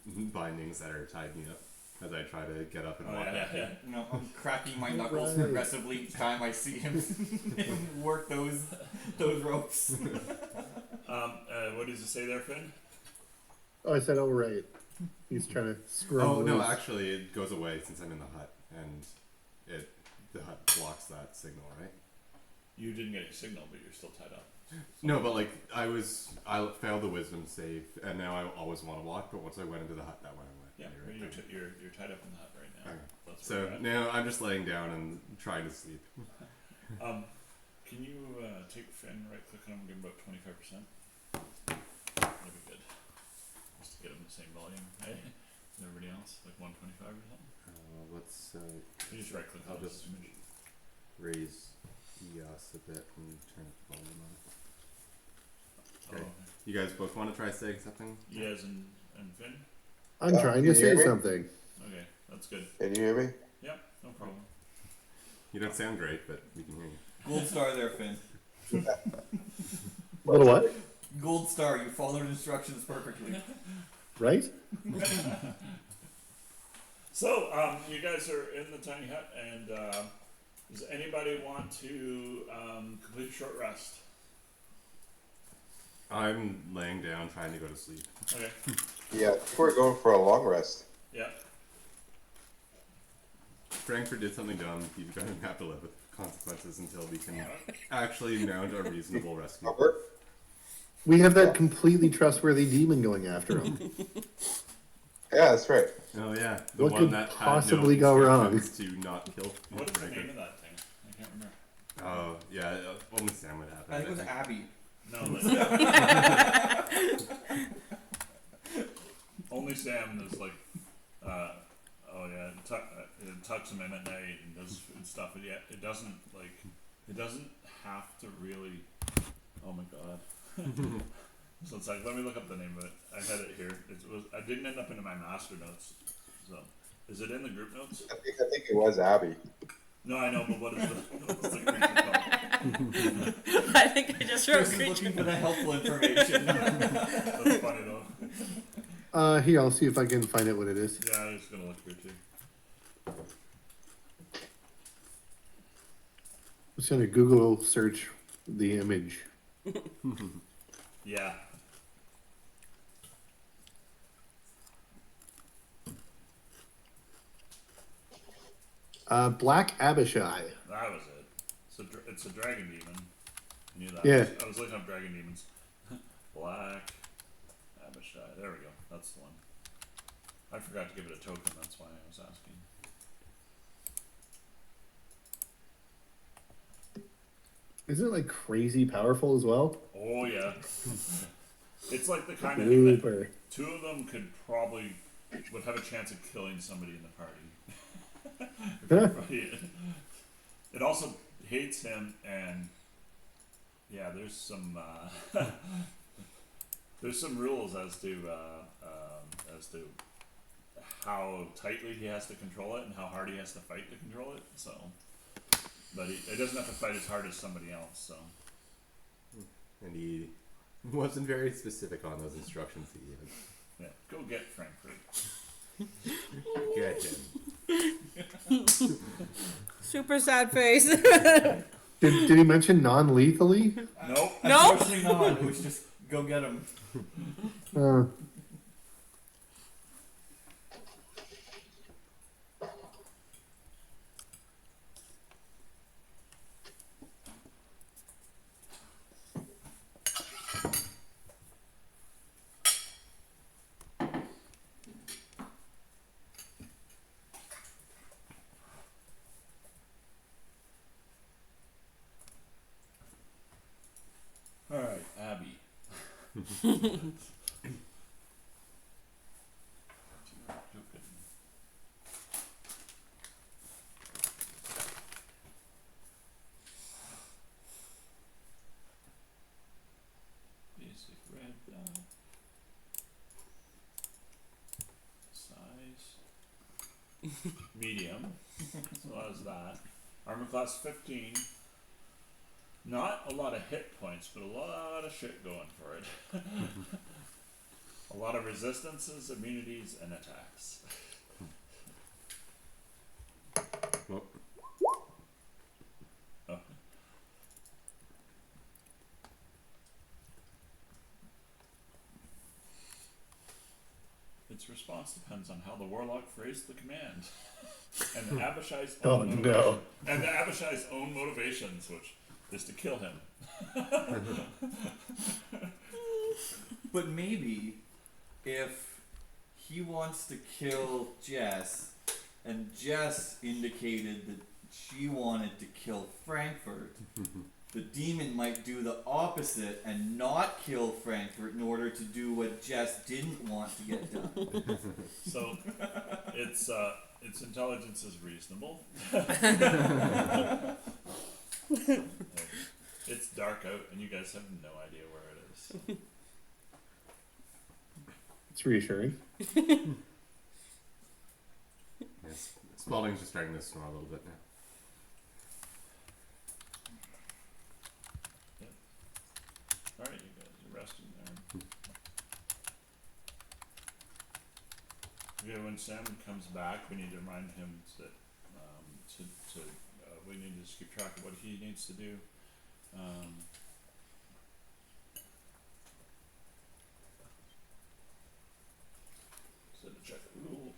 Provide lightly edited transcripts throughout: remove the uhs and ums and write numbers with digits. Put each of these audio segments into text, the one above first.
bindings that are tied me up as I try to get up and Oh, walk back in. You know, I'm cracking my knuckles Right. progressively each time I see him work those ropes. What does it say there, Finn? Oh, I said, oh, right. He's trying to screw him Oh no, loose. actually, it goes away since I'm in the hut, and the hut blocks that signal, right? You didn't get a signal, but you're still tied up. No, but like I failed the wisdom save, and now I always want to walk. But once I went into the hut, that went away. Yeah, Right you're tied up in the hut right now. Okay. That's So where you're at. now I'm just laying down and trying to sleep. Can you take Finn, right click on him, give him about 25%? That'd be good. Just to get him the same volume, hey? As everybody else, like 125 or something. Let's You just right click I'll on just this image. raise EOS a bit and turn up the volume on it. Oh, Okay. okay. You guys both want to try saying something? Yes, and Finn? I'm trying can to you say hear me? something. Okay, that's good. Can you hear me? Yep, no problem. You don't sound great, but we can hear you. Gold star there, Finn. Little what? Gold star. You followed instructions perfectly. Right? So, you guys are in the tiny hut, and does anybody want to complete a short rest? I'm laying down trying to go to sleep. Okay. Yeah, we're going for a long rest. Yeah. Frankford did something dumb. He's going to have to live with consequences until we can actually mount a reasonable rescue. Robert? We have that completely trustworthy demon going after him. Yeah, that's right. Oh yeah, the What one could that possibly had no go wrong? instructions to not kill What is the Frankford. name of that thing? I can't remember. Oh yeah, only Sam would have I it. think it was Abby. No, only Sam is like, oh yeah, it tucks him in at night and does stuff. But yeah, it doesn't have to really. Oh my god. So it's like, let me look up the name of it. I had it here. I didn't end up in my master notes. So, is it in the group notes? I think it was Abby. No, I know, but what's the creature called? I think I just wrote Chris is creature. looking for the helpful information. That's funny though. Here, I'll see if I can find out what it is. Yeah, I was gonna look here too. I'm just gonna Google search the image. Yeah. Black Abishai. That was it. It's a dragon demon. I knew that. Yeah. I was looking up dragon demons. Black Abishai. There we go. That's the one. I forgot to give it a token. That's why I was asking. Isn't it like crazy powerful as well? Oh yeah. It's like the kind of thing that Super. two of them would have a chance of killing somebody in the party. Huh? It also hates him, and yeah, there's some rules as to how tightly he has to control it and how hard he has to fight to control it. So, but he doesn't have to fight as hard as somebody else. So, And he wasn't very specific on those instructions he gave. yeah, go get Frankfurt. Get him. Super sad face. Did he mention non-lethally? Nope. Nope. Unfortunately not. It was just go get him. Uh, All right, Abby. Basic red dot. Size. Medium. So that's that. Armor class 15. Not a lot of hit points, but a lot of shit going for it. A lot of resistances, immunities, and attacks. Well, Oh. Its response depends on how the warlock phrased the command, and Abishai's Oh, own no. motivation, and Abishai's own motivations, which is to kill him. But maybe if he wants to kill Jess, and Jess indicated that she wanted to kill Frankfurt, the demon might do the opposite and not kill Frankfurt in order to do what Jess didn't want to get done. So its intelligence is reasonable. It's dark out, and you guys have no idea where it is. It's reassuring. yes. Spalding's just starting to snore a little bit now. All right, you guys are resting there. Okay, when Sam comes back, we need to remind him that we need to just keep track of what he needs to do. So to check the rule.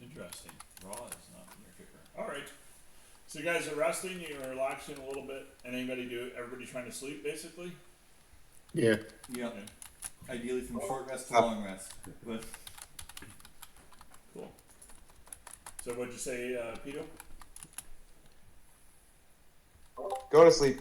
Interesting. Raw is not in your favor. Alright. So you guys are resting, you're relaxing a little bit, and everybody trying to sleep basically? Yeah. Yeah. Okay. Ideally from short rest to long rest. But Cool. So what'd you say, Pito? Go to sleep.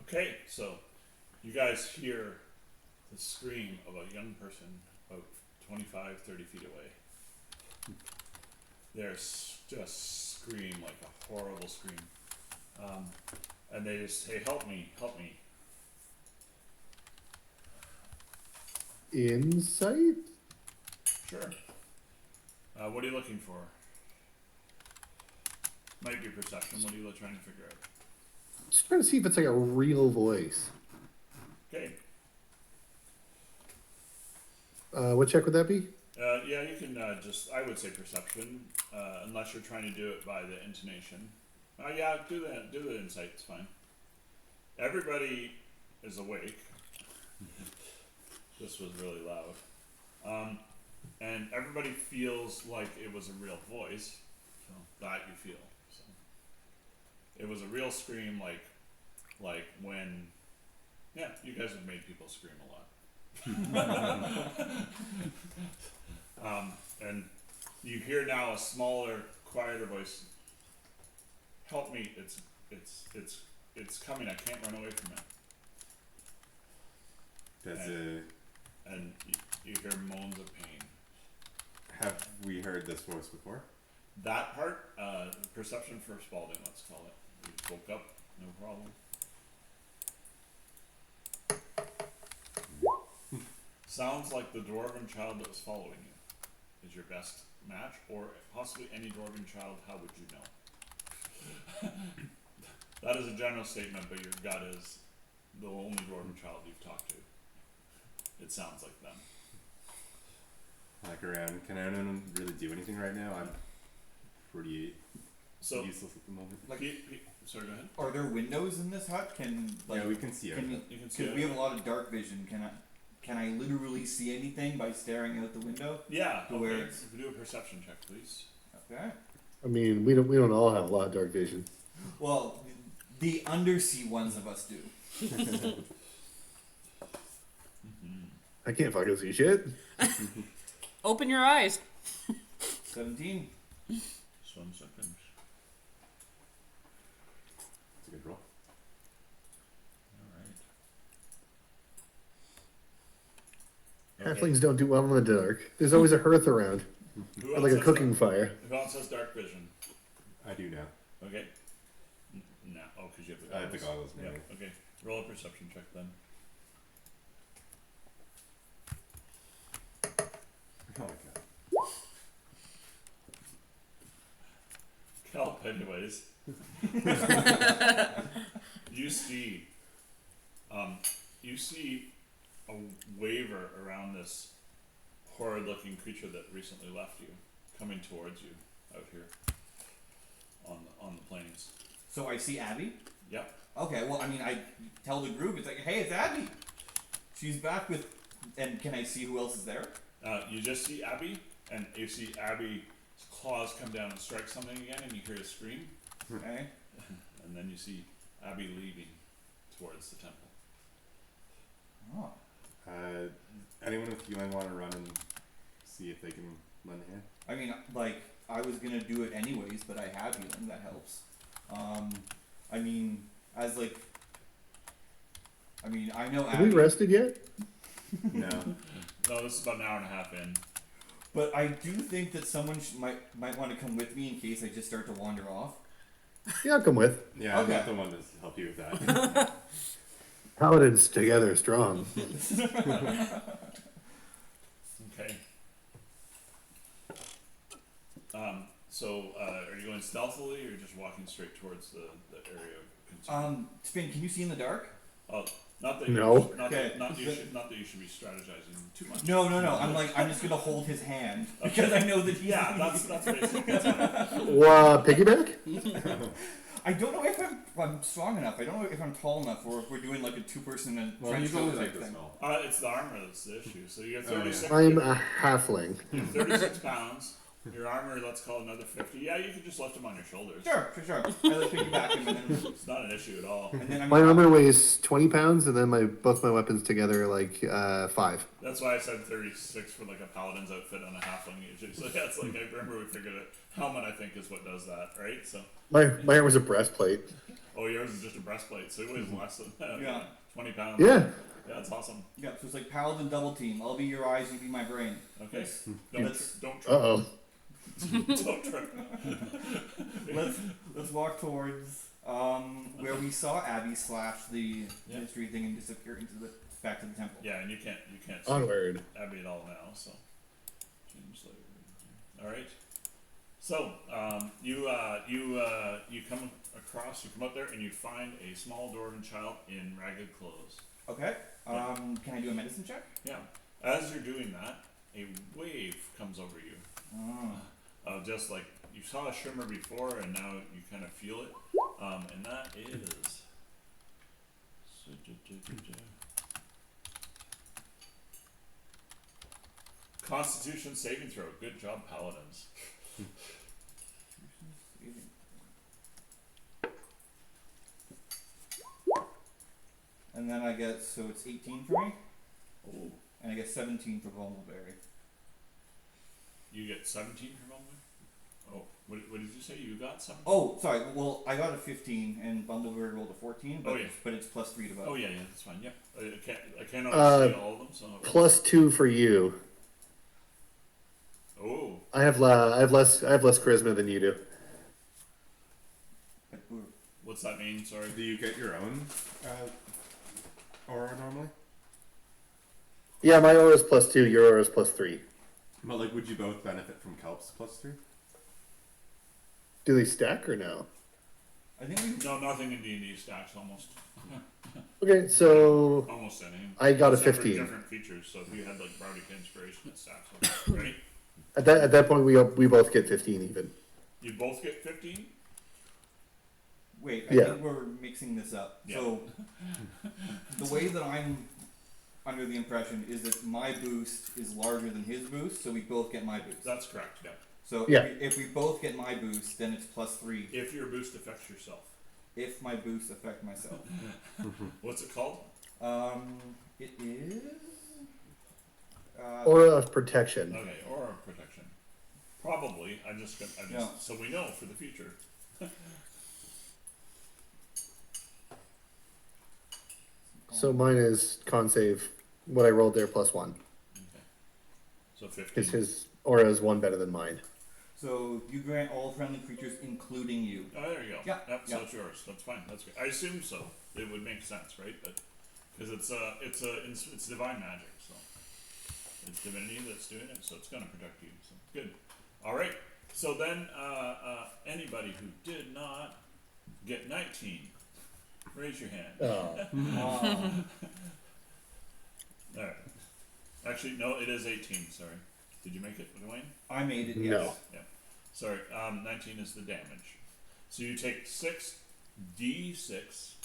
Okay, so you guys hear the scream of a young person about 25, 30 feet away. Just scream like a horrible scream. And they just say, help me, help me. Insight? Sure. What are you looking for? Might be perception. What are you trying to figure out? Just trying to see if it's like a real voice. Okay. What check would that be? Yeah, you can I would say perception, unless you're trying to do it by the intonation. Yeah, do the insight, it's fine. Everybody is awake. This was really loud. And everybody feels like it was a real voice, so that you feel. So it was a real scream, like when, yeah, you guys have made people scream a lot. And you hear now a smaller, quieter voice. Help me! It's coming. I can't run away from it. And you hear moans of pain. Have we heard this voice before? That part, perception for Spalding, let's call it. You woke up, no problem. Sounds like the dwarven child that was following you is your best match, or possibly any dwarven child. How would you know? That is a general statement, but your gut is the only dwarven child you've talked to. It sounds like them. Like around, can anyone really do anything right now? I'm pretty So, useless at the moment. sorry, go ahead. Are there windows in this hut? Can like Yeah, we can see can it. you, You can see Because it. we have a lot of dark vision. Can I literally see anything by staring out the window? Yeah, To where okay. it's- If we do a perception check, please. Okay. I mean, we don't all have a lot of dark vision. Well, the undersea ones of us do. I can't fucking see shit. Open your eyes. 17. Just 1 second. It's a good roll. Alright. Halflings don't do well in the dark. There's always a hearth around, Who or else like a has cooking dark, fire. Who else has dark vision? I do now. Okay. No. Oh, because you have the I have the goggles. Yeah. Maybe. Okay. Roll a perception check then. Oh my god. Cal, anyways. you see a waver around this horrid looking creature that recently left you, coming towards you out here on the plains. So I see Abby. Yep. Okay. Well, I mean, I tell the group. It's like, hey, it's Abby. She's back with. And can I see who else is there? You just see Abby, and you see Abby's claws come down and strike something again, and you hear a scream, Okay. and then you see Abby leaving towards the temple. Oh. Anyone with healing want to run and see if they can lend a hand? I mean, like, I was gonna do it anyways, but I have healing. That helps. I mean, as like. I mean, I know Have we Abby. rested yet? No. No, this is about an hour and a half in. But I do think that someone might want to come with me in case I just start to wander off. Yeah, I'll come with. Yeah, I'm Okay. not the one to help you with that. Paladins together strong. Okay. So, are you going stealthily or just walking straight towards the area of concern? Spin, can you see in the dark? Oh, not that No. you, not, Okay. that, not, that you should be strategizing too much. No. I'm just gonna hold his hand because I know that he's. Yeah, that's basic. That's fine. Piggyback? I don't know if I'm strong enough. I don't know if I'm tall enough, or if we're doing like a two-person and Well, trench he's coat always type like this thing. small. It's the armor that's the issue. So you have Oh, yeah. 36. I'm a halfling. You have 36 pounds. Your armor, let's call it another 50. Yeah, you can just lift them on your shoulders. Sure. I like piggyback him, and then, It's not an issue at all. I My armor weighs 20 pounds, and then both my weapons together are like 5. That's why I said 36 for like a paladin's outfit on a halfling usually. So yeah, it's like I remember we figured it. Helmet, I think, is what does that, right? So, My armor's a breastplate. oh, yours is just a breastplate, so it weighs less than that. Yeah. 20 pounds. Yeah. Yeah, that's awesome. Yeah, so it's like paladin double team. I'll be your eyes, you be my brain. Okay. Let's- Don't let's- don't Uh oh. don't trip. Let's walk towards where we saw Abby slash the Yeah. mystery thing and disappear into the back to the temple. Yeah, and you can't see Onward. Abby at all now, so change later. All right. So you come across, you come up there, and you find a small dwarven child in ragged clothes. Okay. Can I do a medicine check? Yeah. As you're doing that, a wave comes over you. Oh. Just like you saw a shimmer before, and now you kind of feel it. And that is. Constitution saving throw. Good job, paladins. And then I get, so it's 18 for me, Oh, and I get 17 for vulnerable berry. you get 17 from Bumble? Oh, what did you say? You got 17? Oh, sorry. Well, I got a 15, and Bumbleberry rolled a 14. But, Oh, yeah. but it's plus 3 to both. Oh yeah, that's fine. Yep. I cannot see all of them. So. +2 for you. Oh. I have less charisma than you do. What's that mean? Sorry. Do you get your own aura normally? Yeah, my aura is +2, your aura is +3. But like, would you both benefit from Kelp's +3? Do they stack or no? I think we. No, nothing in D&D stacks almost. Okay, so Almost any. I got a Except for 15. different features. So if you had like Bardic Inspiration, it stacks. Right? At that point we both get 15 even. You both get 15. wait, I Yeah. think we're mixing this up. Yeah. So the way that I'm under the impression is that my boost is larger than his boost, so we both get my boost. That's correct. Yeah. So Yeah. if we both get my boost, then it's +3. If your boost affects yourself, If my boosts affect myself. what's it called? It is. Aura of protection. Okay, aura protection. Probably. Yeah. So we know for the future. So mine is con save. What I rolled there +1. Okay. So 15. Because his aura is 1 better than mine. So you grant all friendly creatures, including you. Oh, there you go. Yeah, Yep, so yeah. it's yours. That's fine. That's good. I assume so. It would make sense, right? But because it's divine magic, so it's divinity that's doing it, so it's gonna protect you. So good. All right. So then, anybody who did not get 19, raise your hand. Oh. All right. Actually, no, it is 18. Sorry. Did you make it, Dwayne? I made it. No. Yes. Yeah. Sorry. 19 is the damage. So you take 6d6,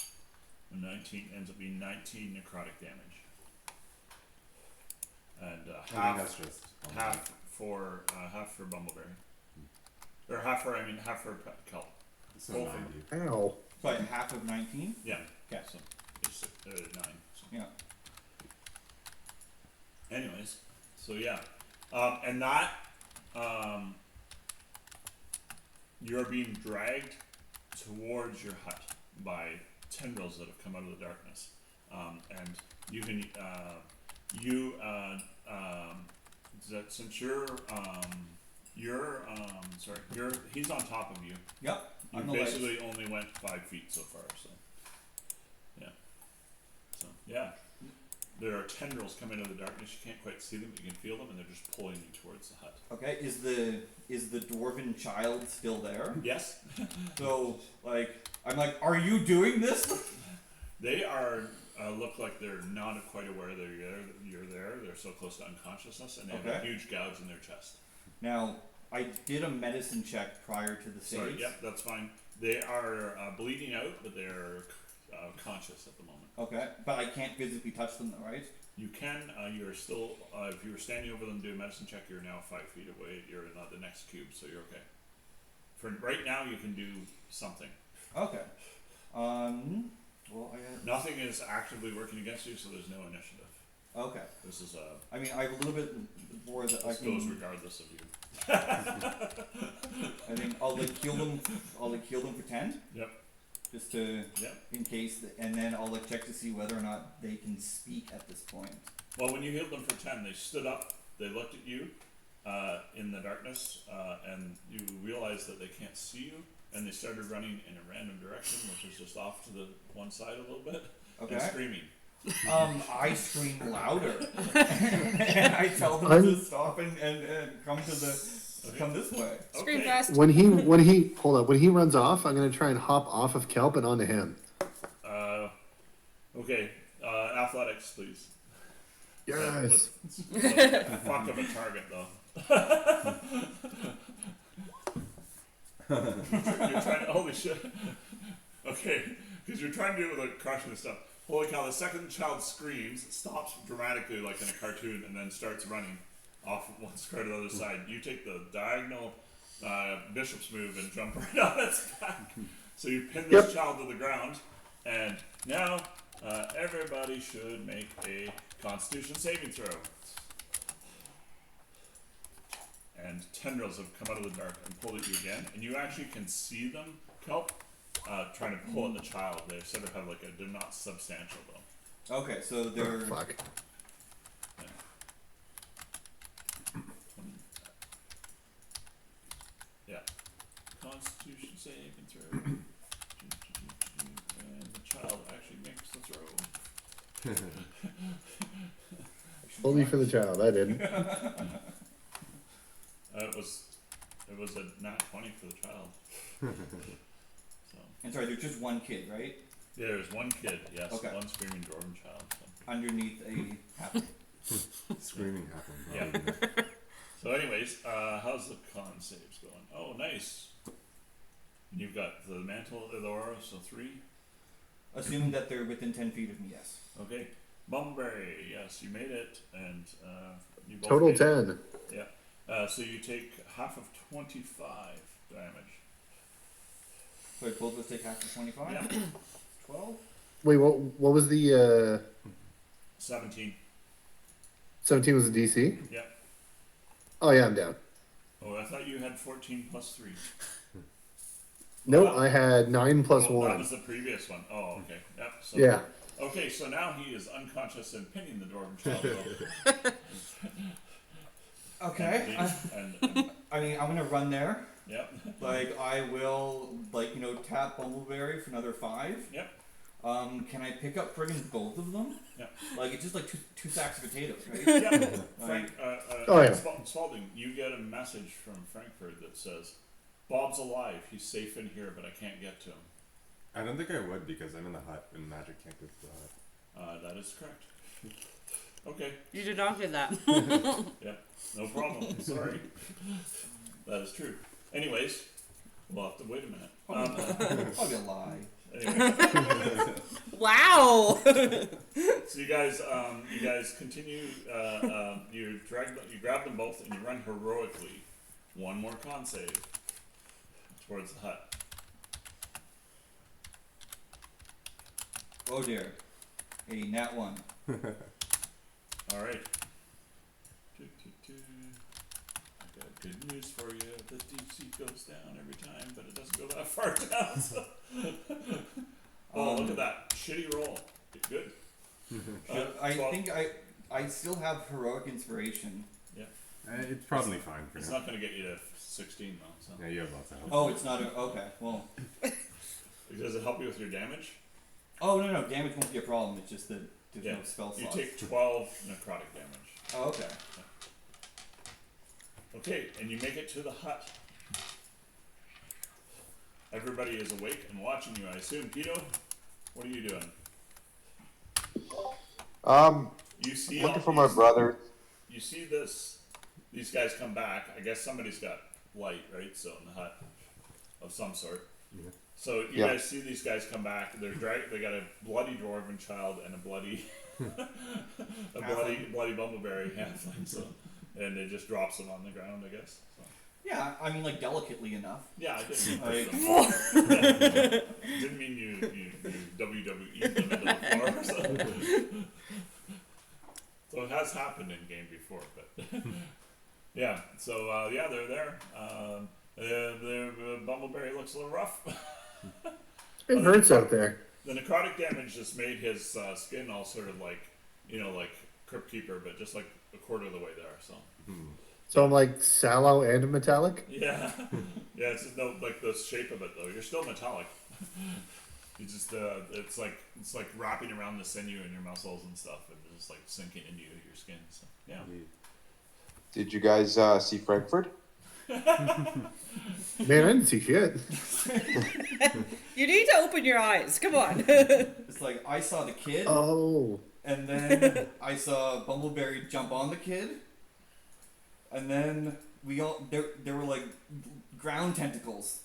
and 19 ends up being 19 necrotic damage. And I think half that's just half for Bumbleberry, or half for Kelp. So both of 90. Ow. So like half of 19. Yeah. Okay. So it's 9. So. Yeah. Anyways, so yeah, and that you're being dragged towards your hut by tendrils that have come out of the darkness, and you can since he's on top of you. Yep. You On the legs. basically only went 5 feet so far, so yeah. So yeah, there are tendrils coming out of the darkness. You can't quite see them, but you can feel them, and they're just pulling you towards the hut. Okay. Is the dwarven child still there? Yes, So like I'm like, are you doing this? they are. Look like they're not quite aware that you're there. They're so close to unconsciousness, and they have a Okay. huge gouge in their chest. Now I did a medicine check prior to the Sorry, saves. yep, that's fine. They are bleeding out, but they're conscious at the moment. Okay, but I can't physically touch them, though, right? You can. You're still. If you were standing over them doing a medicine check, you're now 5 feet away. You're in the next cube, so you're okay. For right now, you can do something. Okay. Well, I had. Nothing is actively working against you, so there's no initiative. Okay. This is I mean, I have a little bit more that I this goes can. regardless of you. I mean, I'll like heal them. I'll like heal them for 10, Yep. just to Yep. in case, and then I'll like check to see whether or not they can speak at this point. Well, when you healed them for 10, they stood up. They looked at you in the darkness, and you realized that they can't see you. And they started running in a random direction, which is just off to the one side a little bit, and Okay. screaming. I scream louder, and I tell them to stop and come to the come this way. Scream Okay. fast. When he when he runs off, I'm gonna try and hop off of Kelp and onto him. Okay. Athletics, please. Yes. Fuck of a target, though. You're trying to. Holy shit. Okay, because you're trying to do it with like crushing and stuff. Holy cow! The second the child screams, stops dramatically like in a cartoon, and then starts running off one square to the other side. You take the diagonal bishop's move and jump right on its back. So you pin this child to the ground, and now everybody should make a Constitution saving throw. And tendrils have come out of the dark and pulled at you again, and you actually can see them, Kelp, trying to pull at the child. They sort of have they're not substantial though. Okay, so they're Fuck. Yeah. Constitution saving throw. And the child actually makes the throw. Only for the child. I didn't. It was a nat 20 for the child. So and sorry, there's just one kid, right? yeah, there's one kid, yes, Okay. one screaming dwarven child. So. Underneath a half. Screaming happened. Yeah. So anyways, how's the con saves going? Oh, nice. And you've got the mantle of the aura, so 3. Assuming that they're within 10 feet of me, yes. Okay. Bumbleberry, yes, you made it, and you both Total made it. 10. Yeah. So you take half of 25 damage. Wait, both of us take half of 25? Yeah. 12? Wait, what was the 17. 17 was the DC? Yeah. Oh yeah, I'm down. Oh, I thought you had 14 plus 3. No, Wow. I had 9 plus Oh, that 1. was the previous one. Oh, okay. Yep. So, Yeah. Okay, so now he is unconscious and pinning the dwarven child. Okay. And I mean, I'm gonna run there. yep. Like, I will, like, you know, tap Bumbleberry for another 5. Yep. Can I pick up friggin' both of them? Yep. Like, it's just like two sacks of potatoes, right? Yep. Frank, Oh, yeah. Spalding, you get a message from Frankfurt that says, Bob's alive. He's safe in here, but I can't get to him. I don't think I would because I'm in the hut and magic can't go to the hut. That is correct. Okay. You did not get that. Yeah. No problem. Sorry. That is true. Anyways, we'll have to wait a minute. Probably a lie. Anyway. Wow. So you guys continue. You grab them both, and you run heroically. One more con save towards the hut. Oh dear. A nat 1. All right. I got good news for you. The DC goes down every time, but it doesn't go that far down. So. Oh, look at that shitty roll. Good. I 12. think I still have heroic inspiration. It's probably fine for It's now. not going to get you to 16 though. So. Yeah, you have lots of help. Oh, it's not okay. Well, Does it help you with your damage? oh no, damage won't be a problem. It's just that there's Yeah. no spell You slots. take 12 necrotic damage. Oh, okay. Okay, and you make it to the hut. Everybody is awake and watching you, I assume. Pito, what are you doing? You see Looking for my brother. You see these guys come back. I guess somebody's got light, right? So in the hut of some sort. Yeah. So you guys see these guys come back. They got a bloody dwarven child and a bloody bloody bumbleberry halfling. So and it just drops them on the ground, I guess. So. Yeah, I mean, like delicately enough. Yeah, I didn't mean Like, didn't mean you WWE them into the floor. So it has happened in game before, but yeah. So yeah, they're there. The bumbleberry looks a little rough. It hurts out there. The necrotic damage just made his skin all sort of like, like Crypt Keeper, but just like a quarter of the way there. So So I'm like sallow and metallic. yeah, yeah. It's just no like the shape of it though. You're still metallic. You just it's like wrapping around the sinew in your muscles and stuff, and just like sinking into your skin. So yeah. Did you guys see Frankfurt? Man, I didn't see shit. You need to open your eyes. Come on. it's like I saw the kid, Oh. and then I saw Bumbleberry jump on the kid, and then we all there were like ground tentacles,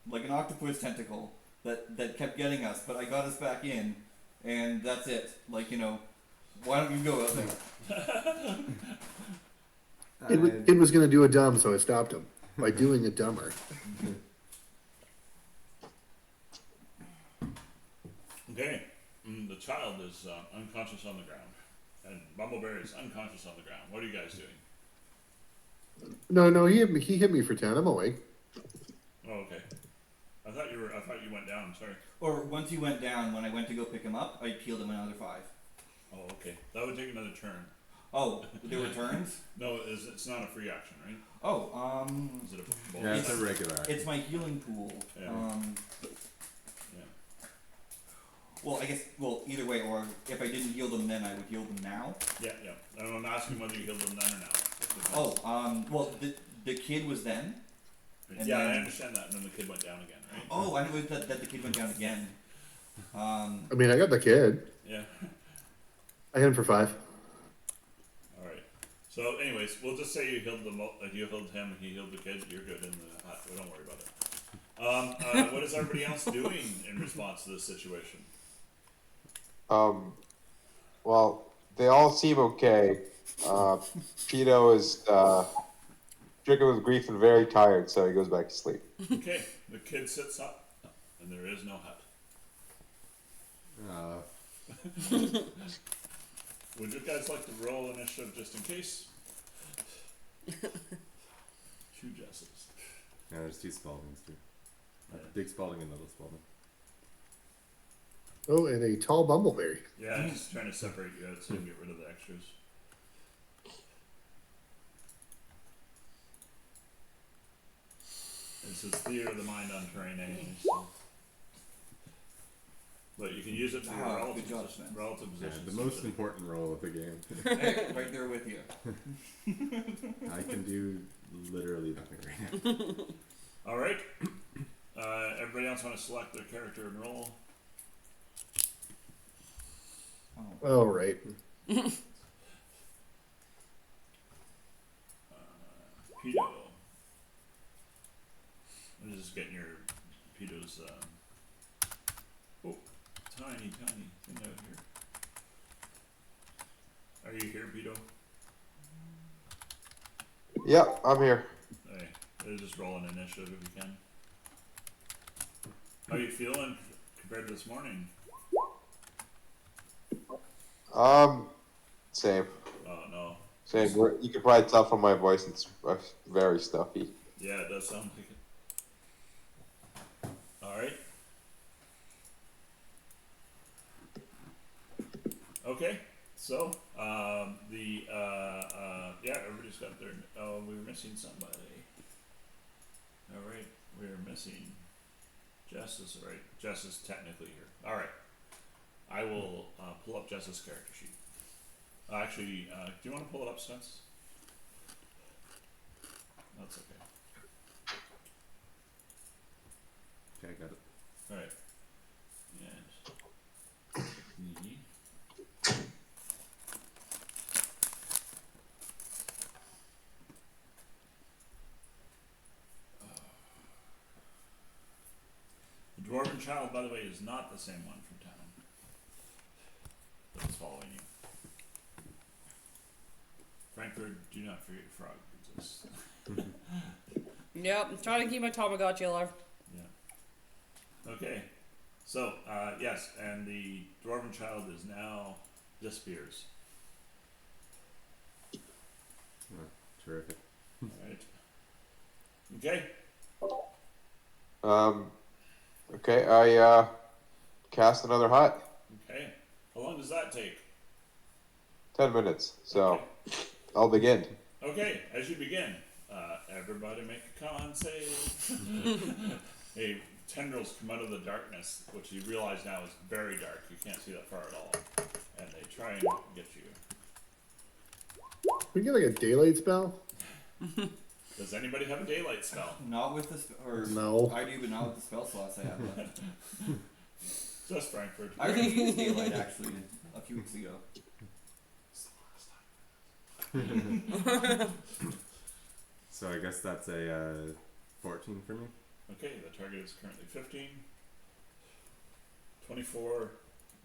like an octopus tentacle that kept getting us, but I got us back in, and that's it. Like why don't you go out there? It was going to do a dumb, so I stopped him by doing a dumber. Okay. The child is unconscious on the ground, and Bumbleberry is unconscious on the ground. What are you guys doing? No, he hit me for 10. I'm awake. Oh, okay. I thought you went down. I'm sorry. Or once he went down, when I went to go pick him up, I healed him another 5. Oh, okay. That would take another turn. Oh, there were turns? No, it's not a free action, right? Oh, Is it a Yeah, it's a regular. it's my healing pool. Yeah. Yeah. Well, I guess, either way, or if I didn't heal them then, I would heal them now. Yeah, yeah. And I'm asking whether you healed them then or now. Oh, the kid was then? And yeah, I then- understand that. And then the kid went down again, right? Oh, I knew that the kid went down again. I mean, I got the kid. Yeah. I hit him for 5. All right. So, anyways, we'll just say you healed him, he healed the kid. You're good in the hut. We don't worry about it. What is everybody else doing in response to this situation? Well, they all seem okay. Pito is stricken with grief and very tired, so he goes back to sleep. Okay, the kid sits up, and there is no hut. Would you guys like to roll initiative just in case? 2 Jesses. Yeah, there's 2 Spaldings too. Yeah. Big Spalding and little Spalding. Oh, and a tall bumbleberry. Yeah, I'm just trying to separate you out so you can get rid of the extras. This is theater of the mind on terrain anyway, so. But you can use it for Wow, relative, good job, position, Spence. relative Yeah, positions. the most important role of the game. Hey, right there with you. I can do literally nothing right now. Alright. Everybody else want to select their character and roll? Oh. All right. Pedo. I'm just getting your Pedo's tiny thing out here. Are you here, Pedo? Yeah, I'm here. Hey, just roll an initiative if you can. How are you feeling compared to this morning? Same. Oh no. Same. You can probably tell from my voice it's very stuffy. Yeah, it does sound like it. Alright. Okay, so, yeah, everybody's got their, oh, we were missing somebody. Alright, we're missing Jess, right? Jess is technically here. Alright. I will, pull up Jess's character sheet. Actually, do you want to pull it up, Spence? That's okay. Okay, I got it. Alright. And the Dwarven child, by the way, is not the same one from town that's following you. Frankford, do not forget your frog exists. Yep, I'm trying to keep my Tamagotchi alive. Yeah. Okay. So, yes, and the Dwarven child is now disappears. Oh, terrific. Alright. Okay. Okay, I cast another hut. Okay. How long does that take? 10 minutes. So Okay. I'll begin. Okay, as you begin, everybody make a con save. Hey, tendrils come out of the darkness, which you realize now is very dark. You can't see that far at all. And they try and get you. We get like a daylight spell? Does anybody have a daylight spell? Not with the or No. I do, but not with the spell slots I have left. Just Frankfurt. I already used daylight actually a few weeks ago. So I guess that's a 14 for me. Okay, the target is currently 15. 24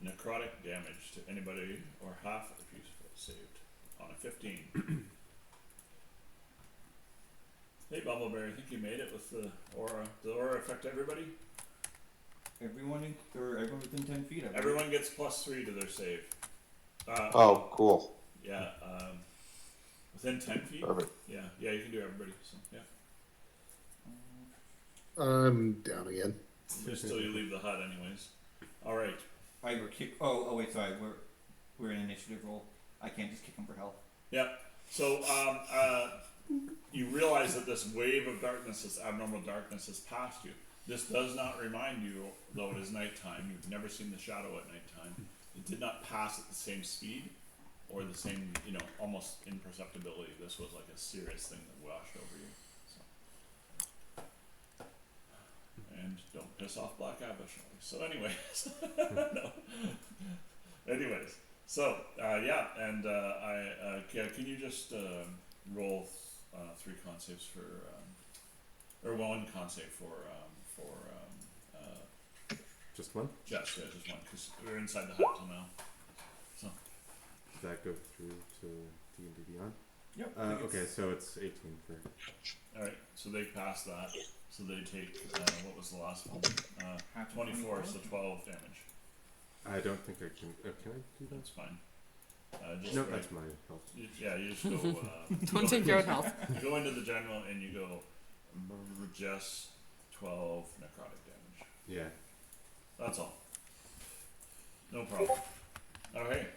necrotic damage to anybody or half if you saved on a 15. Hey Bumbleberry, I think you made it with the aura. Does the aura affect everybody? Everyone within 10 feet of it. Everyone gets +3 to their save. Oh, cool. Yeah, within 10 feet? Perfect. Yeah, you can do everybody, so yeah. I'm down again. Just till you leave the hut anyways. Alright. I were kick. Oh wait, sorry. We're in initiative roll. I can't just kick him for health. Yeah. So, you realize that this wave of darkness, this abnormal darkness, has passed you. This does not remind you, though it is nighttime. You've never seen the shadow at nighttime. It did not pass at the same speed or the same, almost imperceptibility. This was like a serious thing that washed over you. So. And don't piss off Black Abish. So, anyways, no. Anyways, so yeah, and can you just roll 3 con saves for, or 1 con save for for Just one? Jess. Yeah, just one because we're inside the hut till now. So Does that go through to D&D Beyond? Yep. Okay, so it's 18 for. all right, so they pass that. So they take what was the last one? Half 24, so 12 damage. I don't think I can. Can I do that? That's fine. Just No, right- that's my health. yeah, you just go. Don't take your own health. You go into the general and you go. Just 12 necrotic damage. Yeah. That's all. No problem. Okay.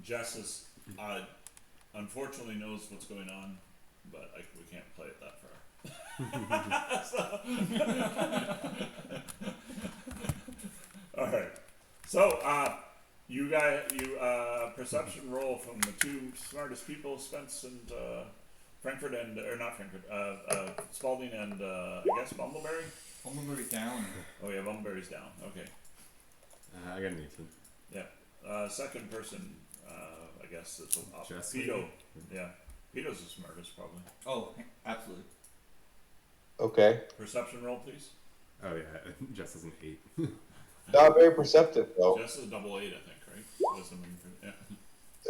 Jess is, unfortunately knows what's going on, but we can't play it that far. Alright. So, you perception roll from the two smartest people, Spence and, Frankfurt and, or not Frankfurt, Spalding and, I guess Bumbleberry? Bumbleberry's down. Oh yeah, Bumbleberry's down, okay. I got an 18. Yeah. Second person, I guess it's Jess, Pedo. maybe? Yeah. Pedo's the smartest, probably. Oh, absolutely. Okay. Perception roll, please. Oh yeah, Jess is an 8. Not very perceptive though. Jess is a double 8, I think, right? Wisdom and yeah.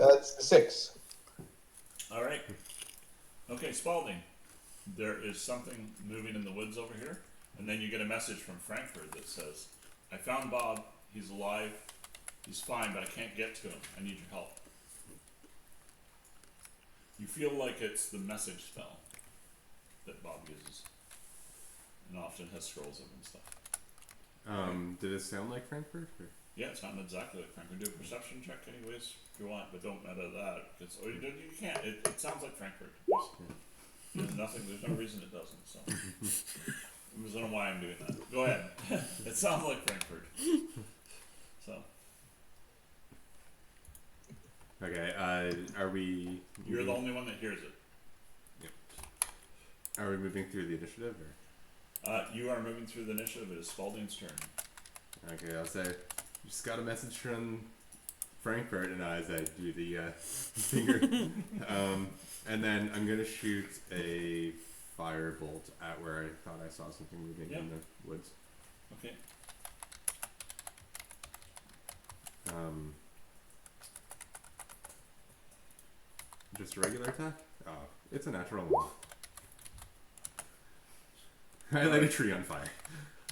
That's a 6. Alright. Okay, Spalding. There is something moving in the woods over here, and then you get a message from Frankfurt that says, I found Bob, he's alive, he's fine, but I can't get to him. I need your help. You feel like it's the message spell that Bob uses, and often has scrolls of it and stuff. Did it sound like Frankfurt? Or? Yeah, it's not exactly like Frankfurt. Do a perception check anyways if you want, but don't meta that. Because, you can't. It sounds like Frankfurt. There's nothing, there's no reason it doesn't, so. I don't know why I'm doing that. Go ahead. It sounds like Frankfurt. So, Okay, are we... you're the only one that hears it. Are we moving through the initiative? Or? You are moving through the initiative. It is Spalding's turn. Okay, I'll say, just got a message from Frankfurt, and as I do the finger, and then I'm gonna shoot a firebolt at where I thought I saw something moving in the woods. Okay. Just a regular attack? Oh, it's a natural one. I light a tree on fire,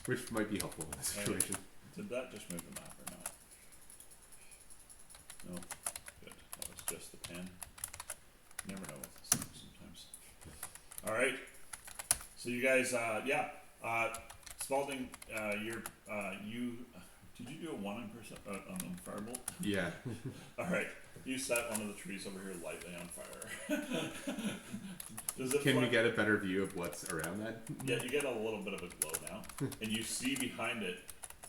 which might be helpful in this situation. Did that just move the map or not? No. Good. That was just the pen. Never know with this thing sometimes. Alright. So you guys, Spalding, did you do a 1 on firebolt? Yeah. Alright. You set one of the trees over here lightly on fire. Does it Can we get a better view of what's around that? Yeah, you get a little bit of a glow now. And you see behind it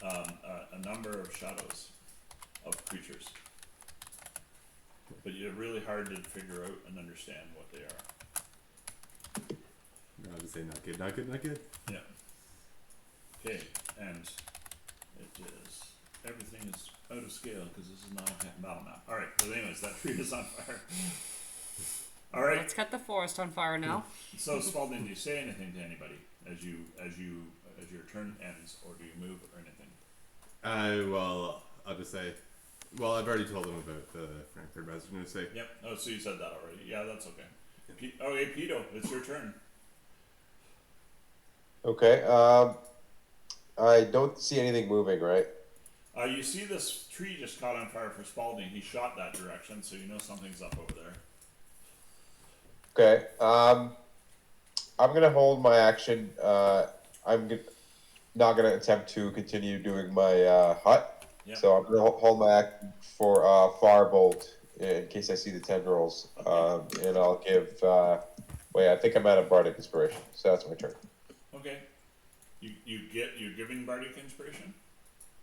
a number of shadows of creatures. But you're really hard to figure out and understand what they are. I'll just say not good, not good, not good. Yeah. Okay, and it is, everything is out of scale because this is not a battle map. Alright, but anyways, that tree is on fire. Alright. Let's set the forest on fire now. So Spalding, do you say anything to anybody as your turn ends, or do you move or anything? Well, I'll just say, well, I've already told them about the Frankfurt message. I'm gonna say, Yep. Oh, so you said that already. Yeah, that's okay. Okay, Pedo, it's your turn. Okay. I don't see anything moving, right? You see this tree just caught on fire for Spalding. He shot that direction, so you know something's up over there. Okay. I'm gonna hold my action. Not gonna attempt to continue doing my hut. Yep. So I'm gonna hold my action for firebolt in case I see the tendrils. And I'll give. Wait, I think I'm out of bardic inspiration, so that's my turn. Okay. You're giving Bardic Inspiration?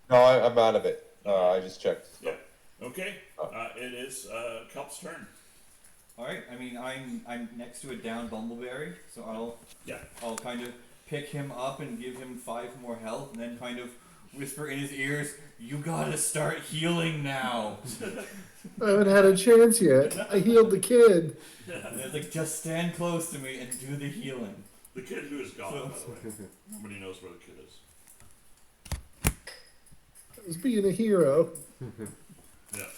No, I'm out of it. I just checked. Yep. Okay. It is Kelp's turn. All right. I mean, I'm next to a down Bumbleberry, so I'll kind of pick him up and give him 5 more health, and then kind of whisper in his ears, "You gotta start healing now." I haven't had a chance yet. I healed the kid. And it's like, just stand close to me and do the healing. The kid who is gone, by the way. Nobody knows where the kid is. As being a hero. Yeah.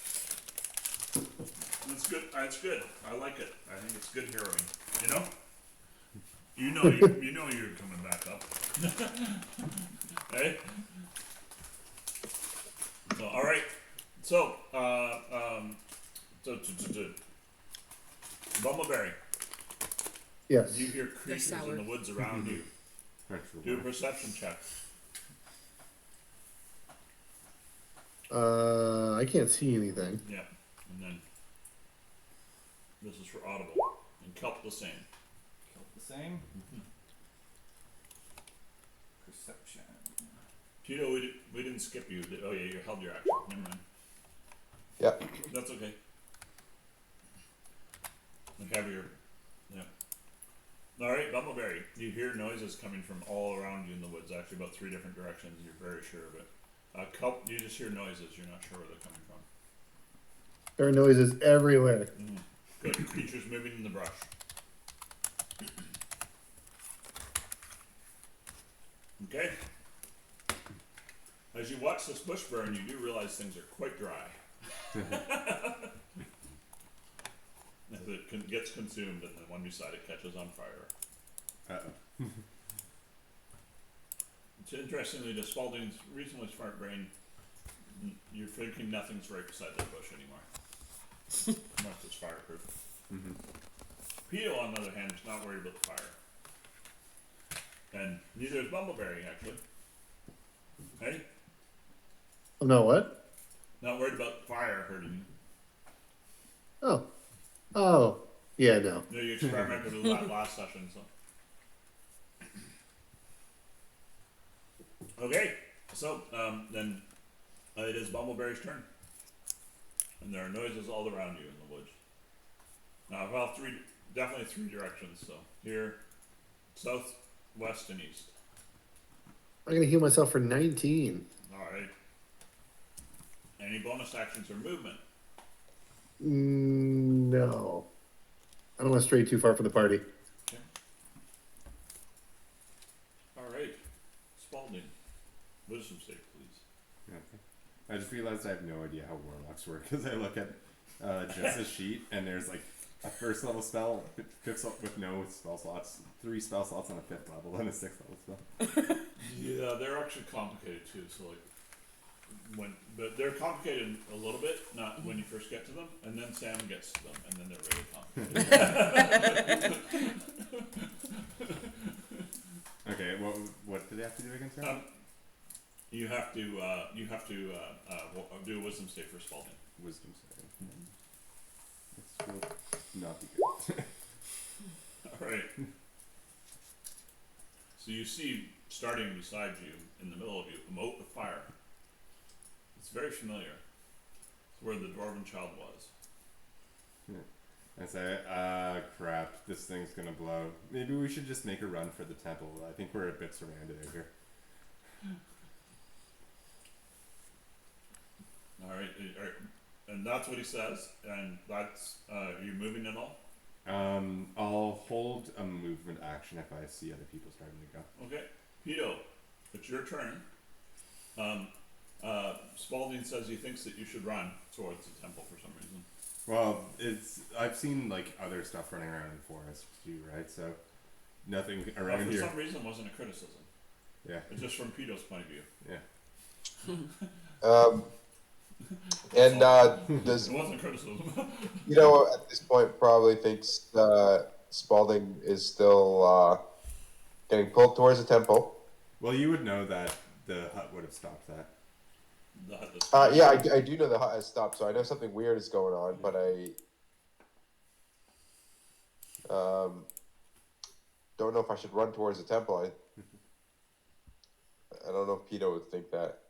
That's good. That's good. I like it. I think it's good heroing. You know? You know you're coming back up. Hey? So, alright. So, Bumbleberry, Yes. you hear creatures sour. in the woods around you. Do a perception check. I can't see anything. Yeah. And then this is for audible. And kelp the same. Kelp the same. Perception. Tito, we didn't skip you. Oh yeah, you held your action. Never mind. Yep. That's okay. Like have your Alright, Bumbleberry. You hear noises coming from all around you in the woods, actually about 3 different directions, you're very sure of it. Kelp, you just hear noises, you're not sure where they're coming from. There are noises everywhere. Good. Creatures moving in the brush. Okay. As you watch this bush burn, you do realize things are quite dry. As it gets consumed and then one beside it catches on fire. Uh-oh. It's interestingly, to Spalding's reasonably smart brain, you're thinking nothing's right beside that bush anymore. Unless it's fireproof. Pito, on the other hand, is not worried about the fire. And neither is Bumbleberry, actually. Hey? No, what? Not worried about fire hurting you. Oh. Oh. Yeah, no. No, you experimented with that last session, so. Okay, so then it is Bumbleberry's turn. And there are noises all around you in the woods. Well, definitely 3 directions, so here, south, west, and east. I'm gonna heal myself for 19. Alright. Any bonus actions or movement? No. I don't want to stray too far from the party. Okay. Alright. Spalding. Wisdom save, please. Okay. I just realized I have no idea how warlocks work because I look at Jess's sheet and there's like a 1st level spell, 5th with no spell slots, 3 spell slots on a 5th level, and a 6th level spell. Yeah, they're actually complicated too, so like but they're complicated a little bit, not when you first get to them, and then Sam gets to them, and then they're really complicated. Okay, what do they have to do against her? You have to do a wisdom save for Spalding. Wisdom saving. This will not be good. Alright. So you see, starting beside you, in the middle of you, a moat of fire. It's very familiar. It's where the dwarven child was. I say, crap, this thing's gonna blow. Maybe we should just make a run for the temple. I think we're a bit surrounded out here. Alright, and that's what he says, and that's, are you moving at all? I'll hold a movement action if I see other people starting to go. Okay. Pito, it's your turn. Spalding says he thinks that you should run towards the temple for some reason. Well, I've seen like other stuff running around in the forest too, right? So nothing around For here. some reason it wasn't a criticism. Yeah. It's just from Pito's point of view. Yeah. And does It wasn't criticism. at this point probably thinks Spalding is still getting pulled towards the temple. Well, you would know that the hut would have stopped that. Yeah, I do know the hut has stopped, so I know something weird is going on, but I don't know if I should run towards the temple. I don't know if Pito would think that.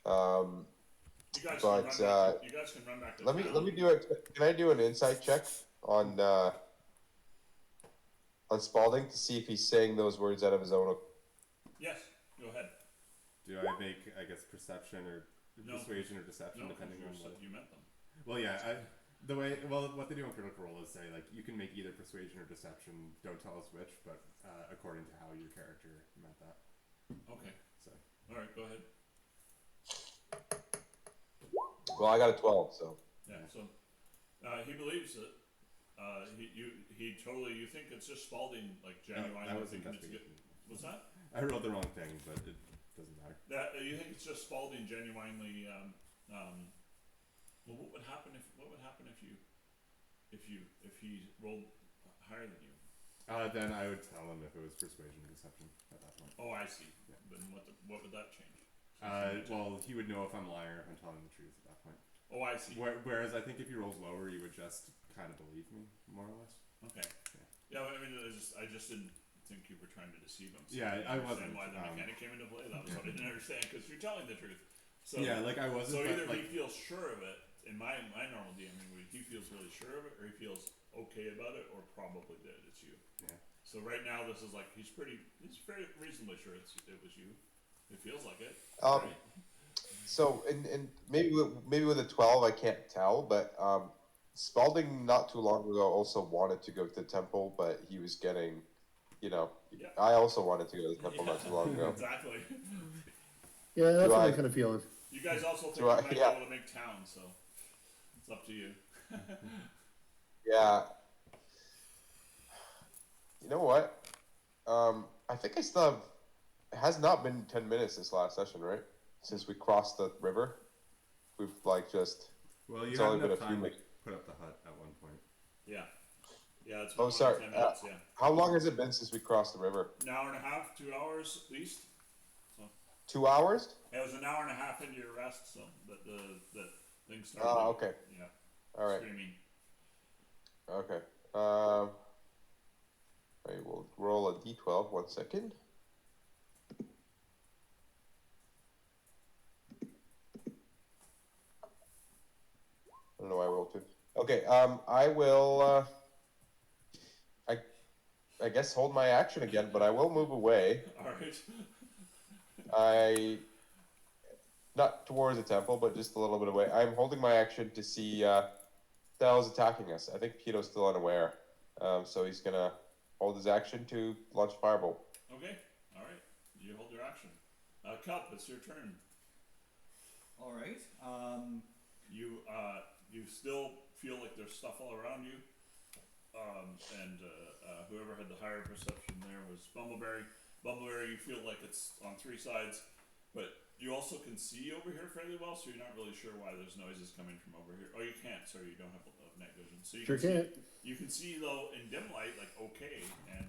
You guys But, can run back to Let me town. do it. Can I do an insight check on Spalding to see if he's saying those words out of his own? Yes, go ahead. Do I make, I guess, perception or No. persuasion or deception, No, depending on because what? you meant them. Well, yeah, The way, well, what they do on Critical Role is say, like, you can make either persuasion or deception, don't tell us which, but according to how your character meant that. Okay. So, Alright, go ahead. Well, I got a 12, so. Yeah, so he believes it. He totally, you think it's just Spalding, like, genuinely that was thinking it's good. investigation. What's that? I wrote the wrong thing, but it doesn't matter. That you think it's just Spalding genuinely, well, what would happen if he rolled higher than you? Then I would tell him if it was persuasion or deception at that point. Oh, I see. Yeah. Then what would that change? Well, he would know if I'm lying or if I'm telling the truth at that point. Oh, I see. Whereas I think if he rolls lower, he would just kind of believe me, more or less. Okay. Yeah, I mean, I just didn't think you were trying to deceive him. So Yeah, I understand wasn't, why the mechanic came into play. That was what I didn't understand, because you're telling the truth. So Yeah, like I wasn't. So but, either like, he feels sure of it. In my normal DMing, he feels really sure of it, or he feels okay about it, or probably did. It's you. Yeah. So right now, this is like he's very reasonably sure it was you. It feels like it. Right? So, and maybe with a 12, I can't tell, but Spalding not too long ago also wanted to go to the temple, but he was getting, Yeah. I also wanted to go to the temple not too long ago. Exactly. Yeah, that's Do what I- I'm kind of feeling. You guys also think So you I- might be yeah. able to make town, so it's up to you. Yeah. You know what? I think I still have. It has not been 10 minutes this last session, right? Since we crossed the river, we've like just. Well, you It's had only been enough a few time to minutes. put up the hut at one point. Yeah. Yeah, it's Oh, been sorry. 10 minutes, yeah. How long has it been since we crossed the river? An hour and a half, 2 hours at least. 2 hours? It was an hour and a half into your rest, so that the thing started. Oh, okay. Yeah. All right. Screaming. Okay. I will roll a d12. 1 second. I don't know why I rolled 2. Okay. I will. I guess hold my action again, but I will move away. Alright. Not towards the temple, but just a little bit away. I'm holding my action to see the hell's attacking us. I think Pito's still unaware, so he's gonna hold his action to launch firebolt. Okay. Alright. You hold your action. Cup, it's your turn. All right. You still feel like there's stuff all around you. And whoever had the higher perception there was Bumbleberry. Bumbleberry, you feel like it's on 3 sides, but you also can see over here fairly well, so you're not really sure why there's noises coming from over here. Oh, you can't. Sorry, you don't have night vision. So you Sure can can't. you can see though in dim light, like okay, and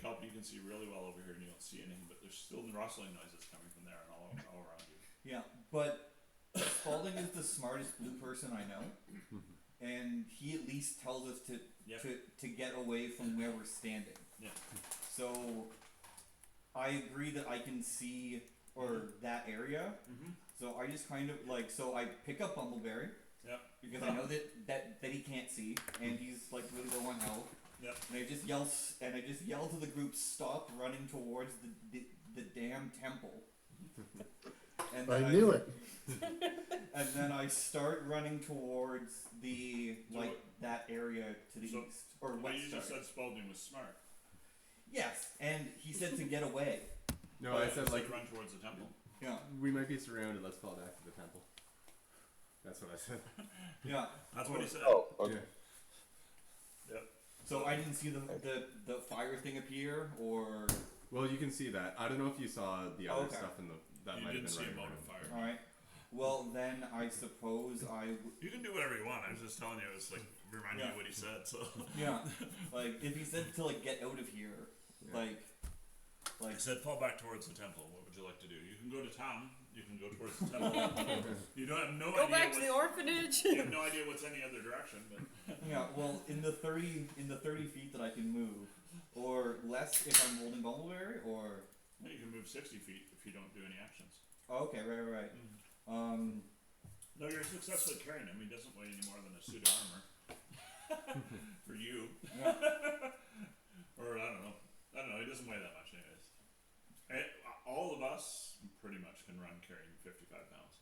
Kelp, you can see really well over here, and you don't see anything, but there's still rustling noises coming from there and all around you. Yeah, but Spalding is the smartest blue person I know, and he at least tells us to Yep. to get away from where we're standing. Yeah. So I agree that I can see that area. Mm-hmm. So I just kind of like I pick up Bumbleberry Yep. because I know that he can't see and he's like really low on health. Yep. And I just yell to the group, stop running towards the damn temple. And I knew it. And then I start running towards that area to the So, east or Well, west. you just sorry. said Spalding was smart. Yes, and he said to get away. No, I said like run towards the temple. Yeah, we might be surrounded. Let's fall back to the temple. That's what I said. yeah. That's what he said. Oh, okay. Yeah. Yep. So I didn't see the fire thing appear, or Well, you can see that. I don't know if you saw the other Okay. stuff in the that You might have didn't been see a running mote around. of fire. all right. Well, then I suppose You can do whatever you want. I was just telling you. It's like reminding Yeah. you what he said. So yeah, like if he said to get out of here, Yeah. I said fall back towards the temple. What would you like to do? You can go to town. You can go towards the temple. You don't have no Go idea. back to the orphanage. You have no idea what's any other direction. But yeah. Well, in the 30 feet that I can move, or less if I'm holding Bumbleberry, or you can move 60 feet if you don't do any actions. oh, okay, right. No, you're successfully carrying him. He doesn't weigh any more than a suit of armor. For you. Yeah. Or I don't know. He doesn't weigh that much anyways. All of us pretty much can run carrying 55 pounds.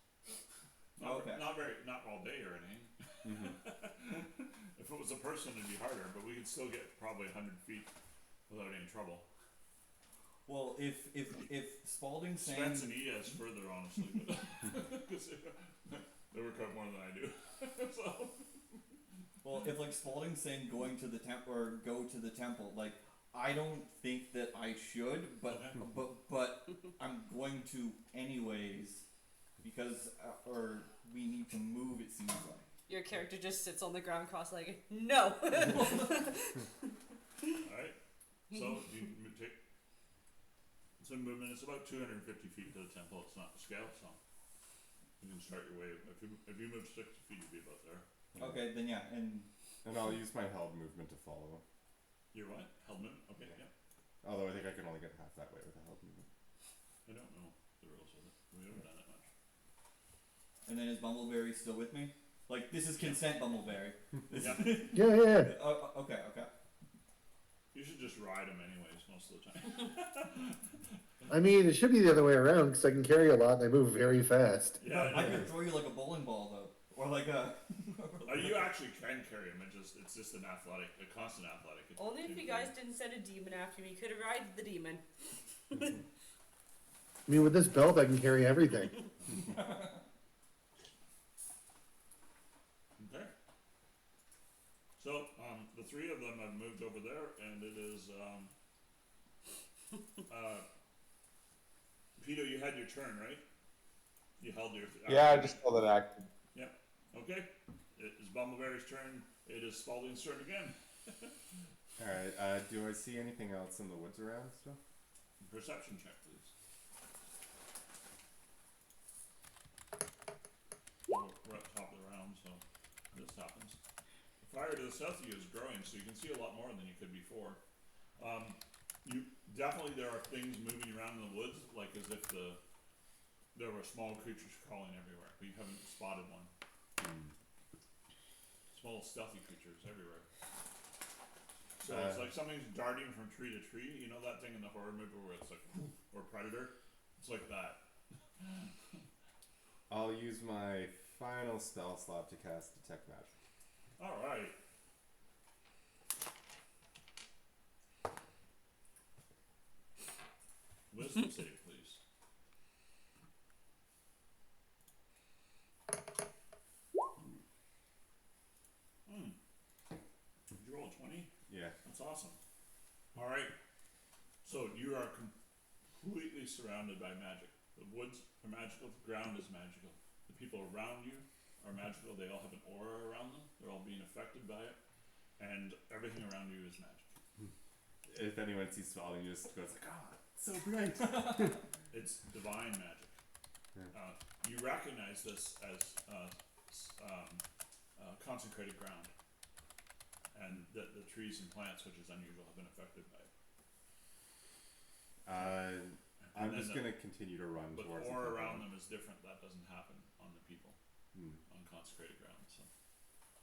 Okay. Not all day or anything. If it was a person, it'd be harder, but we could still get probably 100 feet without any trouble. Well, if Spalding's saying Spence and E is further, honestly, because they work out more than I do. So. well, if like Spalding's saying going to the temple or go to the temple, like I don't think that I should, but Okay. but I'm going to anyways because or we need to move. It seems like. Your character just sits on the ground cross-legged. No. Alright. So you take some movement. It's about 250 feet to the temple. It's not the scale, so you can start your way. If you move 60 feet, you'll be about there. Okay, then yeah, and I'll use my held movement to follow. You're what? Held movement? Okay, yeah. Although I think I can only get half that way with a held movement. I don't know the rules of it. We haven't done it much. and then is Bumbleberry still with me? Like this is consent, Bumbleberry. Yeah. Yeah. Okay. You should just ride them anyways most of the time. I mean, it should be the other way around because I can carry a lot and I move very fast. Yeah, I could throw you like a bowling ball though, or like a. You actually can carry them. It's just a constant athletic. Only if you guys didn't send a demon after me. Could have ride the demon. I mean, with this belt, I can carry everything. Okay. So the three of them have moved over there, and it is Peter. You had your turn, right? You held your. Yeah, I just held an action. Yep. Okay. It is Bumbleberry's turn. It is Spalding's turn again. Alright, do I see anything else in the woods around still? Perception check, please. We're at the top of the round, so this happens. The fire to the south of you is growing, so you can see a lot more than you could before. You definitely there are things moving around in the woods, like as if there were small creatures crawling everywhere, but you haven't spotted one. Small stealthy creatures everywhere. So it's like something's darting from tree to tree. You know that thing in the horror movie where it's like, or Predator? It's like that. I'll use my final spell slot to cast Detect Magic. Alright. Wisdom save, please. Did you roll a 20? Yeah. That's awesome. Alright. So you are completely surrounded by magic. The woods are magical, the ground is magical. The people around you are magical, they all have an aura around them, they're all being affected by it, and everything around you is magic. If anyone sees Spalding, just goes like, "Ah, it's so bright." It's divine magic. Yeah. You recognize this as consecrated ground, and the trees and plants, which is unusual, have been affected by it. I'm then just gonna continue to run But towards the the aura temple. around them is different. That doesn't happen on the people on consecrated ground. So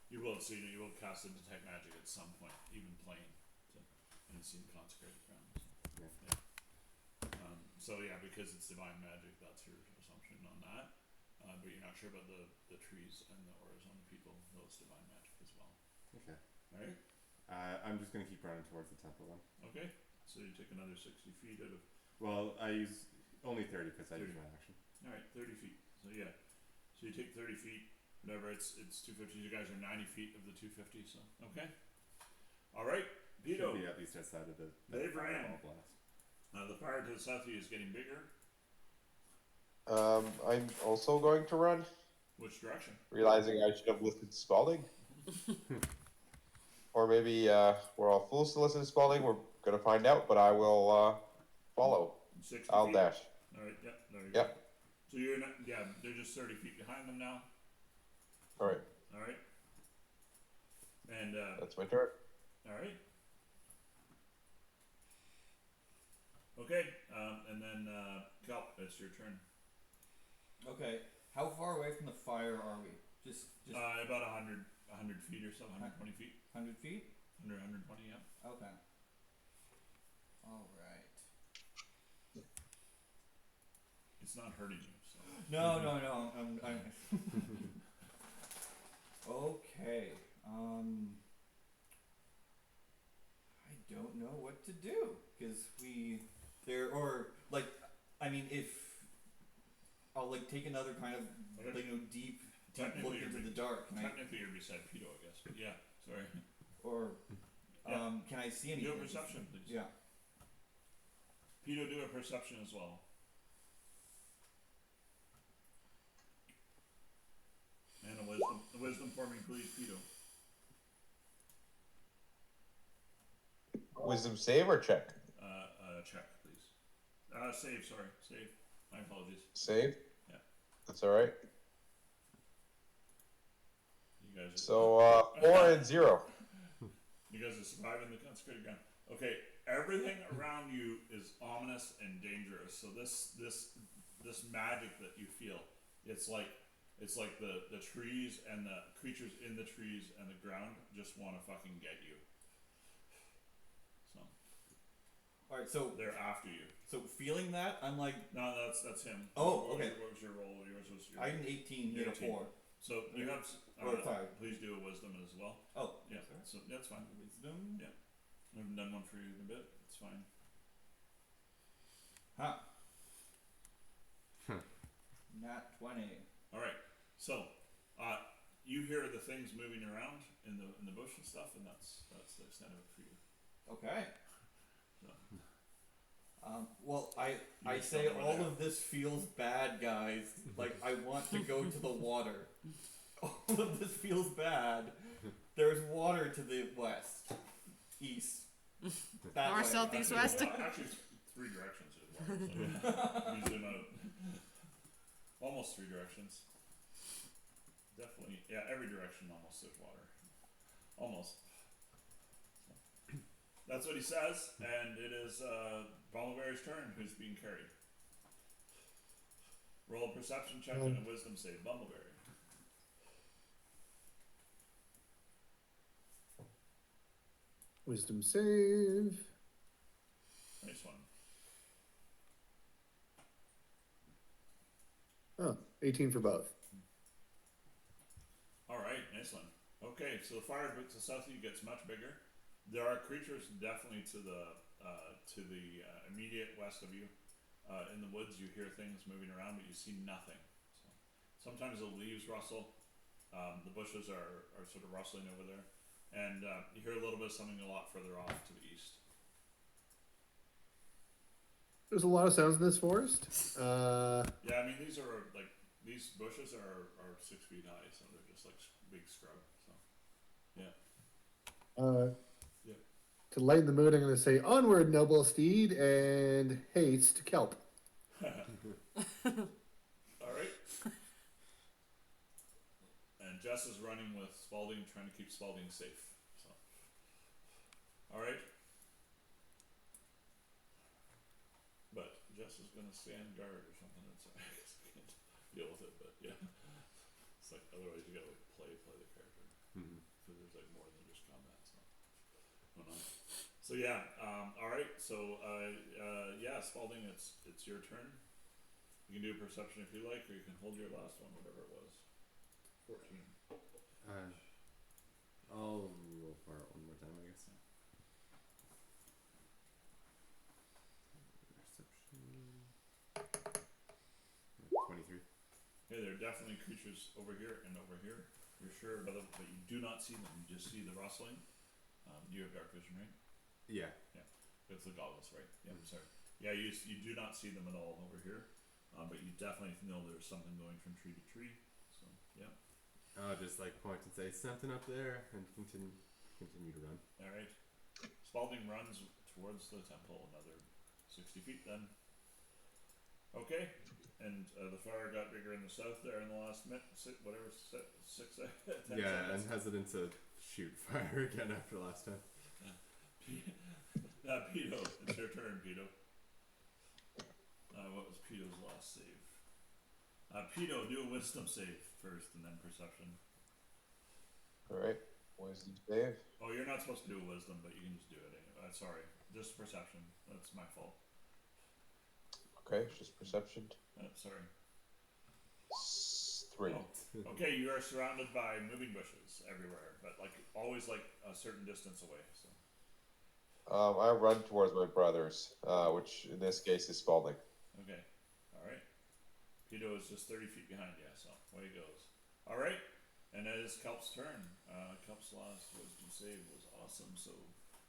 you will see. You will cast a detect magic at some point, even playing, and see consecrated ground. So, Yeah. so yeah, because it's divine magic, that's your assumption on that. But you're not sure about the trees and the auras on the people. Those divine magic as well. Okay. All right. I'm just gonna keep running towards the temple then. Okay. So you take another 60 feet out of. Well, I use only 30 because I use 30. my action. All right, 30 feet. So yeah. So you take 30 feet. Whatever. It's 250. You guys are 90 feet of the 250. So okay. All right. Should Vito. be at least outside of the They've ran. fireball blast. The fire to the south of you is getting bigger. I'm also going to run, Which direction? realizing I should have listened to Spalding. Or maybe we're all fools to listen to Spalding. We're gonna find out, but I will follow. 60 I'll feet. dash. All right. Yep. There you go. Yep. So you're not. Yeah. They're just 30 feet behind them now. All right, All right. And that's my turn. all right. Okay. And then Kelp, it's your turn. Okay, how far away from the fire are we? Just About 100 feet or so, 120 feet, 100 feet? 120, yeah. Okay. All right. It's not hurting you, so. No. I'm okay. to do because if I'll like take another kind of deep Technically, look into the dark. Technically, you're beside Pedo, I guess. But yeah, sorry. Or Yeah. can I see Do anything? a perception, please. Yeah. Pedo, do a perception as well. And a wisdom for me, please, Pedo. Wisdom save or check? Check, please. Save, sorry. Save. My apologies. Save? Yeah. That's alright. You guys are... So, 4 and 0. You guys are surviving the consecrated ground. Okay, everything around you is ominous and dangerous. So this magic that you feel, it's like the trees and the creatures in the trees and the ground just want to fucking get you. So All right. So they're after you. So feeling that, I'm like, No, that's him. Oh, okay. What was your roll? Yours was your. I had an 18, he had a 18. 4. So you have. Or 5. Please do a wisdom as well. Oh, Yeah. sorry. So that's fine. Wisdom. Yeah. I haven't done one for you in a bit. It's fine. Huh. Nat 20. All right. So, you hear the things moving around in the bush and stuff, and that's the extent of it for you. Okay. So, Well, I You say don't know all where of this feels bad, guys. Like, I want to go to the water. All of this feels bad. There's water to the west, east, that North, way. south, east, actually, west. well, actually, it's 3 directions. Is water, so you zoom out. Almost 3 directions. Definitely, yeah. Every direction almost is water. Almost. That's what he says, and it is Bumbleberry's turn, who's being carried. Roll a perception check and a wisdom save, Bumbleberry. Wisdom save. Nice one. Oh, 18 for both. All right, nice one. Okay, so the fire to the south of you gets much bigger. There are creatures definitely to the immediate west of you. In the woods, you hear things moving around, but you see nothing. So sometimes the leaves rustle. The bushes are sort of rustling over there, and you hear a little bit of something a lot further off to the east. There's a lot of sounds in this forest. Yeah, I mean these bushes are 6 feet high, so they're just like big scrub. So yeah. Yeah. To lighten the mood, I'm going to say onward, noble steed, and haste, kelp. All right. And Jess is running with Spalding, trying to keep Spalding safe. So, all right. But Jess is gonna stand guard or something. It's I guess I can't deal with it, but yeah. It's like otherwise you gotta like play the character. Mhm. Because there's like more than just combat. So, I don't know. So yeah. All right. So yeah, Spalding, it's your turn. You can do a perception if you like, or you can hold your last one, whatever it was. 14. I'll roll for it one more time, I guess. Perception. 23. Yeah, there are definitely creatures over here and over here. You're sure, but you do not see them. You just see the rustling. You have dark vision, right? Yeah. It's the goggles, right? Yeah, sorry. Yeah, you do not see them at all over here, but you definitely know there's something going from tree to tree. So yeah. I'll just like point and say something up there and continue to run. All right. Spalding runs towards the temple another 60 feet then. Okay. And the fire got bigger in the south there in the last minute, 10 Yeah, seconds. I'm hesitant to shoot fire again after last time. Pedo, it's your turn, Pedo. What was Pedo's last save? Pedo, do a wisdom save first and then perception. Alright. Wisdom save. Oh, you're not supposed to do a wisdom, but you can just do it anyway. Sorry. Just perception. That's my fault. Okay, it's just perception. Sorry. 3. Oh. Okay, you are surrounded by moving bushes everywhere, but like always like a certain distance away. So I run towards my brothers, which in this case is Spalding. Okay. Alright. Pedo is just 30 feet behind you, so away he goes. Alright. And it is Kelp's turn. Kelp's last wisdom save was awesome, so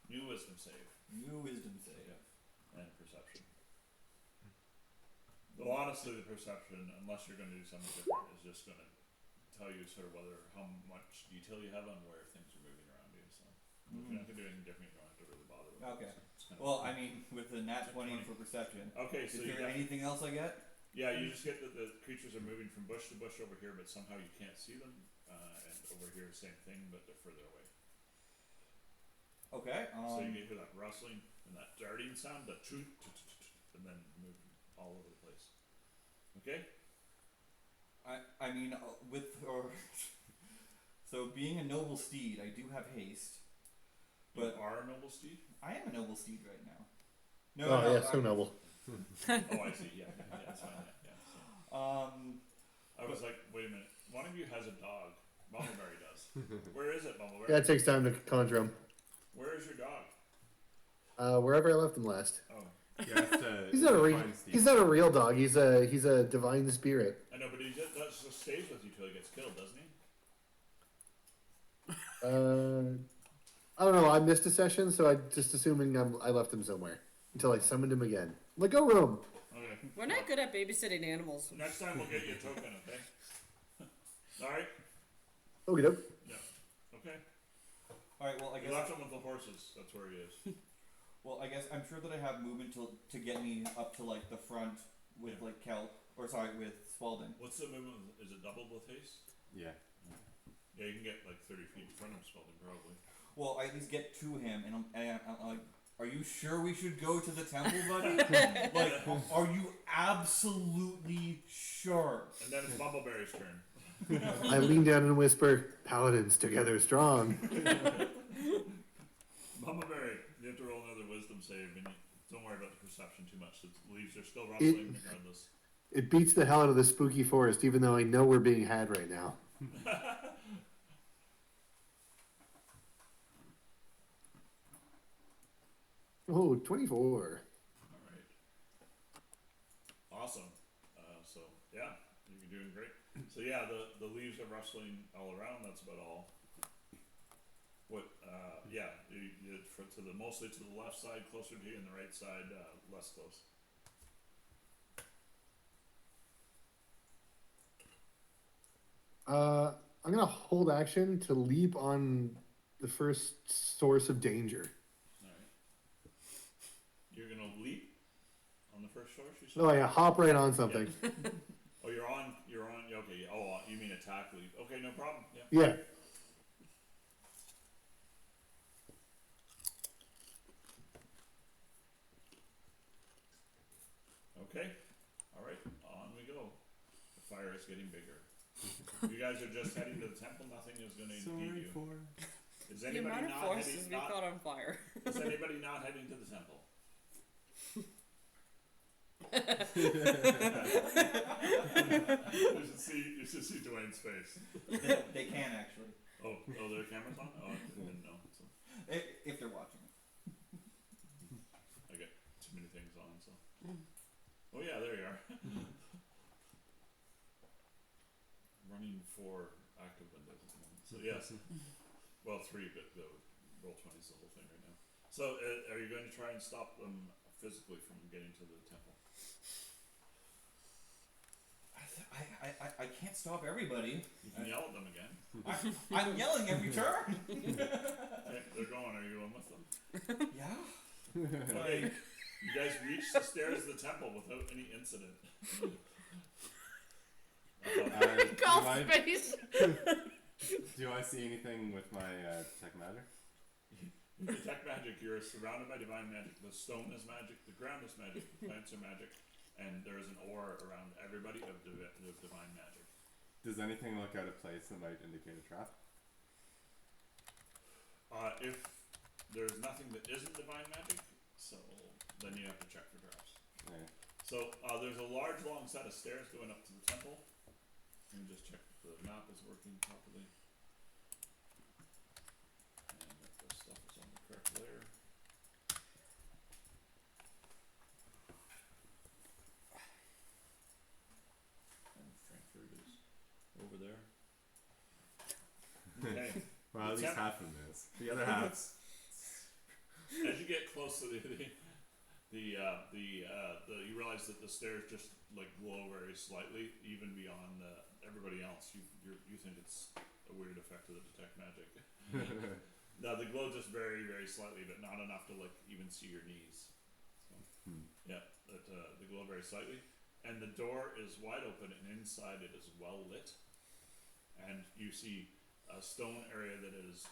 new wisdom save. New wisdom save. Yeah. And perception. Well, honestly, the perception, unless you're going to do something different, is just going to tell you sort of how much detail you have on where things are moving around you. So if you're not going to do anything different, you don't have to really bother with Okay. it. So it's kind of Well, I mean, with the nat 20 for perception. okay, Is so you there got, anything else I get? yeah, you just get that the creatures are moving from bush to bush over here, but somehow you can't see them. And over here, same thing, but they're further away. Okay. So you hear that rustling and that darting sound, that and then moving all over the place. Okay. I mean, so being a noble steed, I do have haste. But You are a noble steed? I am a noble steed right now. Oh, yeah, so noble. Oh, I see. Yeah, that's fine. Yeah. So. I was like, wait a minute. One of you has a dog. Bumbleberry does. Where is it, Bumbleberry? Yeah, it takes time to conjure him. Where is your dog? Wherever I left him last. Oh, Yeah, it's a, He's not a fine steed. he's not a real dog. He's a divine spirit. I know, but he just stays with you till he gets killed, doesn't he? I don't know. I missed a session, so I just assuming I left him somewhere until I summoned him again. Like, go room. Okay. We're not good at babysitting animals. Next time we'll get you a token, okay? Alright? Okay, doke. Yeah. Okay. Alright, well, I You guess. left him with the horses. That's where he is. Well, I guess I'm sure that I have movement to get me up to like the front with Yeah. like Kelp, or sorry, with Spalding. What's the movement? Is it doubled with haste? Yeah. Yeah, you can get like 30 feet in front of Spalding, probably. Well, I at least get to him, and I'm like, are you sure we should go to the temple, buddy? Like, are you absolutely sure? And then it's Bumbleberry's turn. I lean down and whisper, "Paladins together strong." Bumbleberry, you have to roll another wisdom save, and don't worry about the perception too much. The leaves are still rustling regardless. It beats the hell out of the spooky forest, even though I know we're being had right now. Oh, 24. Alright. Awesome. So, yeah, you're doing great. So, yeah, the leaves are rustling all around. That's about all. What, yeah, mostly to the left side, closer to you, and the right side, less close. I'm gonna hold action to leap on the first source of danger. Alright. You're gonna leap on the first source, you said? Oh yeah, hop right on something. Oh, you're on, okay, oh, you mean attack leap. Okay, no problem, yeah. Yeah. Okay, alright, on we go. The fire is getting bigger. You guys are just heading to the temple, nothing is gonna impede you. Is The anybody amount of not forces heading, we not, caught on fire. is anybody not heading to the temple? You should see Dwayne's face. They can actually, Oh, there are cameras on? Oh, I didn't know. So if they're watching. I get too many things on, so. Oh yeah, there you are. Running 4 active windows at the moment. So yes. Well, 3, but the roll 20 is the whole thing right now. So are you going to try and stop them physically from getting to the temple? I can't stop everybody. You can yell at them again. I'm yelling every turn. Okay, they're going. Are you going with them? Yeah. Okay. You guys reach the stairs of the temple without any incident. Golf space. Do I see anything with my tech matter? With the tech magic, you're surrounded by divine magic. The stone is magic, the ground is magic, the plants are magic, and there is an aura around everybody of divine magic. Does anything look out of place that might indicate a trap? If there's nothing that isn't divine magic, so then you have to check for traps. Yeah. So there's a large long set of stairs going up to the temple. Let me just check if the map is working properly. And if the stuff is on the correct layer. over there. Okay. Well, at least Temp- half of this. The other half's. As you get close to you realize that the stairs just like glow very slightly, even beyond everybody else. You think it's a weird effect of the detect magic. No, they glow just very, very slightly, but not enough to like even see your knees. So, yeah, they glow very slightly, and the door is wide open, and inside it is well lit, and you see a stone area that is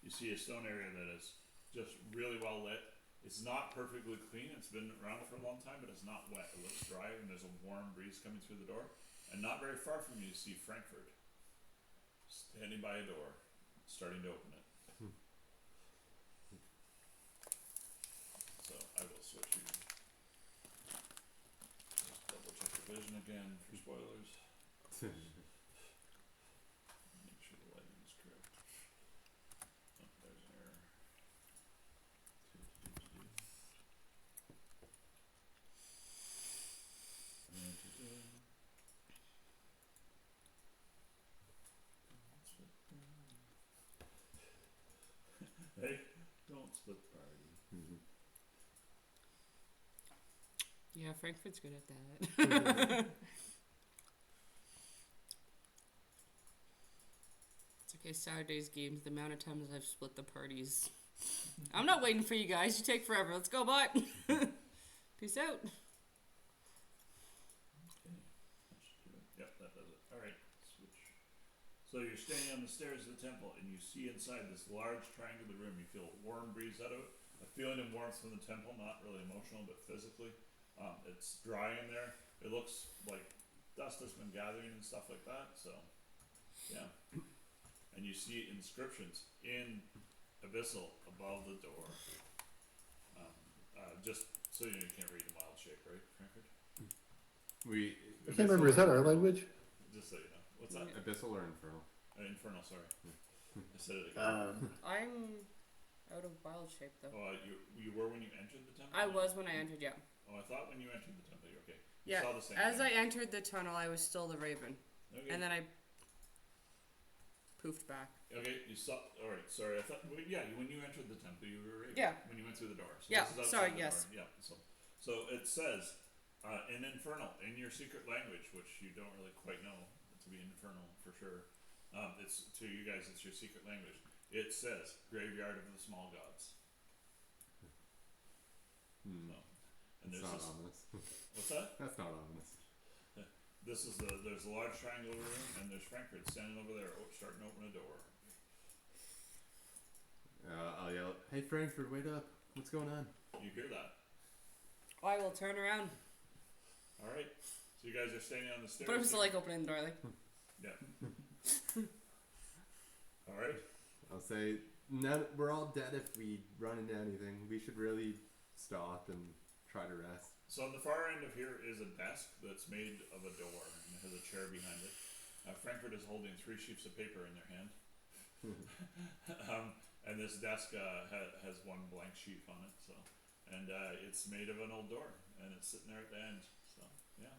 you see a stone area that is just really well lit. It's not perfectly clean. It's been around for a long time, but it's not wet. It looks dry, and there's a warm breeze coming through the door. And not very far from you see Frankfurt standing by a door, starting to open it. So I will switch you. Just double check the vision again for spoilers. Make sure the lighting is correct. Oh, there's an error. Hey, don't split the party. Yeah, Frankfurt's good at that. It's okay, Saturday's games, the amount of times I've split the parties. I'm not waiting for you guys. You take forever. Let's go, bye. Peace out. Okay, that should do it. Yep, that does it. Alright, switch. So you're standing on the stairs of the temple, and you see inside this large triangular room. You feel a warm breeze out of it. A feeling of warmth from the temple, not really emotional, but physically. It's dry in there. It looks like dust has been gathering and stuff like that, so yeah. And you see inscriptions in Abyssal above the door. Just so you know, you can't read in wild shape, right, Frankfurt? I can't remember. Is that our language? Just so you know. What's that? Abyssal or infernal? Infernal, sorry. I said it again. I'm out of wild shape, though. Oh, you were when you entered the temple? I was when I entered, yeah. Oh, I thought when you entered the temple, okay. You Yeah, saw the same as thing. I entered the tunnel, I was still the Raven. Okay. And then I poofed back. Okay, you saw. All right, sorry. I thought. Well, yeah, when you entered the temple, you were Raven. Yeah. When you went through the door. So Yeah, this is outside sorry, the yes. Door. Yeah. So it says in Infernal, in your secret language, which you don't really quite know to be Infernal for sure. It's to you guys. It's your secret language. It says graveyard of the small gods. So, and It's there's not this, ominous. what's that? That's not ominous. This is there's a large triangular room, and there's Frankfurt standing over there, starting to open a door. I'll yell, "Hey Frankfurt, wait up! What's going on?" You hear that? I will turn around. All right. So you guys are standing on the stairs. But I'm still like opening the door, like. Yeah. All right. I'll say, we're all dead if we run into anything. We should really stop and try to rest. So on the far end of here is a desk that's made of a door and has a chair behind it. Frankfurt is holding 3 sheets of paper in their hand. And this desk has one blank sheet on it. So, and it's made of an old door, and it's sitting there at the end. So yeah.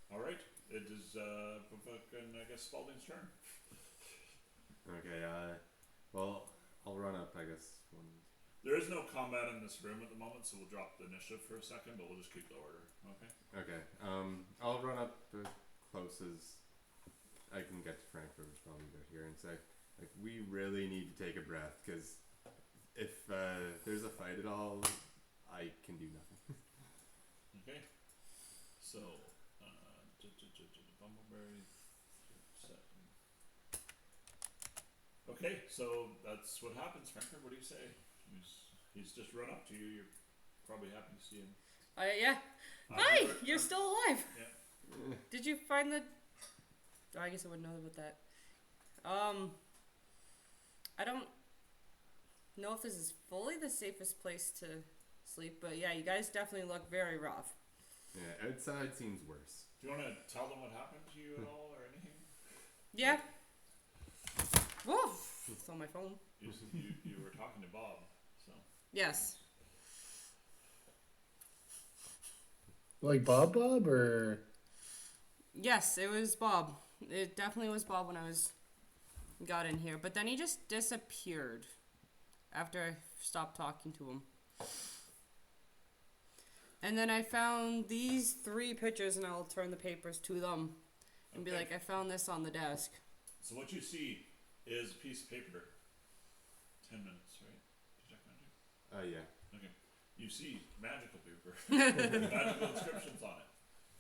All right. It is fucking, I guess, Spalding's turn. Okay. Well, I'll run up. I guess. There is no combat in this room at the moment, so we'll drop the initiative for a second, but we'll just keep the order. Okay. Okay. I'll run up as close as I can get to Frankfurt, which is probably about here, and say, like, we really need to take a breath, because if there's a fight at all, I can do nothing. Okay. So, Bumbleberry. Okay, so that's what happens, Frankfurt. What do you say? He's just run up to you. You're probably happy to see him. Yeah. Hi! You're still alive! Yeah. Did you find the... Oh, I guess I wouldn't know about that. I don't know if this is fully the safest place to sleep, but yeah, you guys definitely look very rough. Yeah, outside seems worse. Do you want to tell them what happened to you at all or anything? Yeah. Whoa! It's on my phone. You were talking to Bob, so. Yes. Like Bob or? Yes, it was Bob. It definitely was Bob when I got in here. But then he just disappeared after I stopped talking to him. And then I found these 3 pictures, and I'll turn the papers to them and be Okay. like, I found this on the desk. So what you see is a piece of paper. 10 minutes, right? To check magic. Yeah. Okay. You see magical paper. Magical inscriptions on it.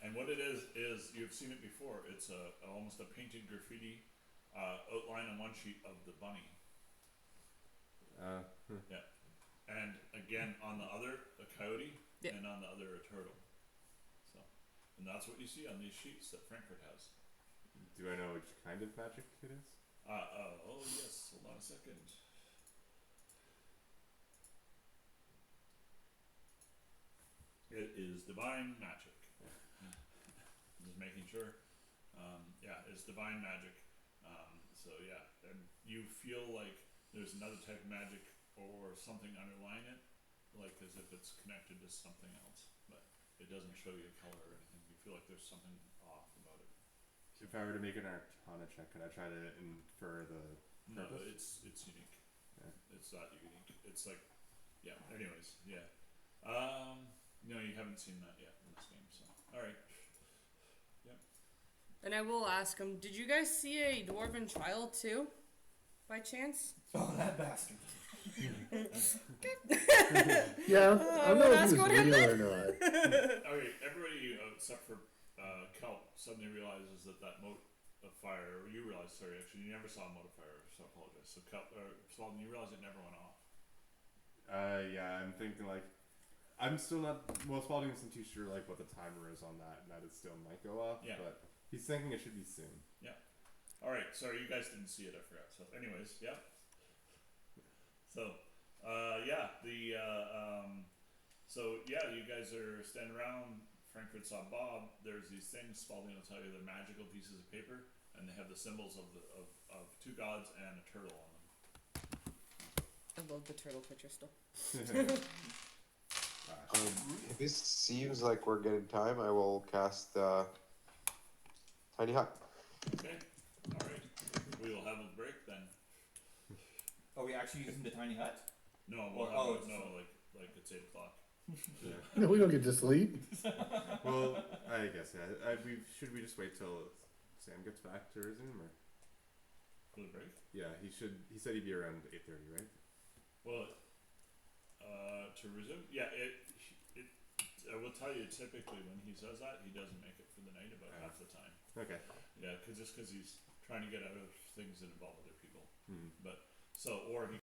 And what it is you've seen it before. It's almost a painted graffiti outline on one sheet of the bunny. Yeah. And again on the other, a coyote, Yeah. and on the other, a turtle. So, and that's what you see on these sheets that Frankfurt has. Do I know which kind of magic it is? Oh yes, hold on a second. It is divine magic. Just making sure. Yeah, it's divine magic. So yeah, and you feel like there's another type of magic or something underlying it, like as if it's connected to something else, but it doesn't show you a color or anything. You feel like there's something off about it. If I were to make an Arcana check, could I try to infer the No, purpose? it's unique. Yeah. It's not unique. It's like, yeah. Anyways, yeah. No, you haven't seen that yet in this game. So, all right. And I will ask him, did you guys see a dwarven child too? By chance? Oh, that bastard. Yeah, I don't know if ask he was what him real or not. Okay, everybody except for Kelp suddenly realizes that mote of fire, or you realize, sorry, actually, you never saw a mote of fire, so I apologize. So Kelp, Spalding, you realize it never went off. Yeah, I'm thinking like, I'm still not, well, Spalding isn't too sure like what the timer is on that, and that it still might go off, Yeah. but he's thinking it should be soon. All right, sorry, you guys didn't see it. I forgot. So, anyways, yeah. So, yeah, so yeah, you guys are standing around. Frankfurt saw Bob. There's these things. Spalding will tell you they're magical pieces of paper, and they have the symbols of 2 gods and a turtle on them. I love the turtle picture still. This seems like we're getting time. I will cast Tiny Hut. Okay. All right. We will have a break then. Are we actually using the tiny hut? No, we'll Oh, have like it's 8 o'clock. Yeah. No, we don't get to sleep. Well, I guess yeah. Should we just wait till Sam gets back to resume, or? For the break? Yeah, he should. He said he'd be around 8:30, right? Well, to resume, yeah. I will tell you, typically when he says that, he doesn't make it for the night about half the time. Okay. Yeah, just because he's trying to get out of things that involve other people. Hmm. But so, or he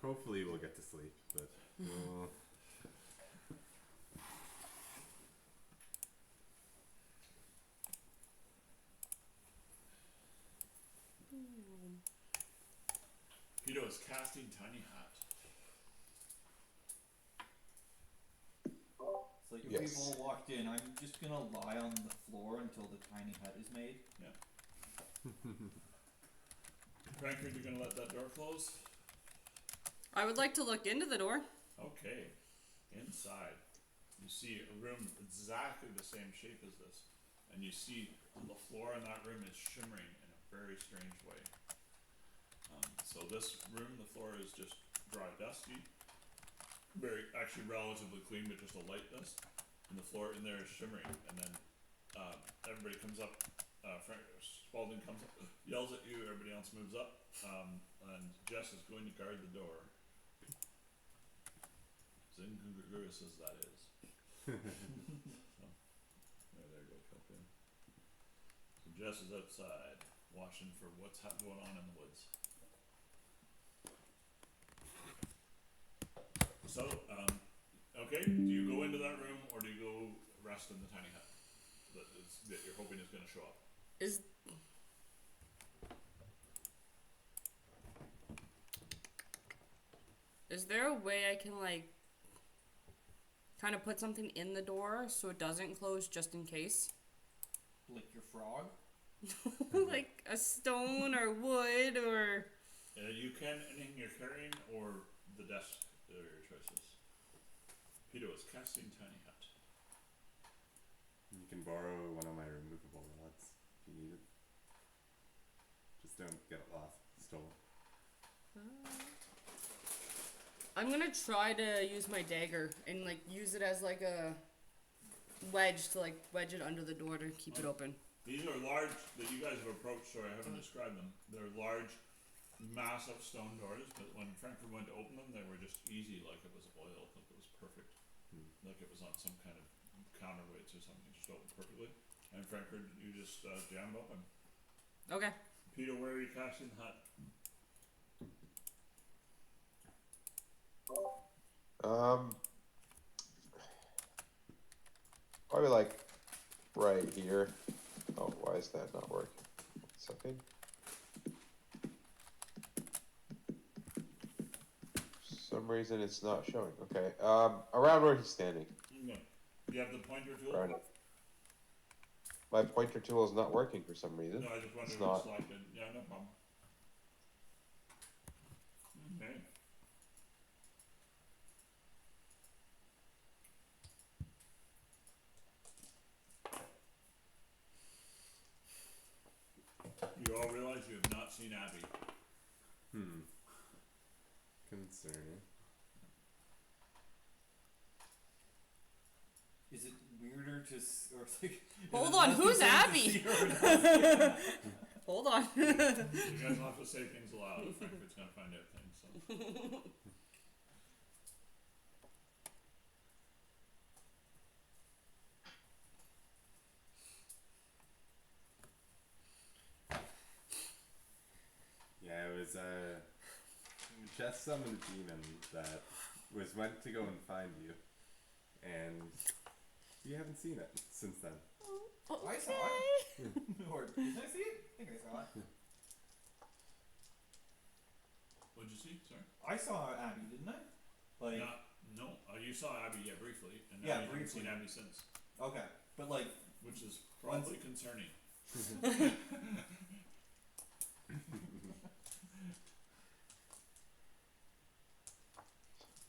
Hopefully we'll get to sleep, but we'll... Peter is casting Tiny Hat. So if Yes. we've all walked in, I'm just gonna lie on the floor until the tiny hut is made. Frankfurt, you're gonna let that door close? I would like to look into the door. Okay. Inside, you see a room exactly the same shape as this. And you see the floor in that room is shimmering in a very strange way. So this room, the floor is just dry, dusty. Very, actually relatively clean, but just a light dust. And the floor in there is shimmering. And then everybody comes up. Spalding comes up, yells at you. Everybody else moves up. And Jess is going to guard the door. As incongruous as that is. So, there you go, Kelpin. So Jess is outside, watching for what's going on in the woods. So, okay, do you go into that room or do you go rest in the tiny hut that you're hoping is going to show up? Is there a way I can like kind of put something in the door so it doesn't close just in case? Like your frog? Like a stone or wood or... You can, anything you're carrying or the desk are your choices. Peter is casting Tiny Hut. You can borrow one of my removable rods if you need it. Just don't get it lost, stolen. I'm gonna try to use my dagger and like use it as like a wedge to like wedge it under the door to keep it open. These are large, that you guys have approached, sorry I haven't described them. They're large, massive stone doors, but when Frankfurt went to open them, they were just easy, like it was oiled, like it was perfect. Like it was on some kind of counterweights or something, just opened perfectly. And Frankfurt, you just jam it open. Okay. Peter, where are you casting the hut? Probably like right here. Oh, why is that not working? Something. For some reason it's not showing. Okay. Around where he's standing. No. Do you have the pointer tool? Around it. My pointer tool is not working for some reason. No, I just wondered It's if not. it's selected. Yeah, no problem. Okay. You all realize you have not seen Abby. Concerning. Is it weirder to or it's like? Hold on, who's Abby? Hold on. You guys will have to say things aloud. Frankfurt's gonna find out things. So. Yeah, it was Jess summoned a demon that was meant to go and find you, and you haven't seen it since then. I saw it. Or did I see it? I think I saw it. What'd you see? Sorry. I saw Abby, didn't I? Like No. You saw Abby, yeah, briefly, and now Yeah, you haven't briefly. seen Abby since, okay, but like which is probably concerning.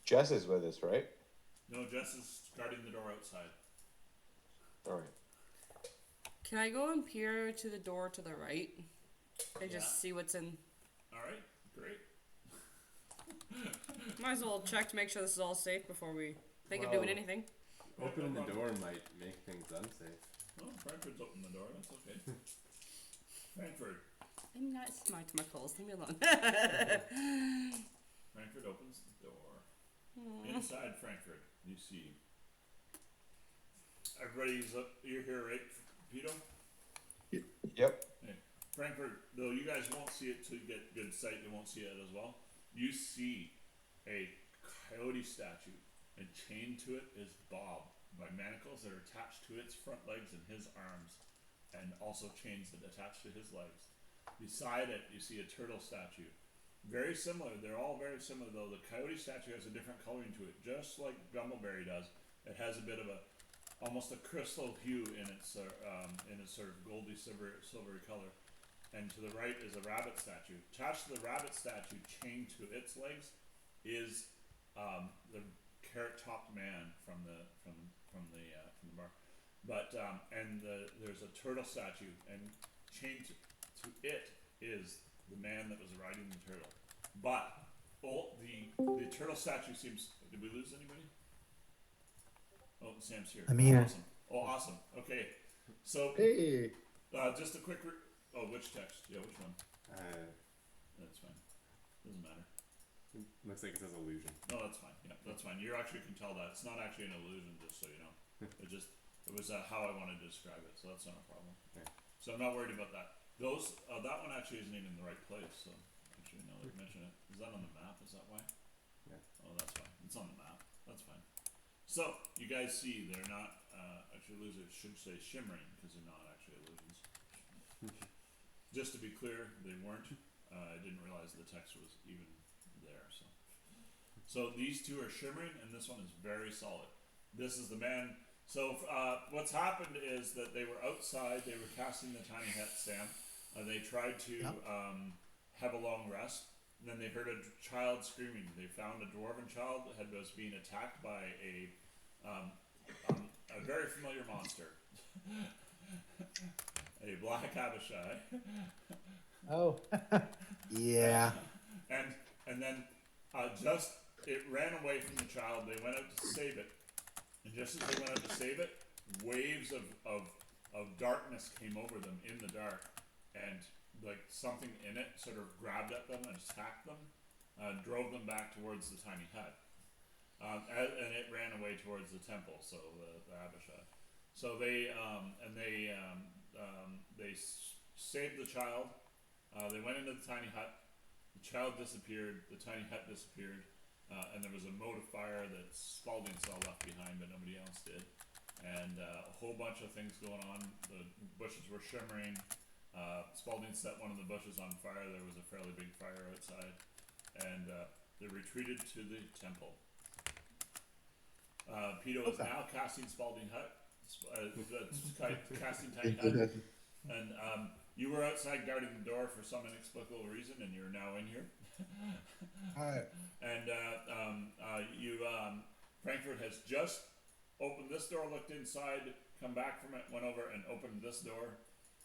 Jess is with us, right? No, Jess is guarding the door outside. All right. Can I go and peer to the door to the right and Yeah. just see what's in? All right, great. Might as well check to make sure this is all safe before we think of Well- doing anything. Opening no the problem. door might make things unsafe. Oh, Frankfurt's opened the door. That's okay. Frankfurt. I'm not smart to my calls. Leave me alone. Frankfurt opens the door. Inside Frankfurt, you see. Everybody's up. You're here, right, Pito? Yep. Hey, Frankfurt, though you guys won't see it till you get good sight, you won't see it as well. You see a coyote statue, and chained to it is Bob by manacles that are attached to its front legs and his arms, and also chains that attach to his legs. Beside it, you see a turtle statue. Very similar. They're all very similar, though. The coyote statue has a different coloring to it, just like Gumbleberry does. It has a bit of almost a crystal hue in its sort of goldy silvery color. And to the right is a rabbit statue. Attached to the rabbit statue, chained to its legs, is the carrot-topped man from the bar. But there's a turtle statue, and chained to it is the man that was riding the turtle. But the turtle statue seems. Did we lose anybody? Oh, Sam's here. I'm here. Awesome. Oh, awesome. Okay. So Hey. just a quick. Which text? Yeah, which one? That's fine. Doesn't matter. Looks like it says illusion. No, that's fine. Yeah, that's fine. You actually can tell that it's not actually an illusion, just so you know. It was how I wanted to describe it, so that's not a problem. Okay. So I'm not worried about that. That one actually isn't even in the right place. So actually, now that you mention it, is that on the map? Is that why? Yeah. Oh, that's fine. It's on the map. That's fine. So you guys see, they're not actually illusions. It should say shimmering because they're not actually illusions. Just to be clear, they weren't. I didn't realize the text was even there. So these two are shimmering, and this one is very solid. This is the man. So what's happened is that they were outside. They were casting the tiny hut stamp. They tried to have a long rest. And then they heard a child screaming. They found a dwarven child that was being attacked by a very familiar monster. A black abishai. Oh. Yeah. And then just it ran away from the child. They went out to save it. And just as they went out to save it, waves of darkness came over them in the dark, and like something in it sort of grabbed at them and attacked them, drove them back towards the tiny hut, and it ran away towards the temple. So the Abishai. So they saved the child. They went into the tiny hut. The child disappeared. The tiny hut disappeared. And there was a mote of fire that Spalding saw left behind, but nobody else did. And a whole bunch of things going on. The bushes were shimmering. Spalding set one of the bushes on fire. There was a fairly big fire outside. And they retreated to the temple. Pito is now casting Spalding Hut. Casting Tiny Hut. And you were outside guarding the door for some inexplicable reason, and you're now in here. Alright. And Frankfurt has just opened this door, looked inside, come back from it, went over and opened this door,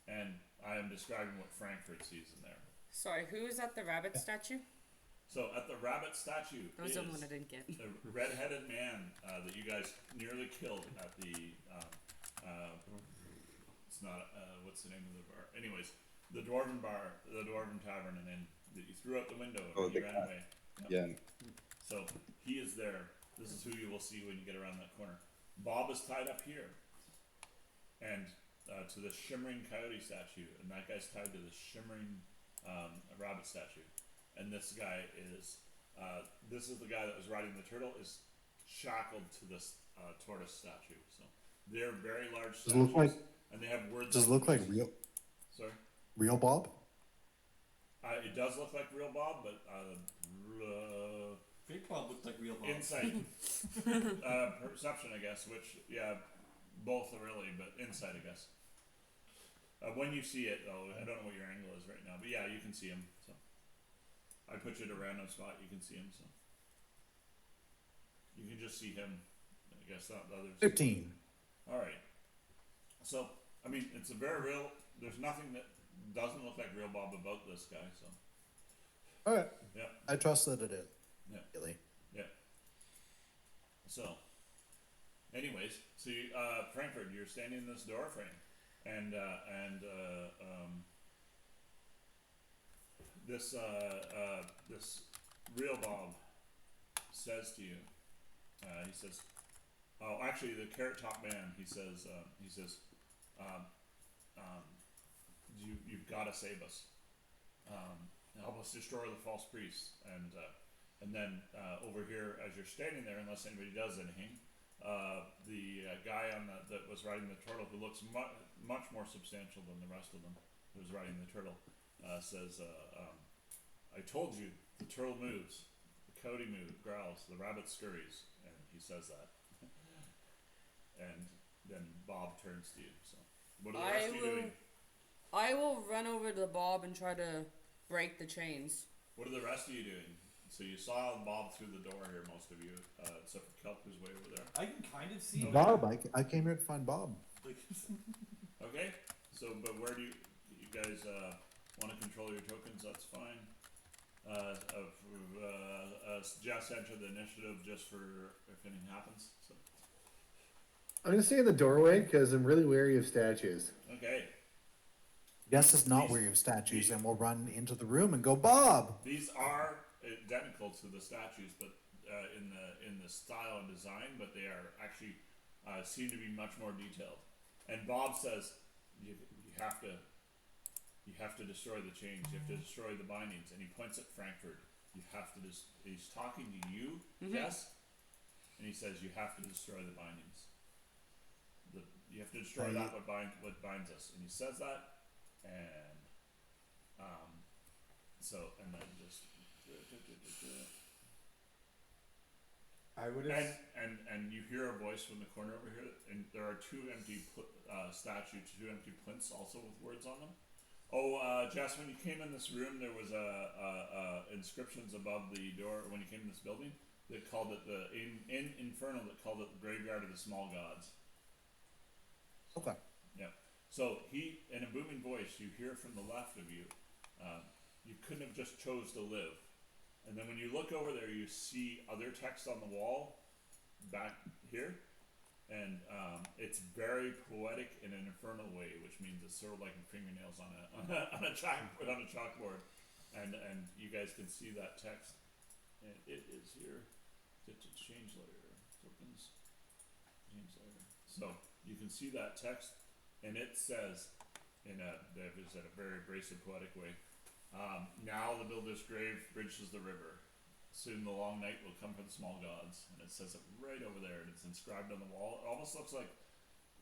and I am describing what Frankfurt sees in there. Sorry, who is at the rabbit statue? So at the rabbit statue Those is are the one I didn't get. the red-headed man that you guys nearly killed at the it's not what's the name of the bar? Anyways, the Dwarven Bar, the Dwarven Tavern, and then that you threw out the window and you ran away. Yeah. So he is there. This is who you will see when you get around that corner. Bob is tied up here, and to the shimmering coyote statue, and that guy's tied to the shimmering rabbit statue. And this guy is the guy that was riding the turtle is shackled to this tortoise statue. So they're very large Does it look statues, like? and they have words. Does it look like real? Sorry. Real Bob? It does look like real Bob, but Fake Bob looked like real Bob. insight, perception, I guess. Which, yeah, both are really, but insight, I guess. When you see it, though, I don't know what your angle is right now, but yeah, you can see him. So I put you at a random spot. You can see him. So you can just see him. I guess not the others. 15. All right. So I mean, it's a very real. There's nothing that doesn't look like real Bob about this guy. So Alright. yeah. I trust that it is. Yeah. Really. Yeah. So, anyways, so you, Frankfurt, you're standing in this door frame, and this real Bob says to you, he says, oh, actually, the carrot top man, he says, you've got to save us. Help us destroy the false priests, and And then over here, as you're standing there, unless anybody does anything, the guy that was riding the turtle, who looks much more substantial than the rest of them, who was riding the turtle, says, "I told you, the turtle moves, the coyote growls, the rabbit scurries," and he says that. And then Bob turns to you. So, what are the rest of you doing? I will run over to Bob and try to break the chains. What are the rest of you doing? So you saw Bob through the door here, most of you, except for Kelp, who's way over there. I can kind of see. Bob, I came here to find Bob. Okay. So, but where do you guys want to control your tokens? That's fine. Just enter the initiative just for if anything happens. So. I'm gonna stay in the doorway because I'm really wary of statues. Okay. Yes, is not wary of statues, and we'll run into the room and go, Bob! These are identical to the statues, but in the style and design, but they are actually seem to be much more detailed. And Bob says, you have to destroy the chains. You have to destroy the bindings. And he points at Frankfurt. You have to. He's talking to you, Jess, and he says you have to destroy the bindings. You have to destroy that what binds us. And he says that, and and then just. I would have. And you hear a voice from the corner over here, and there are two empty statues, two empty plinths also with words on them. Oh, Jess, when you came in this room, there was inscriptions above the door when you came in this building that called it in Infernal that called it the graveyard of the small gods. Okay. Yeah. So he, in a booming voice, you hear from the left of you, you couldn't have just chose to live. And then when you look over there, you see other text on the wall back here. And it's very poetic in an infernal way, which means it's sort of like fingernails on a chalkboard. And you guys can see that text. And it is here. Change layer. Tokens. Change layer. So you can see that text. And it says, in a very abrasive, poetic way, now the builder's grave bridges the river. Soon the long night will come for the small gods. And it says it right over there, and it's inscribed on the wall. It almost looks like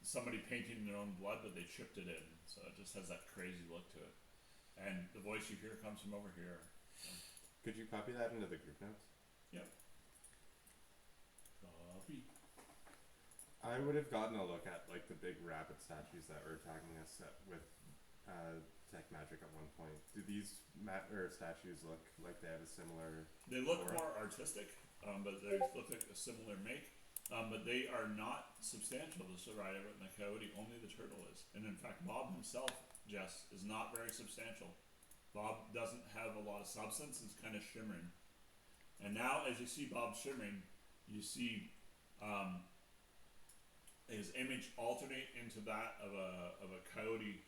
somebody painting their own blood, but they chipped it in. So it just has that crazy look to it. And the voice you hear comes from over here. So. Could you copy that into the group notes? Yep. Copy. I would have gotten a look at like the big rabbit statues that were attacking us with tech magic at one point. Do these statues look like they have a similar? They look aura? more artistic, but they look like a similar make. But they are not substantial. The Soraya and the Coyote, only the turtle is. And in fact, Bob himself, Jess, is not very substantial. Bob doesn't have a lot of substance. It's kind of shimmering. And now, as you see Bob shimmering, you see his image alternate into that of a coyote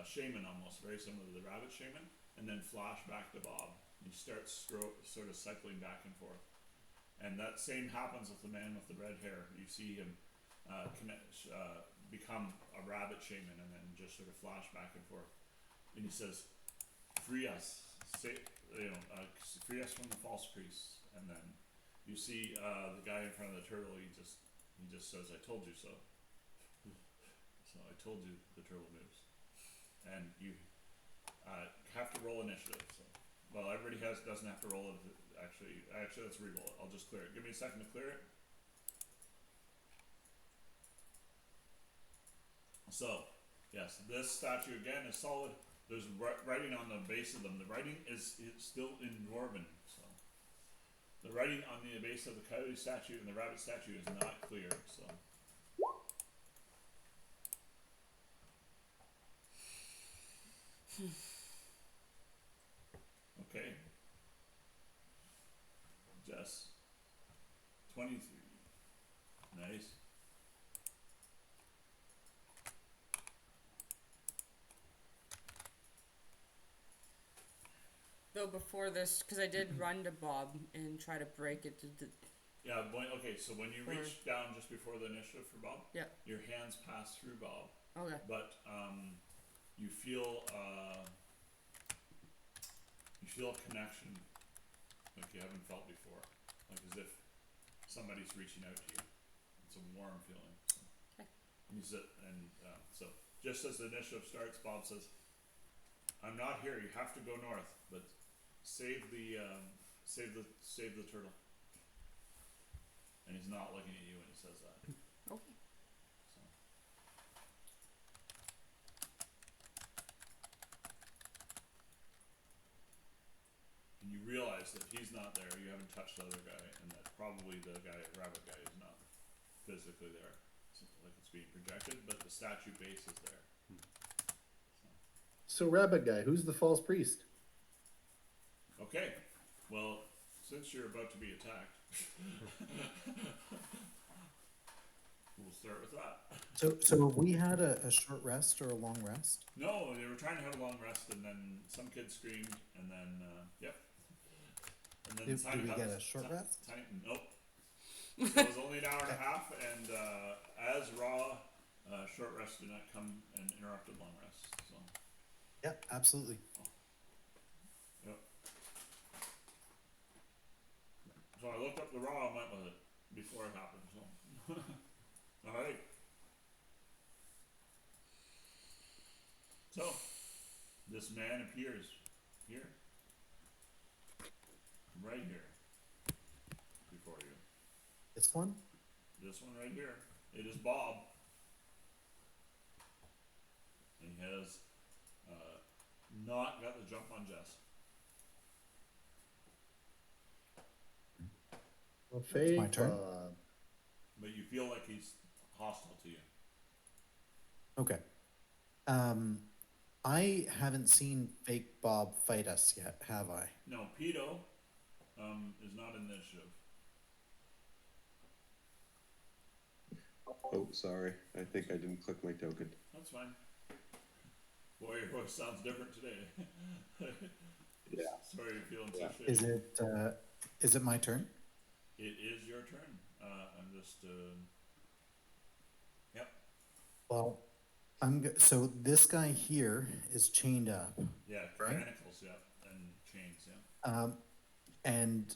shaman, almost very similar to the rabbit shaman, and then flash back to Bob. He starts sort of cycling back and forth. And that same happens with the man with the red hair. You see him become a rabbit shaman and then just sort of flash back and forth. And he says, "Free us, free us from the false priests." And then you see the guy in front of the turtle. He just says, "I told you so." So I told you the turtle moves, and you have to roll initiative. So, well, everybody doesn't have to roll it. Actually, let's re-roll it. I'll just clear it. Give me a second to clear it. So, yes, this statue again is solid. There's writing on the base of them. The writing is still in Dwarven. So, the writing on the base of the coyote statue and the rabbit statue is not clear. So. Okay. Jess. 23. Nice. Though before this, because I did run to Bob and try to break it. Yeah, okay, so when you reach down just before the initiative for Bob, Yeah. your hands pass through Bob, Okay. but you feel a connection like you haven't felt before, like as if somebody's reaching out to you. It's a warm feeling. Okay. And you sit, and so just as the initiative starts, Bob says, "I'm not here. You have to go north, but save the turtle." And he's not looking at you when he says that. Okay. So. And you realize that he's not there, you haven't touched the other guy, and that probably the rabbit guy is not physically there. It's like it's being projected, but the statue base is there. So, rabbit guy, who's the false priest? Okay, well, since you're about to be attacked, we'll start with that. So have we had a short rest or a long rest? No, they were trying to have a long rest, and then some kid screamed, and then, yep. And then Did we get a short rest? Nope. So it was only an hour and a half, and as raw, short rest did not come and interrupted long rest. So. Yep, absolutely. Yep. So I looked up the raw and went with it before it happened. So. All right. So this man appears here, right here, before you. This one? This one right here. It is Bob. And he has not got the jump on Jess. Well, fake. my turn. But you feel like he's hostile to you. Okay. I haven't seen fake Bob fight us yet, have I? No, Pedo is not in initiative. Oh, sorry. I think I didn't click my token. That's fine. Boy, your voice sounds different today. Yeah. Sorry you're feeling so shitty. Is it my turn? It is your turn. I'm just yep. Well, so this guy here is chained up. Yeah, Right? manacles, yeah, and chains, yeah. And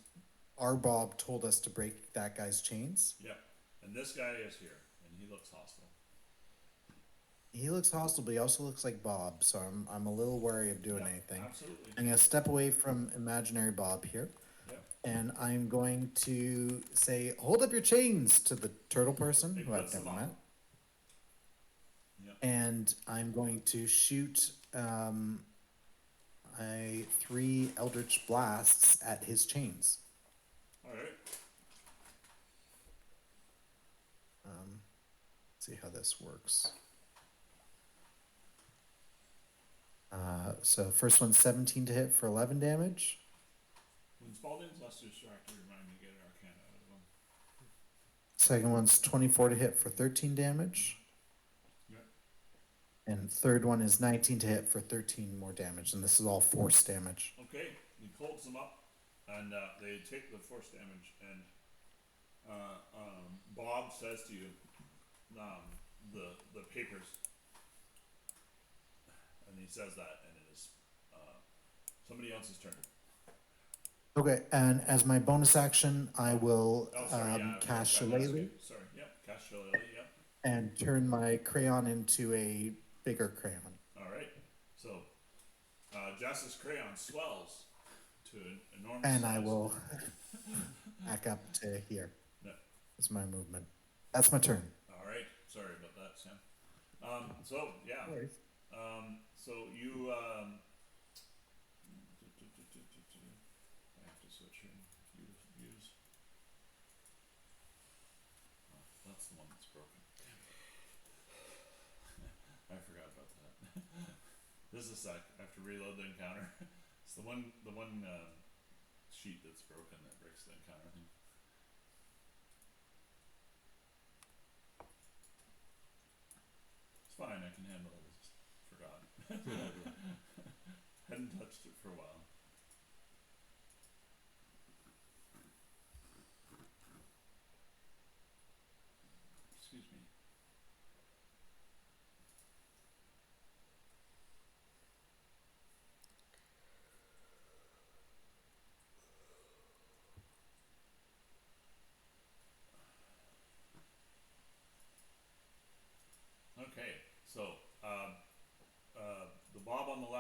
our Bob told us to break that guy's chains. Yep. And this guy is here, and he looks hostile. He looks hostile, but he also looks like Bob, so I'm a little wary of doing Yeah, anything. absolutely. I'm gonna step away from imaginary Bob here, Yep. and I'm going to say, "Hold up your chains" to the turtle person He who I've puts them never on. met, Yep. and I'm going to shoot a 3 eldritch blasts at his chains. All right. See how this works. So first one's 17 to hit for 11 damage. When Spalding's less distracted, remind me to get an Arcana out of him. Second one's 24 to hit for 13 damage. Yep. And third one is 19 to hit for 13 more damage. And this is all force damage. Okay, he holds them up, and they take the force damage, and Bob says to you, the papers, and he says that, and it is somebody else's turn. Okay, and as my bonus action, I will Oh, sorry, yeah, cast I missed Shillelagh you. Sorry, yep, cast Shillelagh, yep. and turn my crayon into a bigger crayon. All right, so Jess's crayon swells to an enormous And size. I will back up to here. Yeah. That's my movement. That's my turn. All right, sorry about that, Sam. So yeah, so you I have to switch in views. Oh, that's the one that's broken. I forgot about that. This is a sec. I have to reload the encounter. It's the one sheet that's broken that breaks the encounter thing. It's fine, I can handle it. I just forgot. Hadn't touched it for a while. Excuse me.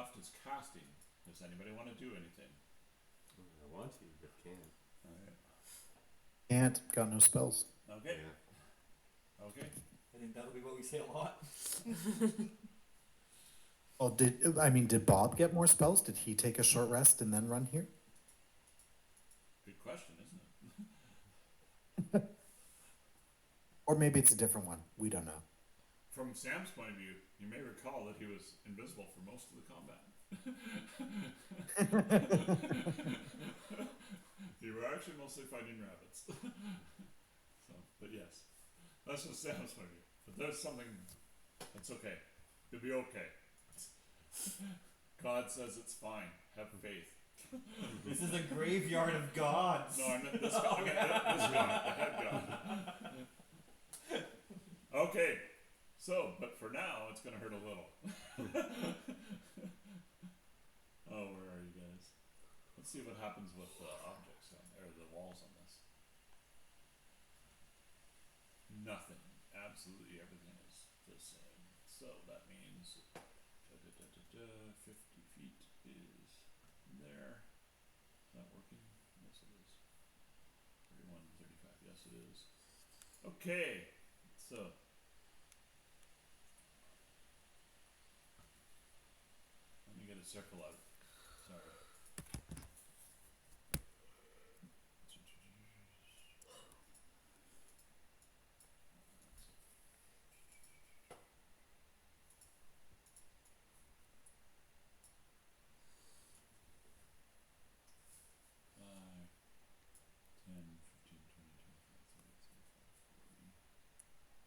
left is casting. Does anybody want to do anything? I want to, but can't. Alright. Can't. Got no spells. Okay. Yeah. Okay. I think that'll be what we say a lot. Well, did Bob get more spells? Did he take a short rest and then run here? Good question, isn't it? Or maybe it's a different one. We don't know. From Sam's point of view, you may recall that he was invisible for most of the combat. You were actually mostly fighting rabbits. So, but yes, that's just Sam's point of view. But there's something that's okay. You'll be okay. God says it's fine. Have faith. This is a graveyard of gods. No, I meant this guy. I meant this guy, the head god. Okay, so, but for now, it's gonna hurt a little. Oh, where are you guys? Let's see what happens with the objects on there, the walls on this. Nothing. Absolutely everything is the same. So that means 50 feet is there. Is that working? Yes, it is. 31, 35. Yes, it is. Okay. So. Let me get a circle out. Sorry. Five, 10, 15, 20, 25, 30, 35, 40.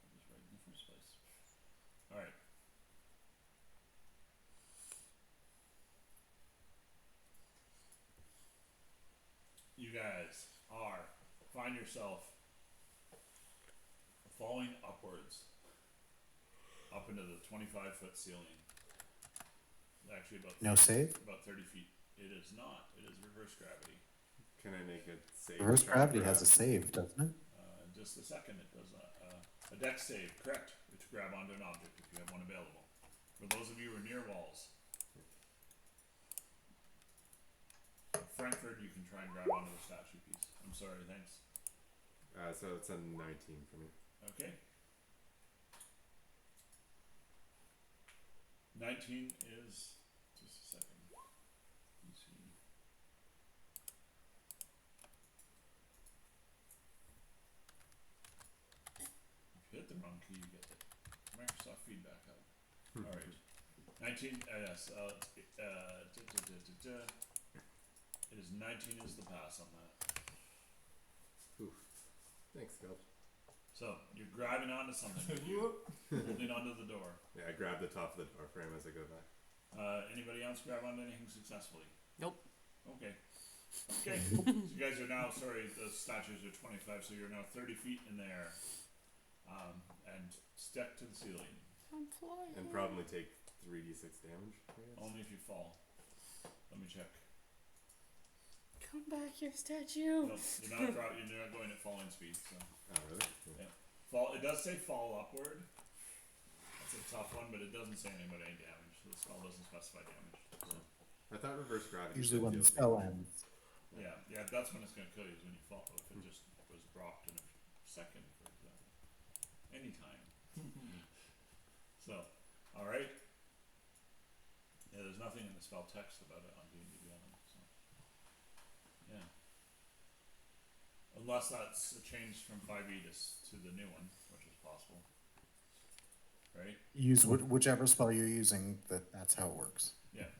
That was right in the first place. Alright. You guys find yourself falling upwards up into the 25-foot ceiling. Actually, No save? about 30 feet. It is not. It is reverse gravity. Can I make a save? Reverse to try gravity to has a grab? save, doesn't it? In just a second, it does a dex save. Correct. To grab onto an object if you have one available. For those of you who are near walls, Frankford, you can try and grab onto the statue piece. I'm sorry. Thanks. So it's a 19 for me. Okay. 19 is just a second. Let's see. If you hit the wrong key, you get the Microsoft feedback out. All right. 19. Yes. It is 19 is the pass on that. Thanks, Gulch. So you're grabbing onto something. Holding onto the door. Yeah, I grab the top of the door frame as I go by. Anybody else grab onto anything successfully? Nope. Okay. Okay. So you guys are now, sorry, the statues are 25, so you're now 30 feet in the air. And stick to the ceiling. I'm flying. And probably take 3d6 damage, I guess. Only if you fall. Let me check. Come back here, statue. No, you're not going at falling speed, so. Oh, really? Yeah. Fall. It does say fall upward. That's a tough one, but it doesn't say anybody any damage. The spell doesn't specify damage. So. I thought reverse gravity Usually when the deals spell damage. ends. Yeah, that's when it's gonna kill you, is when you fall. If it just was dropped in a second, for example. Anytime. So, alright. Yeah, there's nothing in the spell text about it on D&D Beyond, so. Yeah. Unless that's a change from 5e to the new one, which is possible. Right? Use whichever spell you're using. That's how it works. Yeah.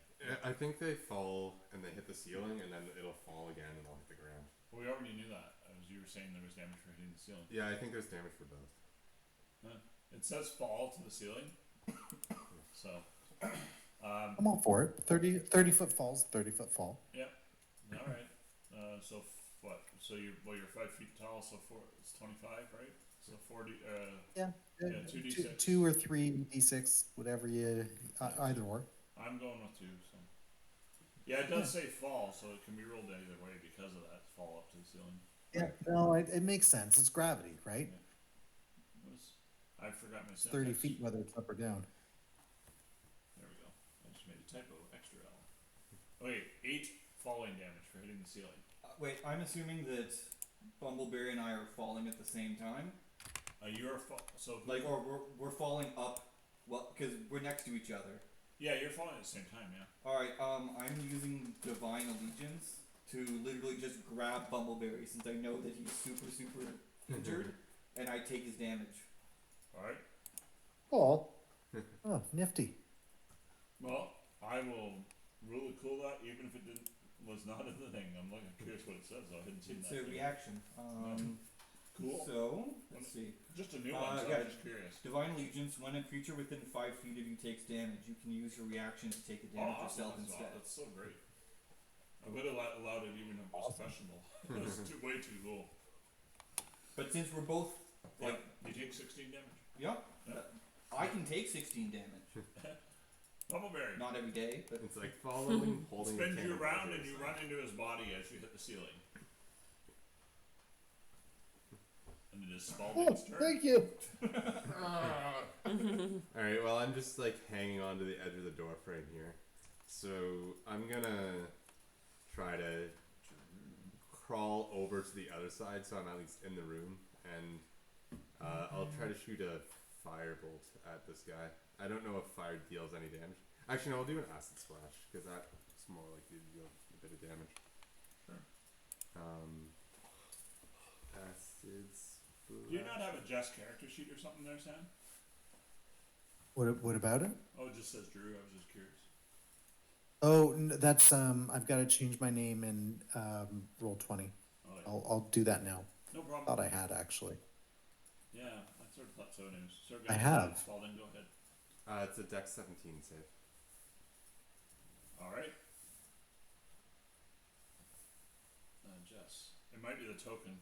I think they fall and they hit the ceiling and then it'll fall again and I'll hit the ground. Well, we already knew that. As you were saying, there was damage for hitting the ceiling. Yeah, I think there's damage for both. Huh. It says fall to the ceiling. So, I'm all for it. 30 foot falls, 30-foot fall. yeah. All right. So what? So you're 5 feet tall. So it's 25, right? So 40. Yeah. Yeah, 2d6. 2 or 3 d6, whatever you. Either or. I'm going with 2. So. Yeah, it does say fall, so it can be rolled either way because of that fall up to the ceiling. Yeah. No, it makes sense. It's gravity, right? I forgot my It's 30 syntax. feet, whether it's up or down. There we go. I just just made a typo. Extra L. Wait, 8 falling damage for hitting the ceiling. Wait, I'm assuming that Bumbleberry and I are falling at the same time. You're so Like, or we're falling up. Well, because we're next to each other. yeah, you're falling at the same time. Yeah. All right. I'm using Divine Allegiance to literally just grab Bumbleberry since I know that he's super injured, and I take his damage. All right. Oh, Oh, nifty. Well, I will really cool that, even if it was not in the thing. I'm curious what it says. Though. I hadn't seen It's that. a thing. reaction. Cool. So let's see. Just a new one. So yeah. I'm just curious. Divine Allegiance. When a creature within 5 feet of you takes damage, you can use your reaction to take the damage yourself instead. That's so great. I would have allowed it even if it was questionable. It was way too cool. But since we're both like, You take 16 damage. yeah, Yeah. I can take 16 damage. Bumbleberry. Not every day, but It's like following, holding. Spins the you candle around to and the you side. run into his body as you hit the ceiling. And it is oh, Spalding's turn. thank you. All right. Well, I'm just like hanging on to the edge of the door frame here, so I'm gonna try to crawl over to the other side, so I'm at least in the room, and I'll try to shoot a firebolt at this guy. I don't know if fire deals any damage. Actually, no, I'll do an acid splash because that's more likely to deal a bit of damage. Sure. Acid splash. Do you not have a Jess character sheet or something there, Sam? What about it? Oh, it just says Drew. I was just curious. Oh, that's I've got to change my name in Roll20. Oh, yeah. I'll do that now. No problem. Thought I had actually. Yeah, I sort of thought so. Anyways. Sort of I have. Spalding, go ahead. It's a Dex 17 save. All right. Jess. It might be the token.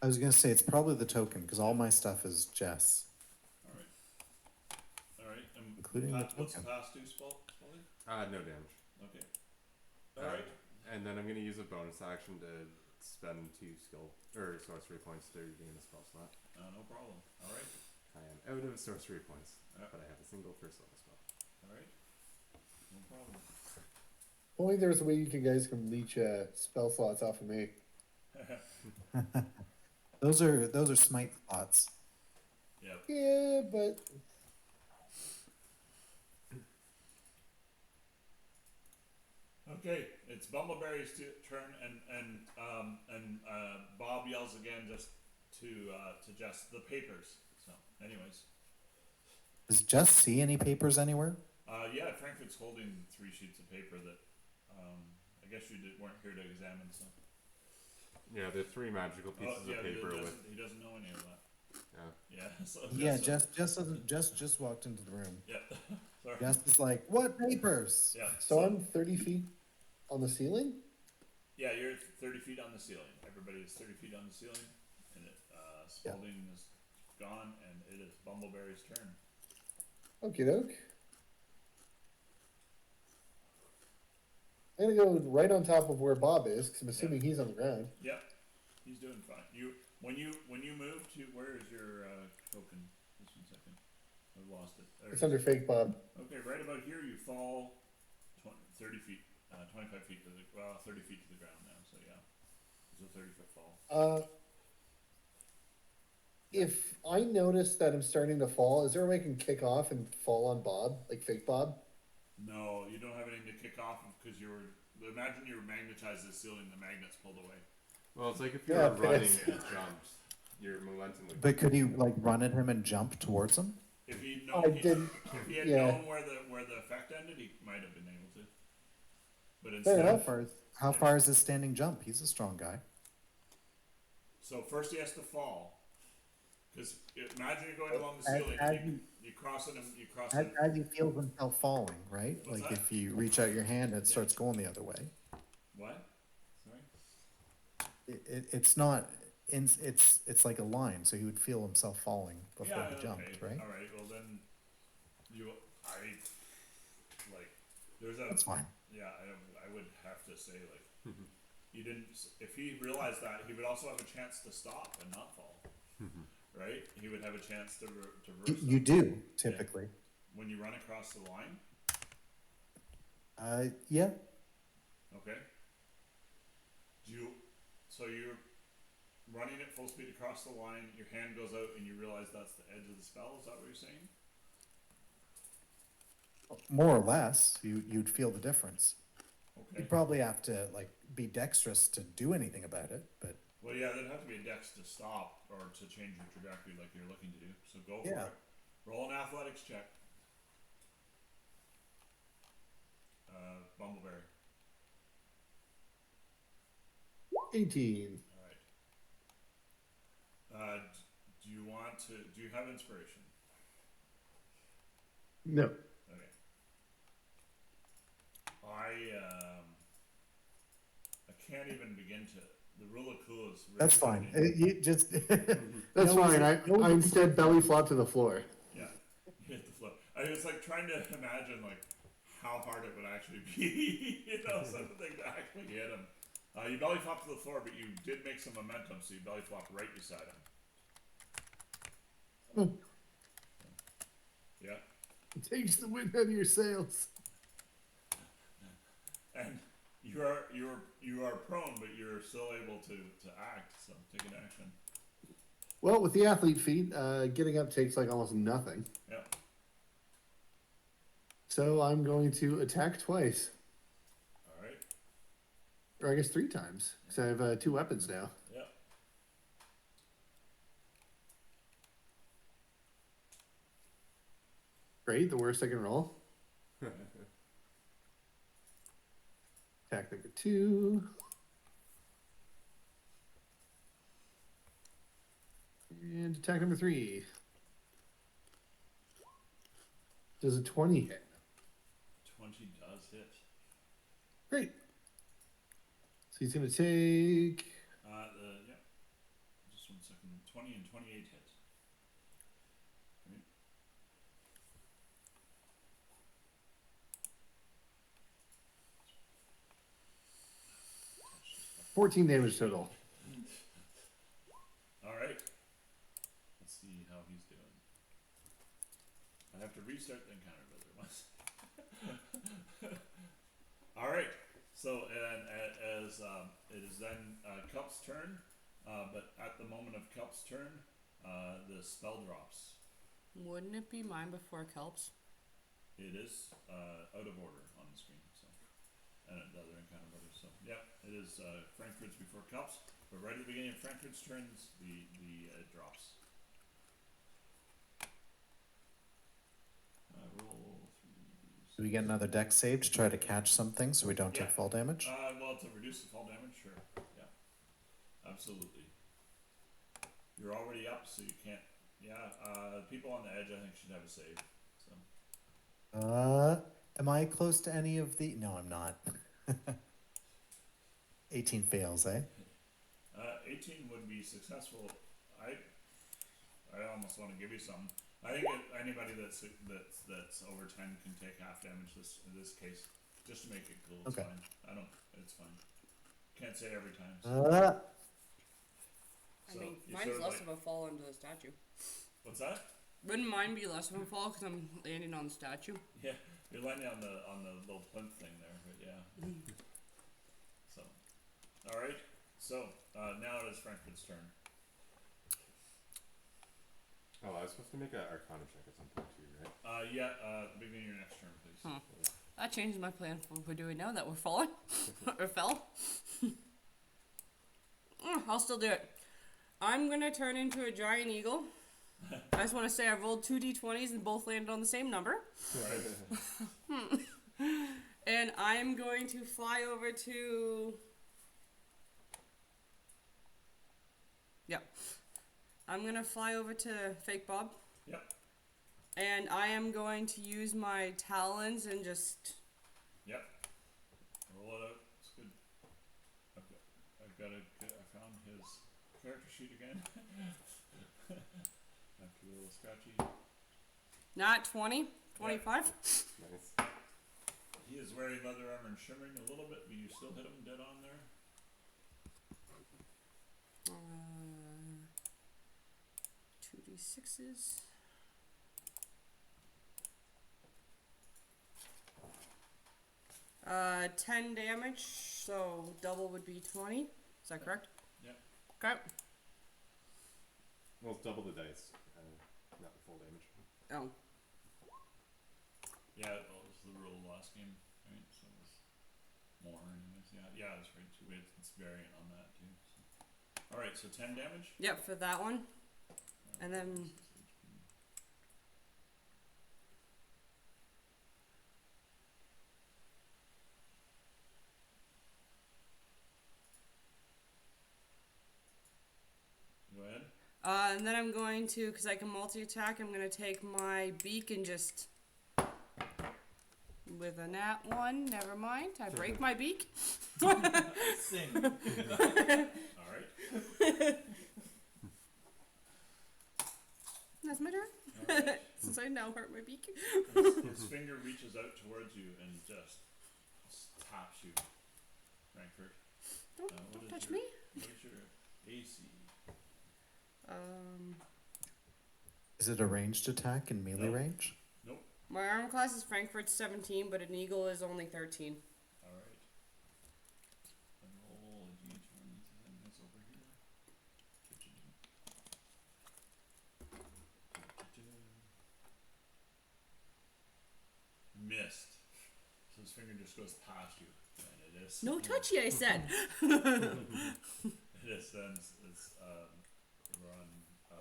I was gonna say it's probably the token because all my stuff is Jess. All right. All right. Including the what's the token. pass do, Spalding? No damage. Okay. All right. And then I'm gonna use a bonus action to spend 2 skill or sorcery points to regain a spell slot. No problem. All right. I am out of sorcery points, Yeah. but I have a single first level spell. All right. No problem. Only there's a way you guys can leech spell slots off of me. Those are smite spots. Yep. Yeah, but Okay, it's Bumbleberry's turn, and Bob yells again just to Jess the papers. So, anyways, Does Jess see any papers anywhere? yeah, Frankfurt's holding 3 sheets of paper that I guess you weren't here to examine. So, Yeah, they're 3 magical pieces yeah, of paper with. he doesn't know any of that. Yeah. Yeah. So Yeah, Jess, Jess just walked into the room. yeah. Sorry. Jess is like, "What papers?" Yeah. so I'm 30 feet on the ceiling. Yeah, you're 30 feet on the ceiling. Everybody is 30 feet on the ceiling, and Spalding is gone, and it is Bumbleberry's turn. Okie doke. I'm gonna go right on top of where Bob is, because I'm assuming he's on the ground. Yep, he's doing fine. When you move to where is your token? Just 1 second, I lost it. There It's it under is. fake Bob. Okay, right about here you fall 30 feet, 25 feet to 30 feet to the ground now. So yeah, it's a 30-foot fall. If I notice that I'm starting to fall, is there a way I can kick off and fall on Bob, like fake Bob? No, you don't have anything to kick off because imagine you were magnetized to the ceiling. The magnets pulled away. Well, it's like if you Yeah, were running piss. and jumped, your momentum would. But could you like run at him and jump towards him? If he I didn't. if he had Yeah. known where the effect ended, he might have been able to. But Fair instead, enough. How far is his standing jump? He's a strong guy. so first he has to fall. Because imagine you're going along the As- ceiling, as you cross it, and you cross As, it. as he feels himself falling, right? What's Like that? if you reach out your hand, it starts going the other way. What? Sorry. It's not. It's like a line, so he would feel himself falling before Yeah. he jumped, Okay. right? All right. Well then, there's a. That's fine. Yeah, I would have to say you didn't. If he realized that, he would also have a chance to stop and not fall. Right? He would have a chance to reverse. You do typically. When you run across the line, Yeah. Okay. So you're running at full speed across the line, your hand goes out and you realize that's the edge of the spell, is that what you're saying? More or less, you'd feel the difference. Okay. You'd probably have to like be dexterous to do anything about it, but Well, yeah, there'd have to be a dex to stop or to change your trajectory like you're looking to do. So go for Yeah. it. Roll an athletics check. Bumbleberry. 18. Alright. Do you want to, do you have inspiration? No. Okay. I can't even begin to, the rule of cool is really that's fine. funny. You just That's No, fine. no, I instead belly flop to the floor. Yeah, hit the floor. I was like trying to imagine like how hard it would actually be, you know, something to actually hit him. You belly flop to the floor, but you did make some momentum, so you belly flop right beside him. Yeah, It takes the wind out of your sails. and you are prone, but you're still able to act. So take an action. Well, with the athlete feat, getting up takes like almost nothing. Yep. So I'm going to attack twice. All right. Or I guess 3 times. Because I have 2 weapons now. Yep. Great, the worst I can roll. Attack number 2. And attack number 3. Does a 20 hit? 20 does hit. Great. So he's going to take... Yeah. Just 1 second. 20 and 28 hit. Right. 14 damage total. All right. Let's see how he's doing. I have to restart the encounter builder once. All right. So, and as it is then Kelp's turn, but at the moment of Kelp's turn, the spell drops. Wouldn't it be mine before Kelp's? It is out of order on the screen, so and the other encounter builder. So, yeah, it is Frankfurt's before Kelp's, but right at the beginning of Frankfurt's turns, the it drops. Roll 3d6. do we get another dex save to try to catch something so we don't Yeah. take fall damage? Well, to reduce the fall damage, sure. Yeah, absolutely. You're already up, so you can't. Yeah, people on the edge, I think, should have a save. So. Am I close to any of the? No, I'm not. 18 fails, eh? 18 would be successful. I almost want to give you some. I think anybody that's over 10 can take half damage. In this case, just to make it cool. It's Okay. fine. I don't. It's fine. Can't say every time. So. I So, mean, you mine's sort of less like- of a fall into the statue. What's that? Wouldn't mine be less of a fall because I'm landing on the statue? Yeah, you're landing on the little plinth thing there, but yeah. So, all right. So now it is Frankfurt's turn. Oh, I was supposed to make an Arcana check at some point too, right? Yeah. Beginning your next turn, please. Huh. That changes my plan for what we're doing now that we're falling. or fell. I'll still do it. I'm gonna turn into a giant eagle. I just want to say I rolled 2 d20s and both landed on the same number. And I'm going to fly over to... Yep. I'm going to fly over to Fake Bob. Yep. And I am going to use my talons and just... Yep. Roll it out. It's good. I found his character sheet again. After a little scratchy. Not 20. 25. Nice. He is wearing leather armor and shimmering a little bit, but you still hit him dead on there. 2d6s. 10 damage, so double would be 20. Is that correct? Yep. Okay. Well, it's double the dice, not the full damage. Oh. Yeah, well, it was the rule last game, right? So it was more anyways. Yeah, that's right. Too. It's variant on that too. So. Alright, so 10 damage? Yep, for that one. And then... Go ahead. And then I'm going to, because I can multi-attack, I'm going to take my beak and just... With a nat 1, never mind. I break my beak. Sing. Alright. That's my turn. Alright. Since I now hurt my beak. His finger reaches out towards you and just taps you, Frankfurt. Don't What is touch your- me. What is your AC? Is it a ranged attack in melee No. range? Nope. My arm class is Frankfurt 17, but an eagle is only 13. Alright. And roll a d20 and it's over here. Missed. So his finger just goes past you. And it is. No touchy, I said. It is then we're on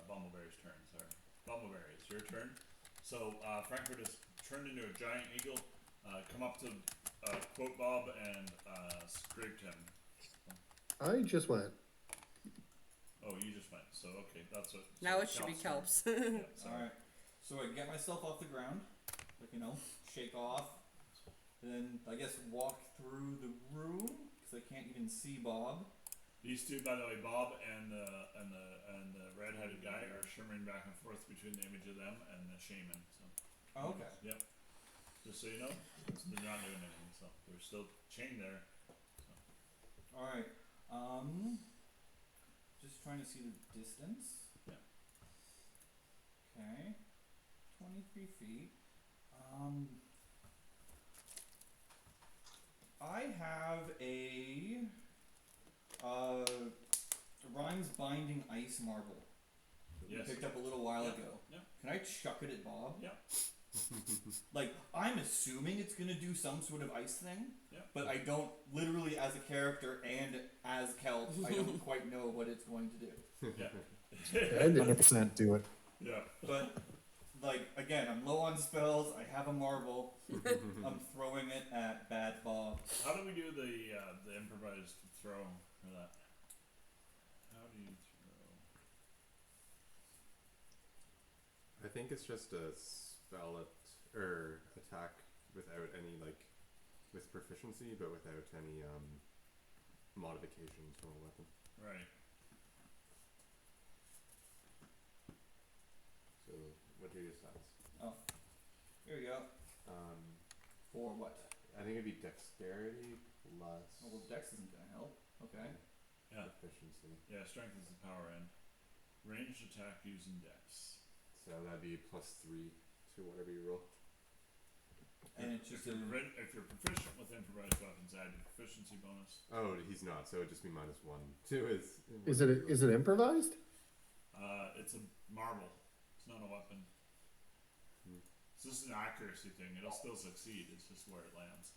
Bumbleberry's turn, sorry. Bumbleberry, it's your turn. So Frankfurt has turned into a giant eagle, come up to Quote Bob and scraped him. I just went. Oh, you just went. So okay, that's what. Now so it should be Kelp's Kelps. turn. Yeah, sorry. Alright. So I get myself off the ground, like, you know, shake off, then I guess walk through the room, because I can't even see Bob. These two, by the way, Bob and the red-headed guy are shimmering back and forth between the image of them and the shaman. So. Oh, okay. Yep. Just so you know, they're not doing anything. So they're still chained there. So. Alright. Just trying to see the distance. Yeah. Okay. 23 feet. I have a Rhymes Binding Ice Marble that we Yes. picked up a little while Yeah. ago. Yeah. Can I chuck it at Bob? Yeah. Like, I'm assuming it's gonna do some sort of ice thing, Yeah. but I don't, literally as a character and as Kelp, I don't quite know what it's going to do. Yeah. And 100% do it. Yeah. But, like, again, I'm low on spells, I have a marble, I'm throwing it at Bad Bob. How do we do the improvised throw for that? How do you throw? I think it's just a spell or attack without any with proficiency, but without any modifications from a weapon. Right. So what are your stats? Oh, here we go. For what? I think it'd be dexterity plus Oh, well, Dex isn't gonna help. Okay. Yeah. proficiency. Yeah. Strength is the power end. Ranged attack using Dex. So that'd be +3 to whatever you roll. And it's just if you're proficient with improvised weapons, add your proficiency bonus. Oh, he's not, so it'd just be -1 to his. Is it improvised? It's a marble. It's not a weapon. It's just an accuracy thing. It'll still succeed. It's just where it lands.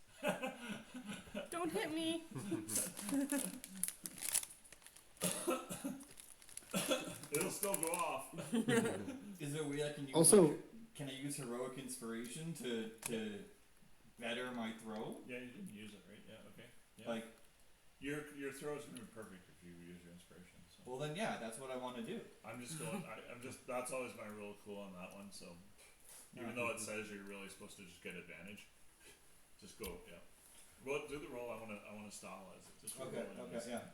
Don't hit me. It'll still go off. Is there a way I can use Also- can I use heroic inspiration to better my throw? Yeah, you didn't use it, right? Yeah. Okay. Yeah. Like, your throw is gonna be perfect if you use your inspiration. So well then, yeah, that's what I want to do. I'm just going. I'm just. That's always my rule of cool on that one. So even though it says you're really supposed to just get advantage, just go. Yeah. Well, do the roll. I wanna stylize it. Just Okay, roll it. okay, yeah.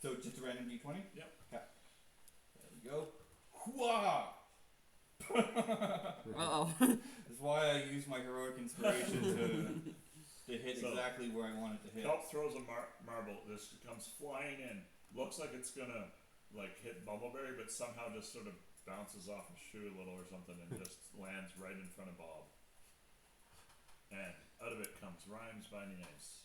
So just a random d20? Yep. Okay. There we go. Hooah! Uh-oh. That's why I use my heroic inspiration to hit So- exactly where I want it to hit. Kelp throws a marble. This comes flying in. Looks like it's gonna hit Bumbleberry, but somehow just sort of bounces off his shoe a little or something and just lands right in front of Bob. And out of it comes Rhymes Binding Ice.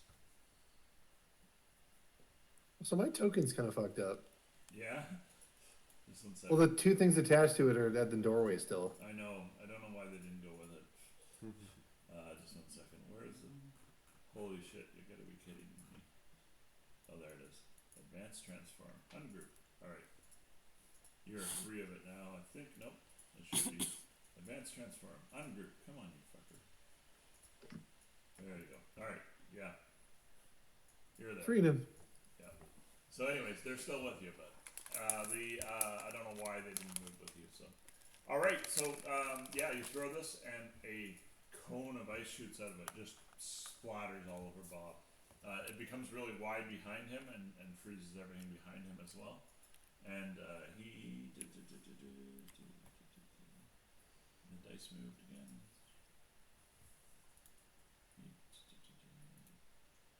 So my token's kind of fucked up. Yeah. Just one Well, second. the two things attached to it are at the doorway still. I know. I don't know why they didn't go with it. Just one second. Where is it? Holy shit! You gotta be kidding me. Oh, there it is. Advanced transform. Ungroup. All right. You're free of it now. I think. Nope. It should be. Advanced transform. Ungroup. Come on, you fucker. There you go. All right. Yeah. You're there. Freedom. Yeah. So, anyways, they're still with you, but I don't know why they didn't move with you. So, all right. So, yeah, you throw this, and a cone of ice shoots out of it, just splatters all over Bob. It becomes really wide behind him, and freezes everything behind him as well. And he the dice moved again.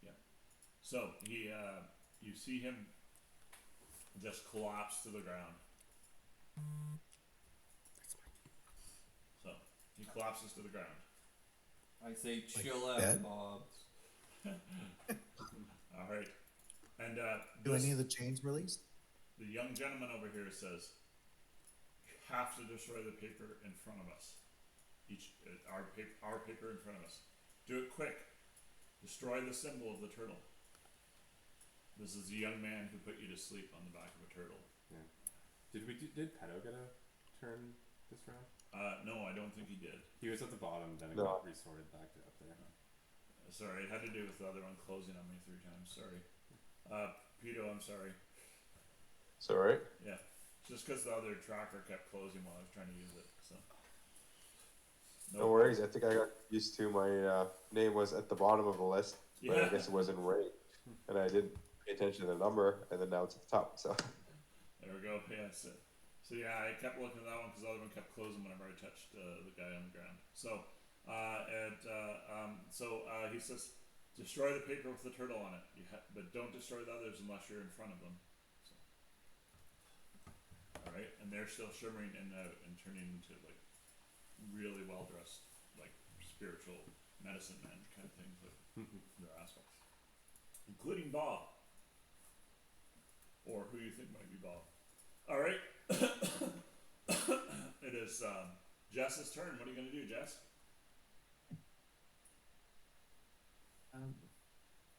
Yeah. So he, you see him just collapse to the ground. So he collapses to the ground. I say chill out, dead? Bob. All right. And Do any of the chains release? the young gentleman over here says, "You have to destroy the paper in front of us. Our paper in front of us. Do it quick. Destroy the symbol of the turtle." This is the young man who put you to sleep on the back of a turtle. Yeah. Did Pedo get a turn this round? No, I don't think he did. He was at the bottom, then it No. got resorted back to up there. Sorry, it had to do with the other one closing on me 3 times. Sorry. Pedo, I'm sorry. It's alright. Yeah. Just because the other tracker kept closing while I was trying to use it. So. No worries. I think I got used to my name was at the bottom of the list, but Yeah. I guess it wasn't right, and I didn't pay attention to the number, and then now it's at the top. So There we go. Yeah. So yeah, I kept looking at that one because the other one kept closing whenever I touched the guy on the ground. So, he says, destroy the paper with the turtle on it. But don't destroy the others unless you're in front of them. So. All right, and they're still shimmering and turning into like really well dressed, like spiritual medicine men kind of things, like their aspects, including Bob, or who you think might be Bob. All right. It is Jess's turn. What are you going to do, Jess?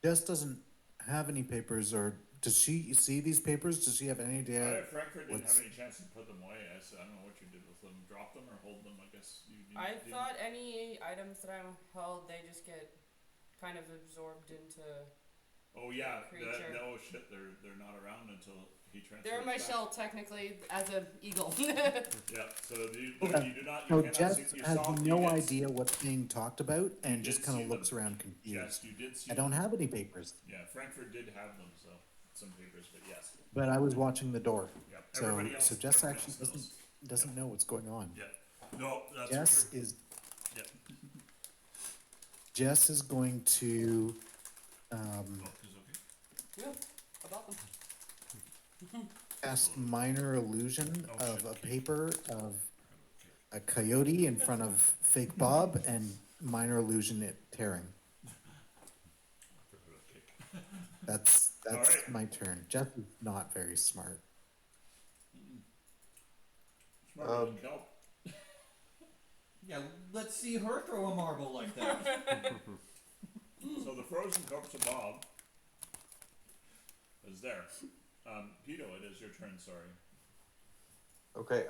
Jess doesn't have any papers, or does she see these papers? Does she have any idea? Frankfurt didn't what's- have any chance to put them away. I don't know what you did with them. Drop them or hold them, I guess. I didn't- thought any items that I'm held, they just get kind of absorbed into. Oh yeah, creature. no shit. They're not around until he transfers. They're in my back. shell technically as an eagle. Yeah. So you Okay. do not. You So cannot Jess see, you has saw, you no did- idea what's being talked about and just did kind see of looks them. around confused. Yes, you did see. I don't them. have any papers, Yeah, Frankfurt did have them, so some papers, but yes. but I was watching the door. Yeah. So, Everybody else. so Jess everybody actually else knows. doesn't know what's going on. Yeah. No, that's Jess for sure. is Yeah. Jess is going to Oh, it's okay. Yeah, about them. cast minor illusion Oh, of shit. a paper of a coyote in front of fake Bob and minor illusion it tearing. Okay. That's Alright. my turn. Jess is not very smart. Smarter than kelp. Yeah, let's see her throw a marble like that. So the frozen corpse of Bob is there. Pedo, it is your turn. Sorry. okay.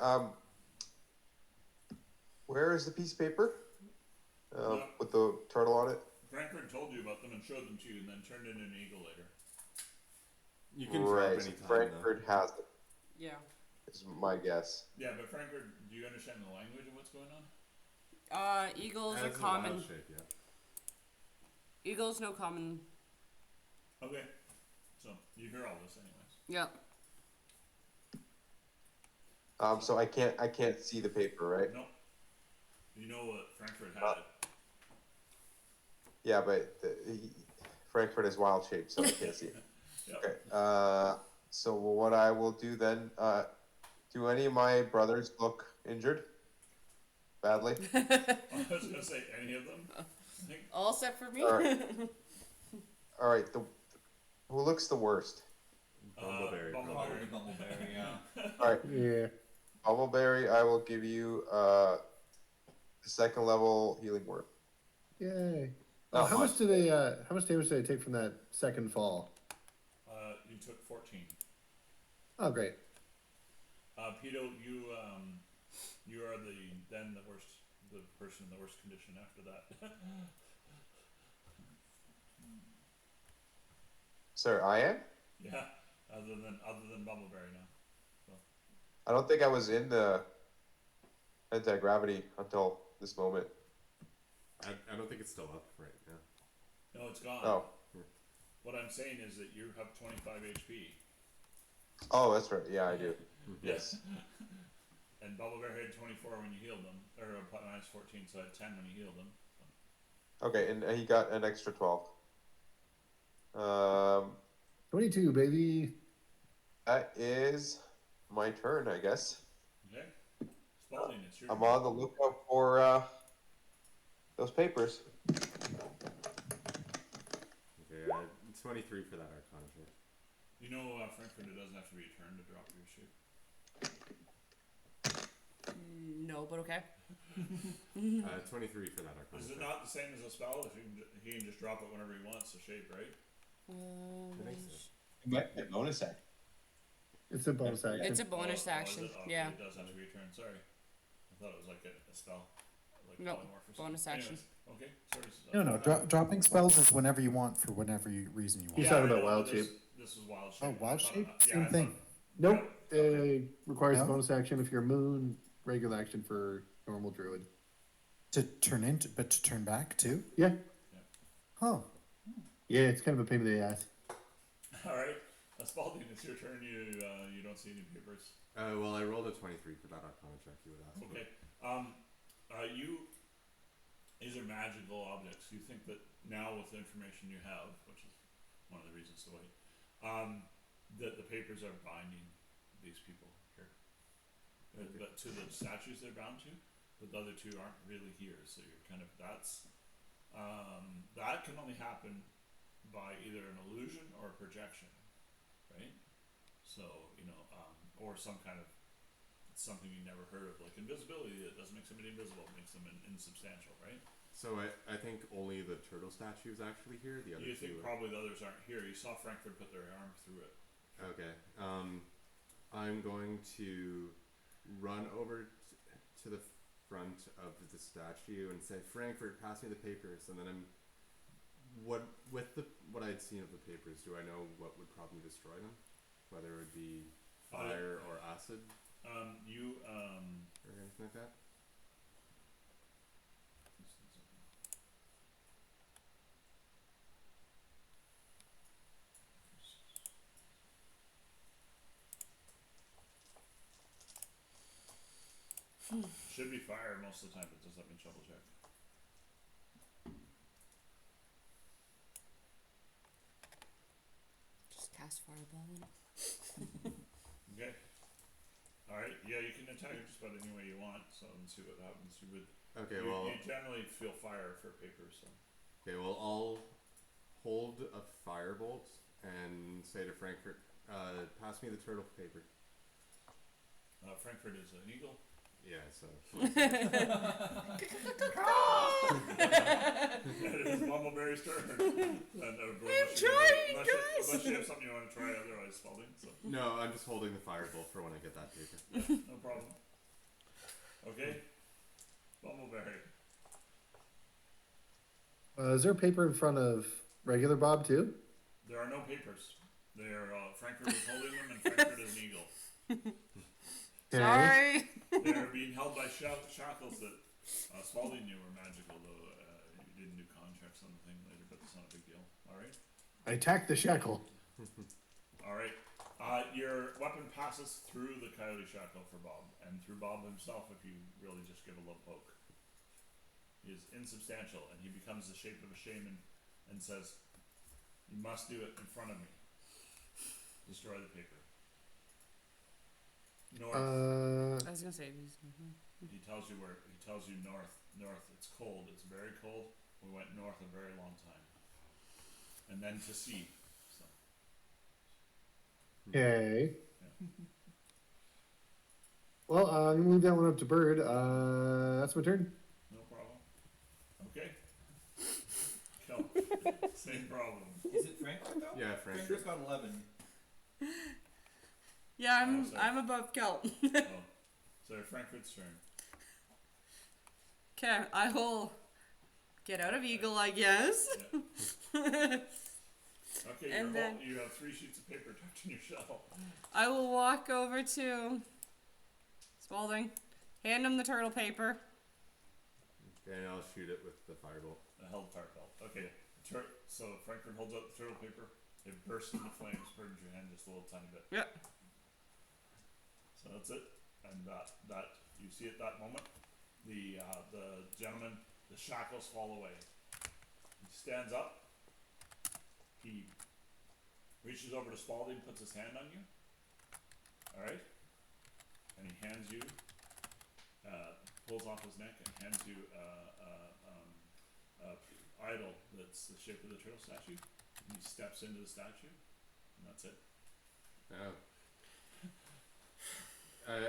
Where is the piece of paper Yeah. with the turtle on it? Frankfurt told you about them and showed them to you, and then turned it into an eagle later. You can Right. drop So anytime. Frankfurt has it. Yeah. Is my guess. Yeah, but Frankfurt, do you understand the language of what's going on? Eagles As are a wild common. shape, yeah. Eagles no common. Okay. So you hear all this, anyways. Yep. So I can't see the paper, right? No. You know what Frankfurt had Uh, it. Yeah, but Frankfurt is wild shape, so I can't see it. Yeah. Okay. So what I will do then? Do any of my brothers look injured? Badly? I was gonna say any of them. I think All set for me. All right. All right. Who looks the worst? Bumbleberry. Probably Bumbleberry, yeah. All right, Yeah. Bumbleberry, I will give you second level healing word. Yay. Oh, Not how much. much do they? How much damage did they take from that second fall? You took 14. Oh, great. Pito, you are the person in the worst condition after that. Sir, I am? Yeah, other than Bumbleberry now. I don't think I was in the anti-gravity until this moment. I don't think it's still up right now. No, it's gone. Oh. What I'm saying is that you have 25 HP. Oh, that's right. Yeah, I do. Yes. And Bumbleberry had 24 when you healed them, or minus 14, so I had 10 when you healed them. Okay, and he got an extra 12. 22, baby. That is my turn, I guess. Okay. Spalding, it's your I'm turn. on the lookout for those papers. Okay, 23 for that Arcana check. You know, Frankfurt, it doesn't have to be a turn to drop your shape. No, but okay. 23 for that Arcana Is it check. not the same as a spell? If he can just drop it whenever he wants, the shape, right? I think so. It might be a bonus act. It's a bonus action. It's a bonus Oh, is action. it? Okay, Yeah. It does have to be a turn. Sorry, I thought it was like a spell, like No, polymorph or bonus something. action. Anyways, okay, sorry. No, dropping spells is whenever you want for whatever reason you want. He's talking I about know, wild but this- shape. This was wild shape. Oh, wild I thought- shape? yeah, Same I thing. thought- Nope. yeah, okay. It requires a No? bonus action if you're moon, regular action for normal druid. To turn back too? Yeah. Huh. Yeah, it's kind of a pain in the ass. All right, Spalding, it's your turn. You don't see any papers. Well, I rolled a 23 for that Arcana check you would ask. Okay. These are magical objects. You think that now with the information you have, which is one of the reasons to wait, that the papers are binding these people here. But to the statues they're bound to, but the other two aren't really here. So you're kind of that can only happen by either an illusion or a projection, right? So or some kind of something you never heard of, like invisibility that doesn't make somebody invisible, makes them insubstantial, right? So I think only the turtle statue is actually here. The other You think two. probably the others aren't here. You saw Frankfurt put their arm through it. Okay. I'm going to run over to the front of the statue and say, "Frankfurt, pass me the papers." And then what I'd seen of the papers, do I know what would probably destroy them? Whether it would be fire or acid or anything like that. Should be fire most of the time, but just let me double check. Just cast fireball on it. Okay. Alright, yeah, you can attack it just about any way you want, so let's see what happens. Okay. You Well. generally feel fire for papers, so. Okay. Well, I'll hold a firebolt and say to Frankfurt, "Pass me the turtle paper." Frankfurt is an eagle. Yeah. So. It is Bumbleberry's turn. I'm trying, guys! Unless you have something you want to try, otherwise Spalding. So. No, I'm just holding the firebolt for when I get that paper. No problem. Okay. Bumbleberry. Is there a paper in front of regular Bob too? There are no papers. They are Frankfurt is holding them, and Frankfurt is an eagle. Sorry. They are being held by shackles that Spalding knew were magical, though you didn't do contracts on the thing later, but it's not a big deal. All right. I attack the shackle. All right. Your weapon passes through the coyote shackle for Bob, and through Bob himself if you really just give a little poke. He is insubstantial, and he becomes the shape of a shaman and says, "You must do it in front of me. Destroy the paper." North. I was gonna say these. He tells you where. He tells you north. North. It's cold. It's very cold. We went north a very long time, and then to sea. So. Okay. Yeah. Well, I'm gonna leave that one up to Bird. That's my turn. No problem. Okay. Kel. Same problem. Is it Frankfurt though? Yeah, Frankfurt's got 11. Yeah, Oh, sorry. I'm above Kelt. Oh. Sorry, Frankfurt's turn. Okay, I will get out of Eagle, I guess. Yeah. Okay, And then- you have 3 sheets of paper tucked in your shell. I will walk over to Spalding, hand him the turtle paper. And I'll shoot it with the firebolt. A held tart belt. Okay. So Frankfurt holds out the turtle paper. It bursts into flames, burns your hand just a little tiny bit. Yep. So that's it. And that you see at that moment, the gentleman, the shackles fall away. He stands up. He reaches over to Spalding, puts his hand on you. All right. And he hands you, pulls off his neck and hands you idol that's the shape of the turtle statue. And he steps into the statue, and that's it. Oh.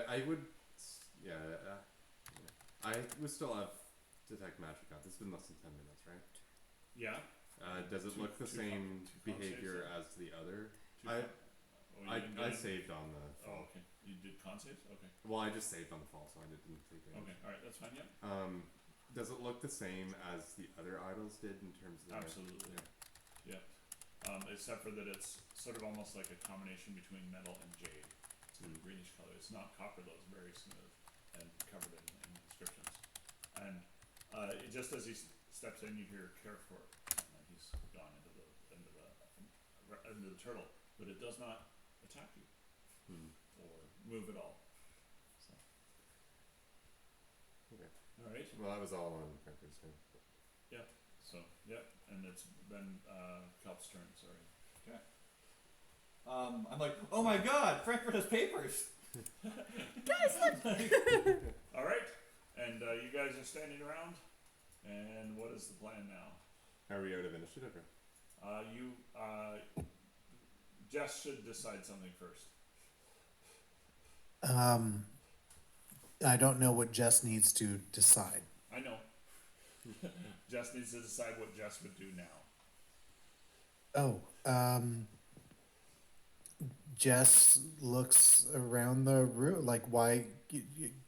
I would, yeah. I would still have detect magic on. It's been less than 10 minutes, right? Yeah. Does it look the same two behavior con as the other? Two I- con- oh, you didn't get I it? saved on the Oh, fall. okay. You did con saves? Okay. Well, I just saved on the fall, so I didn't take it. Okay. All right. That's fine. Yeah. Does it look the same as the other idols did in terms of their... Absolutely. Yeah. Except for that it's sort of almost like a combination between metal and jade. It's a greenish color. It's not copper though. It's very smooth and covered in inscriptions. And just as he steps in, you hear Carrefour, and he's gone into the turtle, but it does not attack you or move at all. So. Okay. All right. Well, that was all on Frankfurt's turn. Yeah. So yep, and it's been Kelp's turn. Sorry. Okay. I'm like, oh my god, Frankfurt has papers. All right, and you guys are standing around. And what is the plan now? Are we out of initiative? Or? Jess should decide something first. I don't know what Jess needs to decide. I know. Jess needs to decide what Jess would do now. Oh, Jess looks around the room. Like, why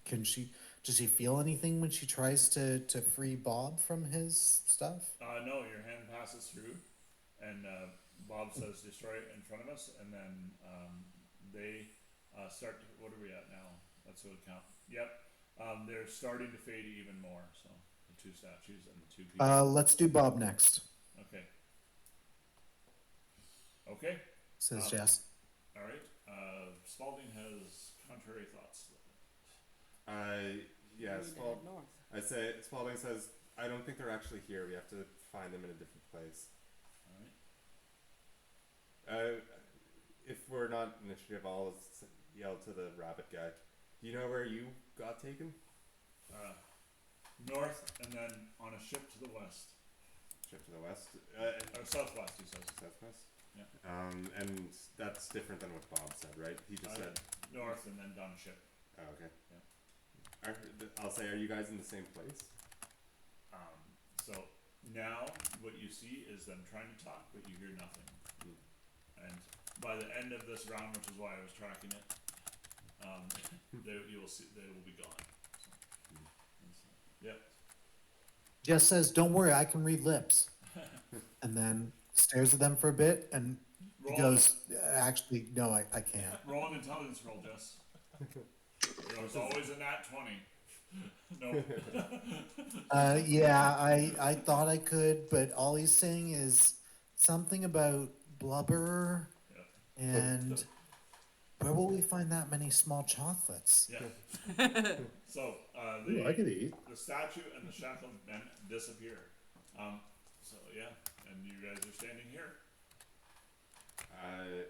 can she? Does she feel anything when she tries to free Bob from his stuff? No, your hand passes through, and Bob says destroy it in front of us, and then they start to, what are we at now? That's what it count. Yep. They're starting to fade even more, so the 2 statues and the 2 people. Let's do Bob next, Okay. Okay. says Jess. All right. Spalding has contrary thoughts. Yeah, We need to head north. I say, Spalding says, I don't think they're actually here. We have to find them in a different place. All right. If we're not initiative, I'll yell to the rabbit guy. Do you know where you got taken? North, and then on a ship to the west. Ship to the west? Or southwest, he says. Southwest? Yeah. And that's different than what Bob said, right? He just said... North, and then down a ship. Oh, okay. Yeah. I'll say, are you guys in the same place? So now what you see is them trying to talk, but you hear nothing. And by the end of this round, which is why I was tracking it, you will see they will be gone. So, yep. Jess says, "Don't worry, I can read lips," and then stares at them for a bit, and Roll, goes, "Actually, no, I can't." roll an intelligence roll, Jess. There's always a nat 20. No. Yeah, I thought I could, but all he's saying is something about blubber Yeah. and where will we find that many small chocolates? Yeah. So Ooh, I could eat. the statue and the shackled men disappear. So yeah, and you guys are standing here.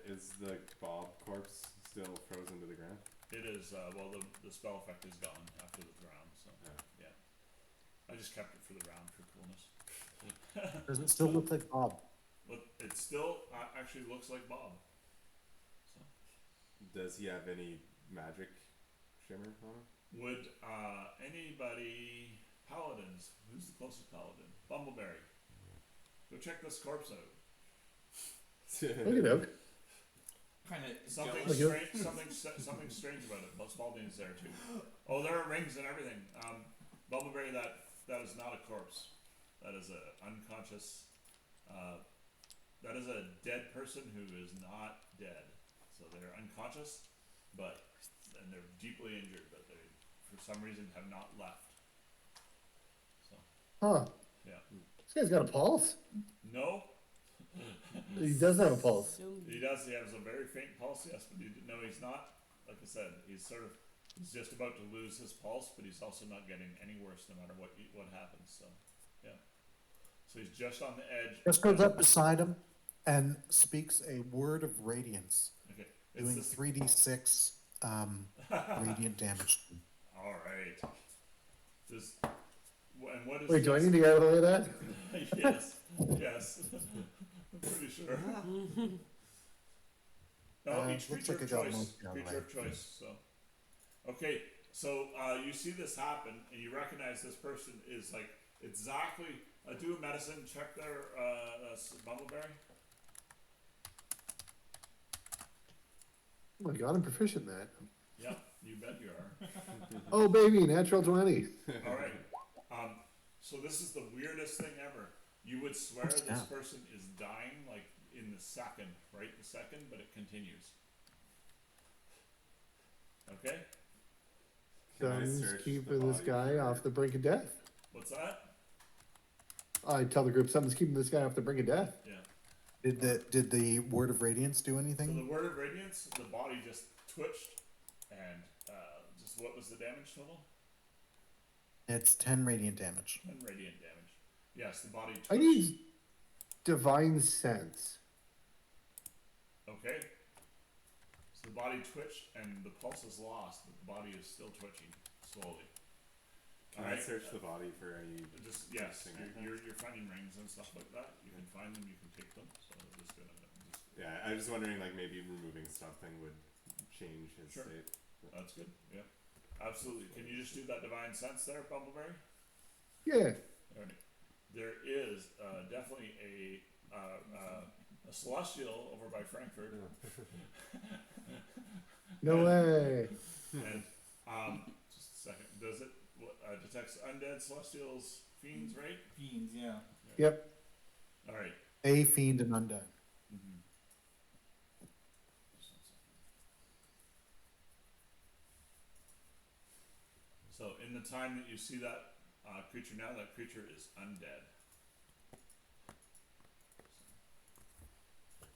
Is the Bob corpse still frozen to the ground? It is well, the spell effect is gone after the round, so Yeah. I just kept it for the round for coolness. Does it still look like Bob? But it still actually looks like Bob. So Does he have any magic shimmer on him? Would anybody paladins? Who's the closest paladin? Bumbleberry. Go check this corpse out. Look at Kind of Something Like strange. Something strange about it. But Spaldine's there too. Oh, there are rings and everything. Bumbleberry, that is not a corpse. That is a unconscious. That is a dead person who is not dead. So they're unconscious, and they're deeply injured, but they, for some reason, have not left. So Huh. yeah. This guy's got a pulse. No, He does have a pulse. So he does. He has a very faint pulse, yes, but no, he's not. Like I said, he's just about to lose his pulse, but he's also not getting any worse no matter what happens. So, yeah. So he's just on the edge. Just goes up beside him and speaks a word of radiance, Okay. doing 3d6 radiant damage. All right. And what is? Wait, do I need to get out of the way of that? Yes. Yes. I'm pretty sure. No, each looks creature like of I got choice. most out of Creature of choice. So, okay. So you see this happen, and you recognize this person is like exactly. Do a medicine check there, Bumbleberry. Oh my god, I'm proficient in that. Yeah, you bet you are. Oh baby, natural 20. All right. So this is the weirdest thing ever. You would swear What's this that? person is dying like in the second, right? The second, but it continues. Okay. Can I Someone's search keeping the this body guy for- off the brink of death. What's that? I tell the group something's keeping this guy off the brink of death. Yeah. Did the word of radiance do So anything? the word of radiance, the body just twitched, and just what was the damage total? It's 10 radiant damage. 10 radiant damage. Yes, the body twitched. I need divine sense. Okay. So the body twitched, and the pulse is lost, but the body is still twitching slowly. Can I search the body for any? Just yes, Interesting you're finding rings and stuff like that. You can find them, you can take them. So we're just gonna Yeah, I was just wondering, like maybe removing something would change his Sure. state. that's good. Yeah, absolutely. Can you just do that divine sense there, Bumbleberry? Yeah. Alright. There is definitely a celestial over by Frankfurt, No way. and just a second. Does it detects undead celestials, fiends, right? fiends, yeah. Yep. All right. A fiend and undead. Mm-hmm. So in the time that you see that creature now, that creature is undead.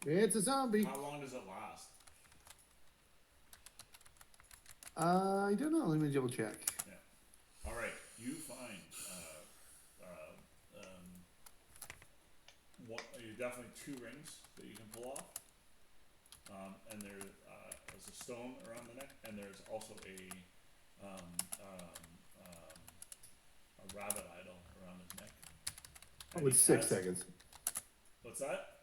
It's a zombie. How long does it last? I don't know. Let me double check. All right, you find definitely 2 rings that you can pull off, and there is a stone around the neck, and there's also a rabbit idol around his neck. Oh, And it's he 6 has- seconds. What's that?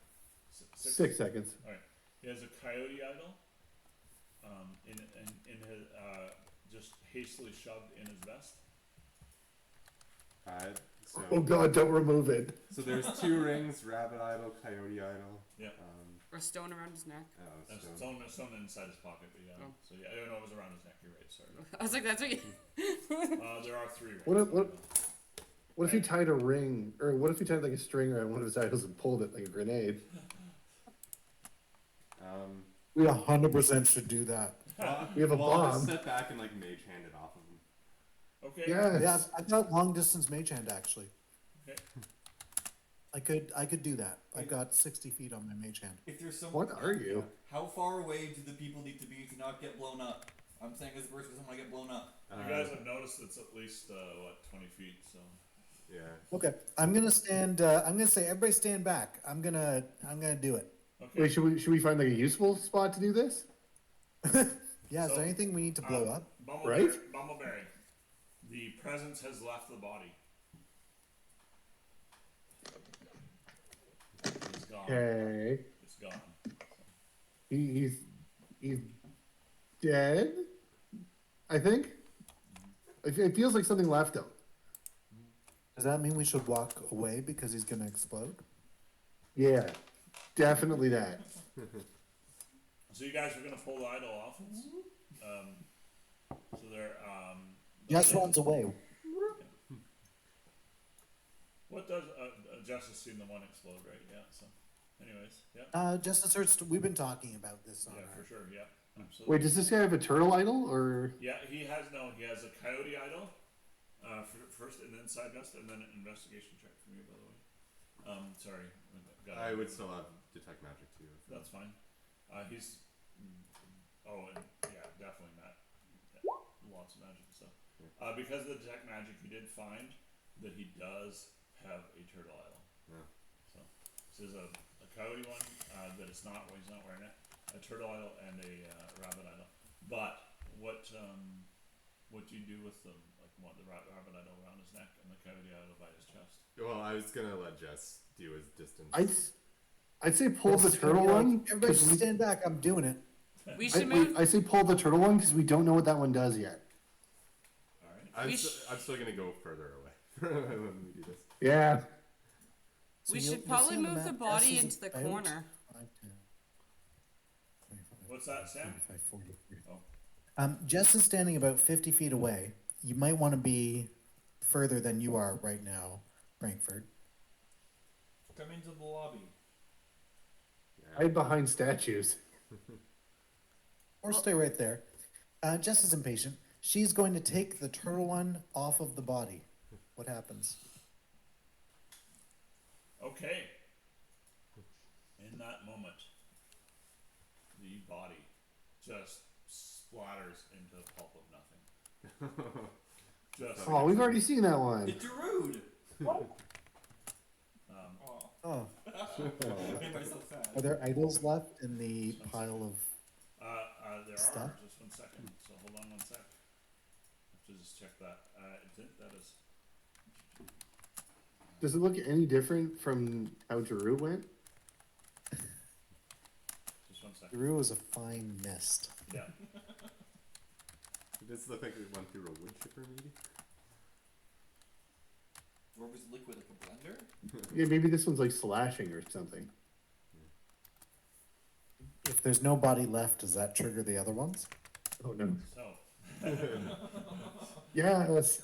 6 seconds. All right. He has a coyote idol, in his just hastily shoved in his vest. So, Oh god, don't remove it. so there's 2 rings: rabbit idol, coyote idol. Yeah. or a stone around his neck. Oh, It's stone. stone inside his pocket, but yeah. Oh. So yeah, I don't know, it was around his neck. You're right. Sorry. I was like, that's what you. There are 3 rings. What if he tied a ring, or what if he tied like a string around one of his idols and pulled it like a grenade? We 100% should do that. We have a I'll bomb. just step back and like mage hand it off of him. Okay. Yes. Yeah, I've got long distance mage hand actually. Okay. I could do that. I've got 60 feet on my mage hand. If there's someone, What are you? how far away do the people need to be to not get blown up? I'm saying as a person doesn't want to get blown up. You guys have noticed it's at least 20 feet. So Yeah. Okay, I'm gonna stand. I'm gonna say everybody stand back. I'm gonna do it. okay. Wait, should we find like a useful spot to do this? Yeah, is So, there anything we need to blow up? Bumbleberry, Right? Bumbleberry. The presence has left the body. It's gone. Okay. It's gone. He's dead. I think. It feels like something left him. Does that mean we should walk away because he's gonna explode? Yeah, definitely that. So you guys are gonna pull the idol off. So they're Jess runs away. What does Jess has seen the one explode, right? Yeah. So, anyways, yeah. Just starts. We've been talking about this on Yeah, our. for sure. Yeah, absolutely. Wait, does this guy have a turtle idol or? Yeah, he has a coyote idol. First an inside vest and then an investigation check from you, by the way. Sorry. I would still have detect magic too. That's fine. He's. Oh, and yeah, definitely not. Lots of magic and stuff. Yeah. Because of the detect magic, you did find that he does have a turtle idol. Yeah. So this is a coyote one that it's not. Well, he's not wearing it. A turtle idol and a rabbit idol. But what do you do with them? Like what the rabbit idol around his neck and the coyote idol by his chest? Well, I was gonna let Jess do his distance. I'd say pull the turtle one. Everybody 'cause we- stand back. I'm doing it. We should move. I say pull the turtle one because we don't know what that one does yet. All right. I'm still gonna go further away when we do this. Yeah. We you'll- should you'll probably see on the move the map, body Jess is into the about corner. 5, 10, 25, What's that, Sam? 35, 40. Oh. Jess is standing about 50 feet away. You might want to be further than you are right now, Frankfurt. Come into the lobby. Hide behind statues. Or stay right there. Jess is impatient. She's going to take the turtle one off of the body. What happens? Okay. In that moment, the body just splatters into the pulp of nothing. Just Oh, we've already seen that one. It's rude. Oh, Made myself sad. are there idols left in the pile of? there Stuff? are. Just 1 second. So hold on 1 sec. I have to just check that. I think that is. Does it look any different from how Drew went? Just 1 second. Drew is a fine mist. Yeah. Does this look like we went through a wood chipper maybe? Or was liquid like a blender? Yeah, maybe this one's like slashing or something. If there's no body left, does that trigger the other ones? Oh no. So, Yes.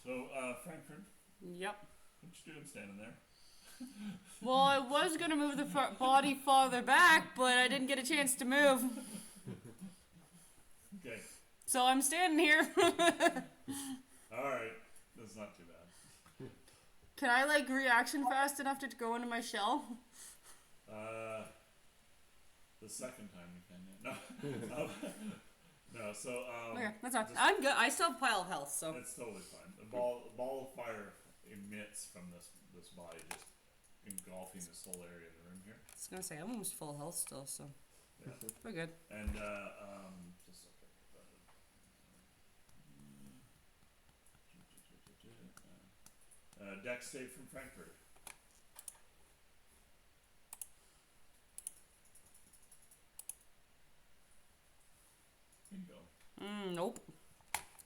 Frankfurt, Yep. what you doing standing there? Well, I was gonna move the body farther back, but I didn't get a chance to move, Okay. so I'm standing here. All right. That's not too bad. Can I like reaction fast enough to go into my shell? The second time you can. Yeah. No. No. So Okay, that's fine. just- I'm good. I still have a pile of health, so It's totally fine. The ball of fire emits from this body, just engulfing this whole area of the room here. I was gonna say I'm almost full health still, so Yeah. we're good. And just Dex save from Frankfurt. Bingo. Nope.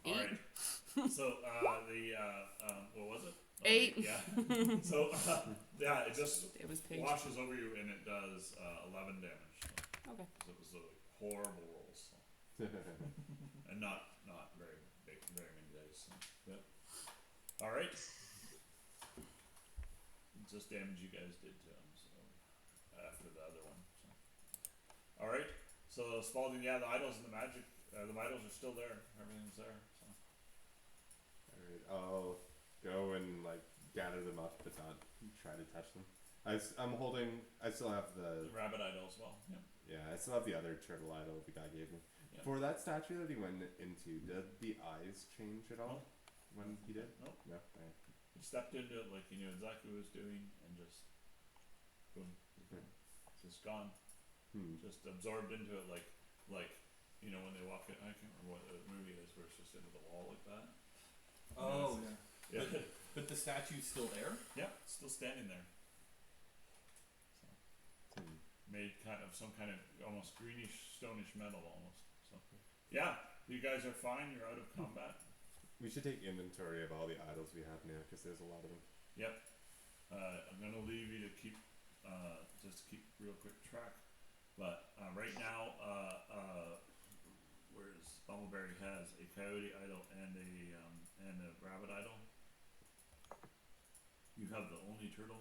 All 8. right. So what was it? Oh, 8. Yeah. So yeah, it just It was pink. washes over you and it does 11 damage. So, Okay. 'cause it was a horrible roll, so. And not very big, very many dice. So. Yep. All right. Just damage you guys did to him. So after the other one. So. All right. So Spalding, yeah, the idols and the magic, the idols are still there. Everything's there. So. Alright, I'll go and like gather them up but not try to touch them. I still have The the, rabbit idol as well. Yeah. yeah, I still have the other turtle idol the guy gave me. Yeah. For that statue that he went into, did the eyes change at all when he did? Nope. No? Alright. He stepped into it like he knew exactly what he was doing and just boom. Just gone. Just absorbed into it like you know when they walk in, I can't remember what the movie is where it's just into the wall like that. Oh, yeah. Yeah. But the statue's still there? Yeah, still standing there. So, made kind of some kind of almost greenish, stonish metal almost. So yeah, you guys are fine. You're out of combat. We should take inventory of all the idols we have now, because there's a lot of them. Yep. I'm gonna leave you to keep just to keep real quick track. But right now, where's Bumbleberry has a coyote idol and a rabbit idol. You have the only turtle.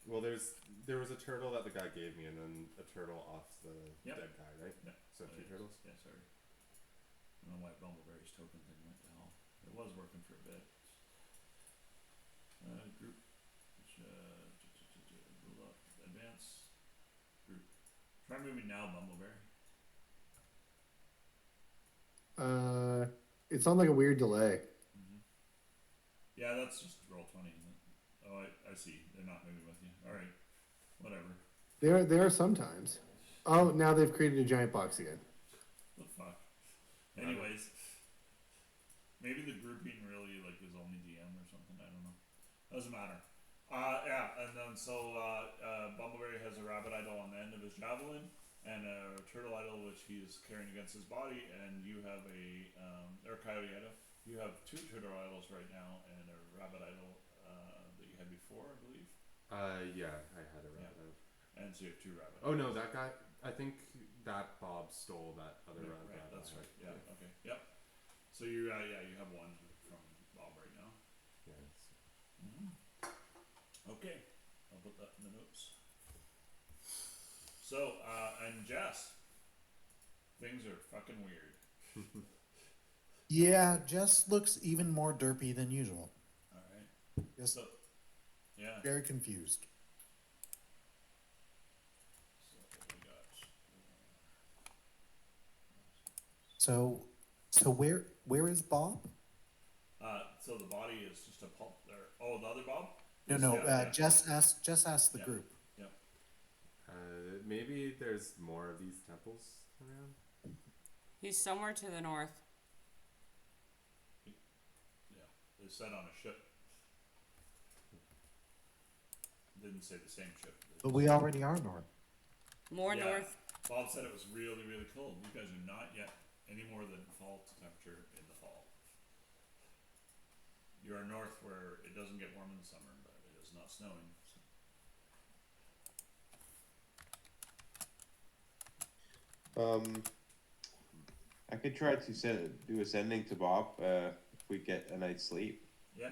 Well, there was a turtle that the guy gave me, and then a turtle off the Yep. dead guy, right? Yeah. So two turtles. Yeah, sorry. I don't know why Bumbleberry's token thing went to hell. It was working for a bit. Group. Move up. Advance. Group. Try moving now, Bumbleberry. It's on like a weird delay. Yeah, that's just roll 20, isn't it? Oh, I see. They're not moving with you. Alright. Whatever. They are sometimes. Oh, now they've created a giant box again. What the fuck? Anyways. Maybe the grouping really like is only DM or something. I don't know. Doesn't matter. Yeah, and then so Bumbleberry has a rabbit idol on the end of his javelin, and a turtle idol which he's carrying against his body, and you have or coyote idol. You have two turtle idols right now, and a rabbit idol that you had before, I believe. Yeah, I had a rabbit out. And so you have two rabbit. Oh no, that guy. I think that Bob stole that other rabbit. Right, that's out. right. Yeah. Okay. Yep. So you you have one from Bob right now. Yes. Okay, I'll put that in the notes. So, and Jess, things are fucking weird. Yeah, Jess looks even more derpy than usual. All right. Just So, yeah. very confused. So what we got? So where is Bob? So the body is just a pulp there. Oh, the other Bob? No. Yeah. Jess asked the Yeah. group. Yep. Maybe there's more of these temples around. He's somewhere to the north. Yeah. They said on a ship. Didn't say the same ship. But we already are north. More Yeah. north. Bob said it was really, really cold. You guys are not yet any more than fall temperature in the fall. You are north where it doesn't get warm in the summer, but it is not snowing. So. I could try to do a sending to Bob if we get a night's sleep. Yeah.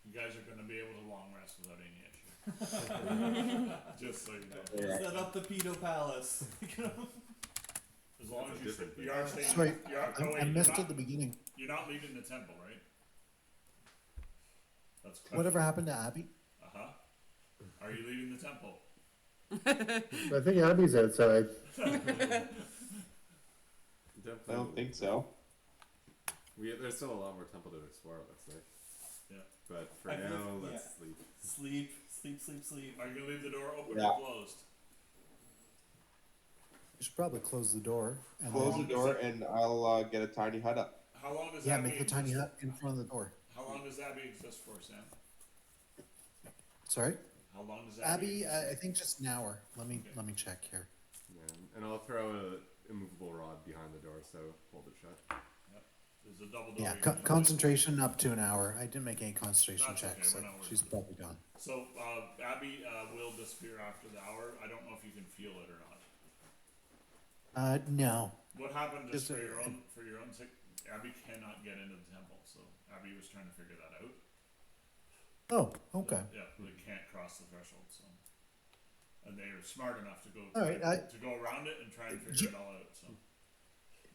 You guys are going to be able to long rest without any issue. Just so you know. Set up the pedo palace. As long That's a as different you thing. are staying. Sorry, You are, oh, wait, I missed you're at not, the beginning. you're not leaving the temple, right? That's correct. Whatever happened to Abby? Uh-huh. Are you leaving the temple? I think Abby's outside. I don't think so. There's still a lot more temple to explore, it looks like. Yeah. But for I think- now, let's Sleep, sleep. sleep. Are you going to leave the door open Yeah. or closed? You should probably close the door. And Close then- the door and I'll get a tiny hut up. How long does Yeah, Abby make the tiny exist? hut in front of the door. How long does Abby exist for, Sam? Sorry, How long does Abby. exist? I think just an hour. Let me check here. Yeah, and I'll throw a immovable rod behind the door, so hold it shut. There's a double door. Yeah, you can use. concentration up to an hour. I didn't make any concentration That's okay, checks, we're so not worried. she's probably gone. So Abby will disappear after the hour. I don't know if you can feel it or not. No. What happened just Just for a- your own sake? Abby cannot get into the temple, so Abby was trying to figure that out. Oh, okay. Yeah, they can't cross the threshold, so. And they are smart enough to go All right, to go around it and try and figure it all out. So.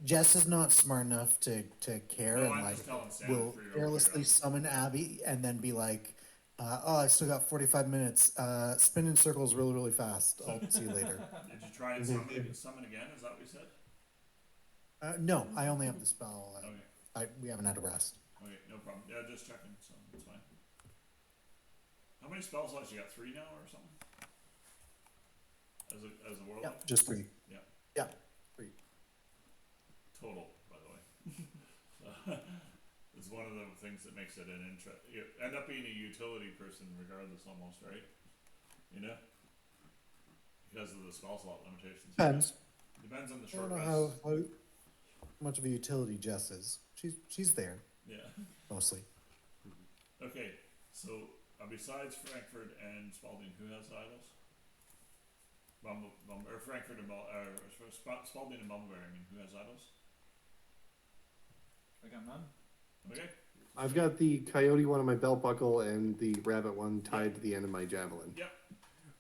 Jess is not smart enough to care No, and I'm like just telling Sam will for your own carelessly curiosity. summon Abby and then be like, "Oh, I still got 45 minutes. Spin in circles really, really fast. I'll see you later." Did you try and summon again? Is that what you said? No, I only have the spell. Okay. We haven't had a rest. Okay, no problem. Yeah, just checking, so that's fine. How many spell slots you got? 3 now or something? As a Yeah, warlock? just 3. Yeah. Yeah, 3. Total, by the way. It's one of the things that makes it an interest. You end up being a utility person regardless, almost, right? You know, because of the spell slot limitations. Depends. Depends on the I short don't know rest. how much of a utility Jess is. She's there Yeah. mostly. Okay, so besides Frankfurt and Spalding, who has idols? Or Frankfurt and Spalding and Bumbleberry. I mean, who has idols? I got none. Okay. I've got the coyote one on my belt buckle and the rabbit one tied to the end of my javelin. Yep.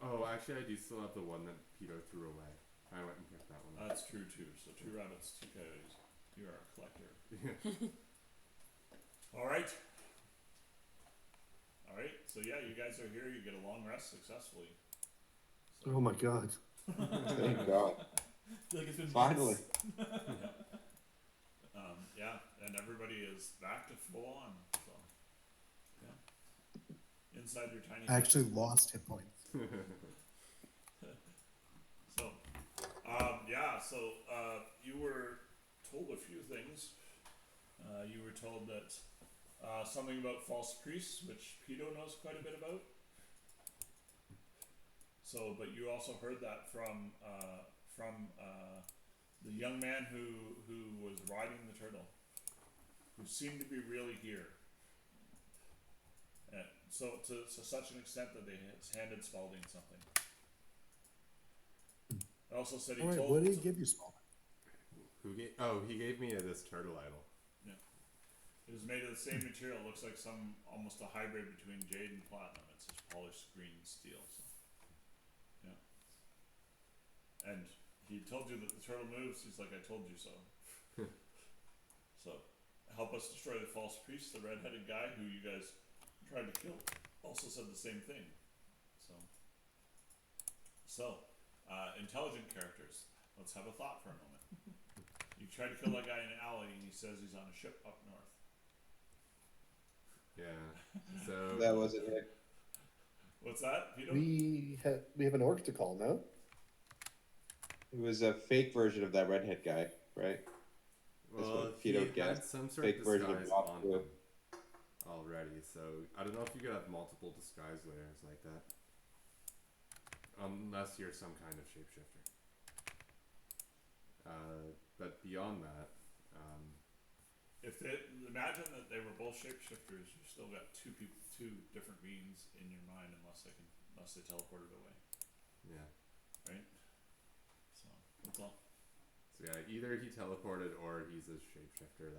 Oh, actually, I do still have the one that Peter threw away. I went and picked that one up. That's true too. So 2 rabbits, 2 coyotes. You are a collector. All right. All right. So yeah, you guys are here. You get a long rest successfully. So, Oh my god. Thank God. I feel like it's been Finally. months. yeah, and everybody is back to full on. So yeah, inside your tiny. I actually lost hit points. So, yeah, so you were told a few things. You were told that something about false priests, which Pedo knows quite a bit about. So, but you also heard that from the young man who was riding the turtle, who seemed to be really here. And so to such an extent that they handed Spalding something. I also said he All right, told. what did he give you, Spalding? He gave me this turtle idol. Yeah. It was made of the same material. It looks like almost a hybrid between jade and platinum. It's just polished green steel. So. Yeah. And he told you that the turtle moves. He's like, I told you so. So, help us destroy the false priest, the red-headed guy who you guys tried to kill. Also said the same thing. So, intelligent characters. Let's have a thought for a moment. You tried to kill that guy in an alley, and he says he's on a ship up north. Yeah. So That wasn't it. What's that, Peter? We have an orc to call, no? It was a fake version of that redhead guy, right? That's well, what he Peter had guessed. some sort Fake of version of disguise Bob on too. him already. So I don't know if you could have multiple disguise layers like that, unless you're some kind of shapeshifter. But beyond that, If they imagine that they were both shapeshifters, you still got two different beings in your mind, unless they teleported away, yeah. right? So that's all. So yeah, either he teleported or he's a shapeshifter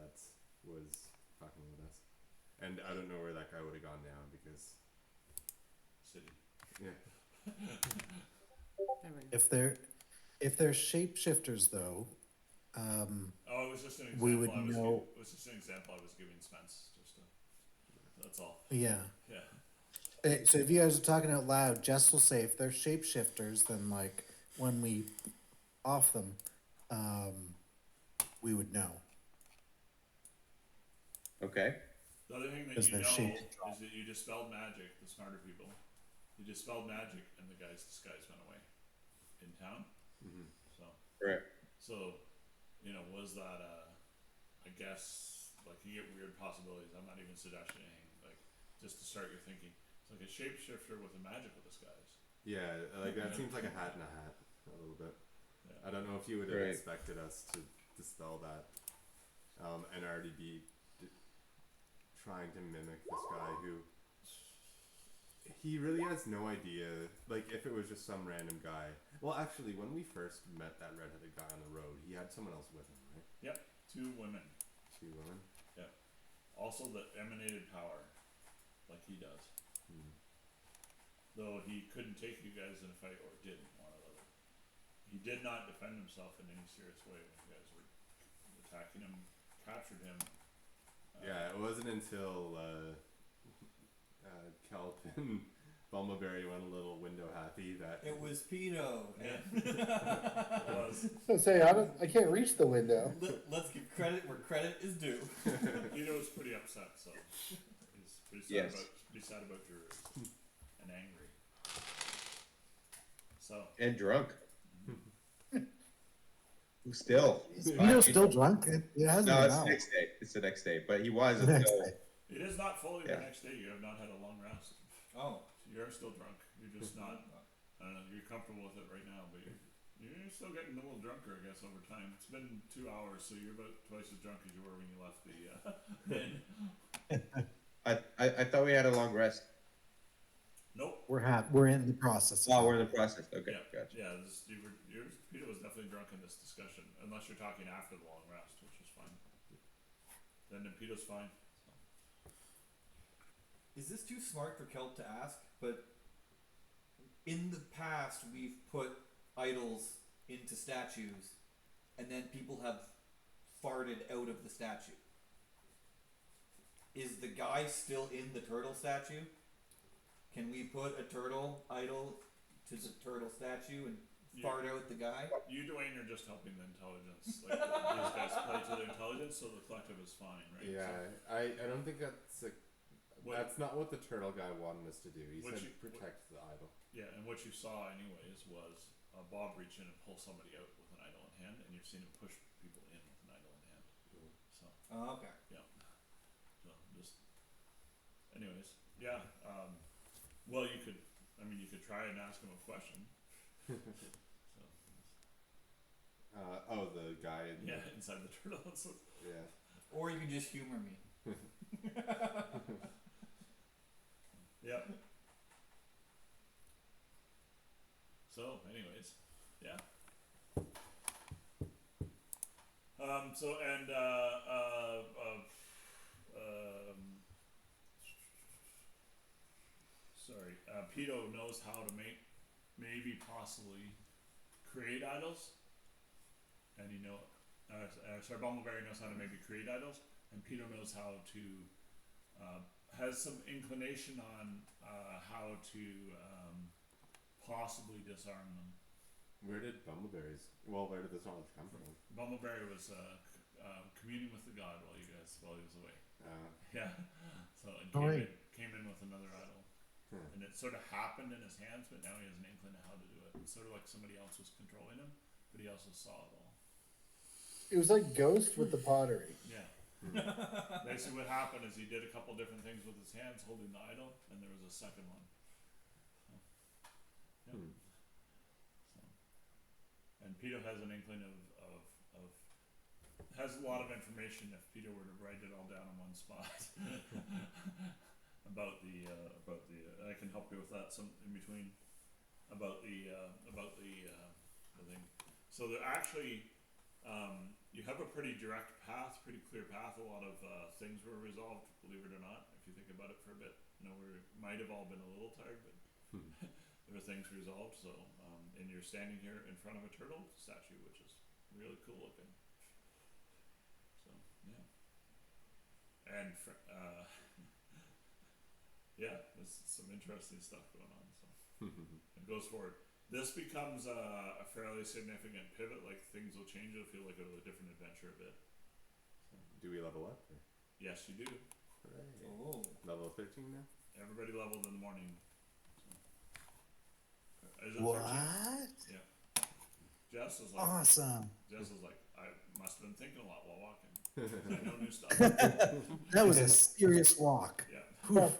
was fucking with us. And I don't know where that guy would have gone now because City. yeah. If they're shapeshifters, though, Oh, it was just an example. we would It know. was just an example I was giving Spence. That's all. Yeah. Yeah. So if you guys are talking out loud, Jess will say if they're shapeshifters, then like when we off them, we would know. Okay. The other thing that Because you they're know shaped is that you dispelled magic. The smarter people, you dispelled magic, and the guy's disguise went away in town. Mm-hmm. So. Correct. So, was that I guess like you get weird possibilities. I'm not even suggesting anything. Like just to start your thinking. It's like a shapeshifter with a magical disguise. Yeah, like that seems like a hat in a hat a little bit. Yeah. I don't know if you would have Right. expected us to dispel that, and already be trying to mimic this guy who he really has no idea. Like if it was just some random guy. Well, actually, when we first met that redheaded guy on the road, he had someone else with him, right? Yep, 2 women. 2 women. Yep. Also, that emanated power, like he does. Hmm. Though he couldn't take you guys in a fight, or didn't, one or the other. He did not defend himself in any serious way when you guys were attacking him, captured him. Yeah, it wasn't until Kelp and Bumbleberry went a little window happy that It was Pedo. Yeah. And It was. I say I can't reach the window. let's give credit where credit is due. Peter was pretty upset, so he's pretty sad Yes. about your and angry. So And drunk. Still. Still drunk? It hasn't No, been it's out. the next day. It's the next day. But he was The next until day. it is not fully Yeah. the next day. You have not had a long rest. Oh. You're still drunk. You're just not. I don't know. you're comfortable with it right now, but you're still getting a little drunker, I guess, over time. It's been 2 hours, so you're about twice as drunk as you were when you left the inn. I thought we had a long rest. Nope. We're in the process. Oh, we're in the process. Okay, Yeah. gotcha. Yeah. Peter was definitely drunk in this discussion, unless you're talking after the long rest, which is fine. Then Peter's fine. So. Is this too smart for Kelp to ask? But in the past, we've put idols into statues, and then people have farted out of the statue. Is the guy still in the turtle statue? Can we put a turtle idol to the turtle statue and fart out the guy? You, Dwayne, are just helping the intelligence. Like these guys play to their intelligence, so the collective is fine, right? Yeah, So, I don't think that's not what the turtle guy wanted us to do. He said protect the idol. yeah, and what you saw, anyways, was Bob reach in and pull somebody out with an idol in hand, and you've seen him push people in with an idol in hand. So. Oh, okay. Yeah. So just, anyways, yeah. Well, you could try and ask him a question. So. The guy. Yeah, inside the turtle. So, Yeah. Or you can just humor me. yeah. So, anyways, yeah. So and sorry, Pito knows how to maybe possibly create idols, and sorry, Bumbleberry knows how to maybe create idols, and Pito knows how to has some inclination on how to possibly disarm them. Where did this knowledge come from? Bumbleberry was communing with the god while he was away. Yeah, so it came in with another idol, and it sort of happened in his hands, but now he has an inkling of how to do it. It's sort of like somebody else was controlling him, but he also saw it all. It was like Ghost with the pottery. Yeah. Basically, what happened is he did a couple different things with his hands, holding the idol, and there was a second one. So, yeah. So, and Peter has an inkling of has a lot of information if Peter were to write it all down in one spot about the I can help you with that some in between about the thing. So there actually you have a pretty direct path, pretty clear path. A lot of things were resolved, believe it or not. If you think about it for a bit, we might have all been a little tired, but there were things resolved. So and you're standing here in front of a turtle statue, which is really cool looking. So yeah, and yeah, there's some interesting stuff going on. So it goes forward. This becomes a fairly significant pivot. Like things will change. It'll feel like a different adventure a bit. So, do we level up? Or? Yes, you do. Hooray. Oh. Level 13 now. Everybody leveled in the morning. So. Is it What? 13? Yeah. Jess is like. Awesome. Jess is like, I must have been thinking a lot while walking. I know new stuff. That was a serious walk. Yeah. Whew.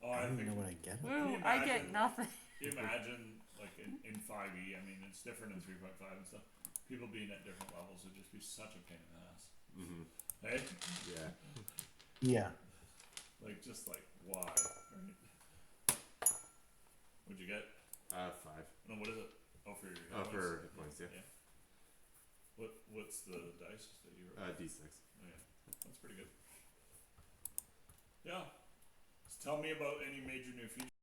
Oh, I I don't think. even know what I get. Woo, I get nothing. Can you imagine, like in 5e, I mean, it's different in 3.5 and stuff. People being at different levels would just be such a pain in the ass. Mm-hmm. Hey? Yeah. Yeah. Like, just like, why? Right? What'd you get? 5. No, what is it? Oh, for your Oh, for hit points, yeah. What's the dice that you wrote? D6. Oh, yeah. That's pretty good. Yeah. So tell me about any major new features.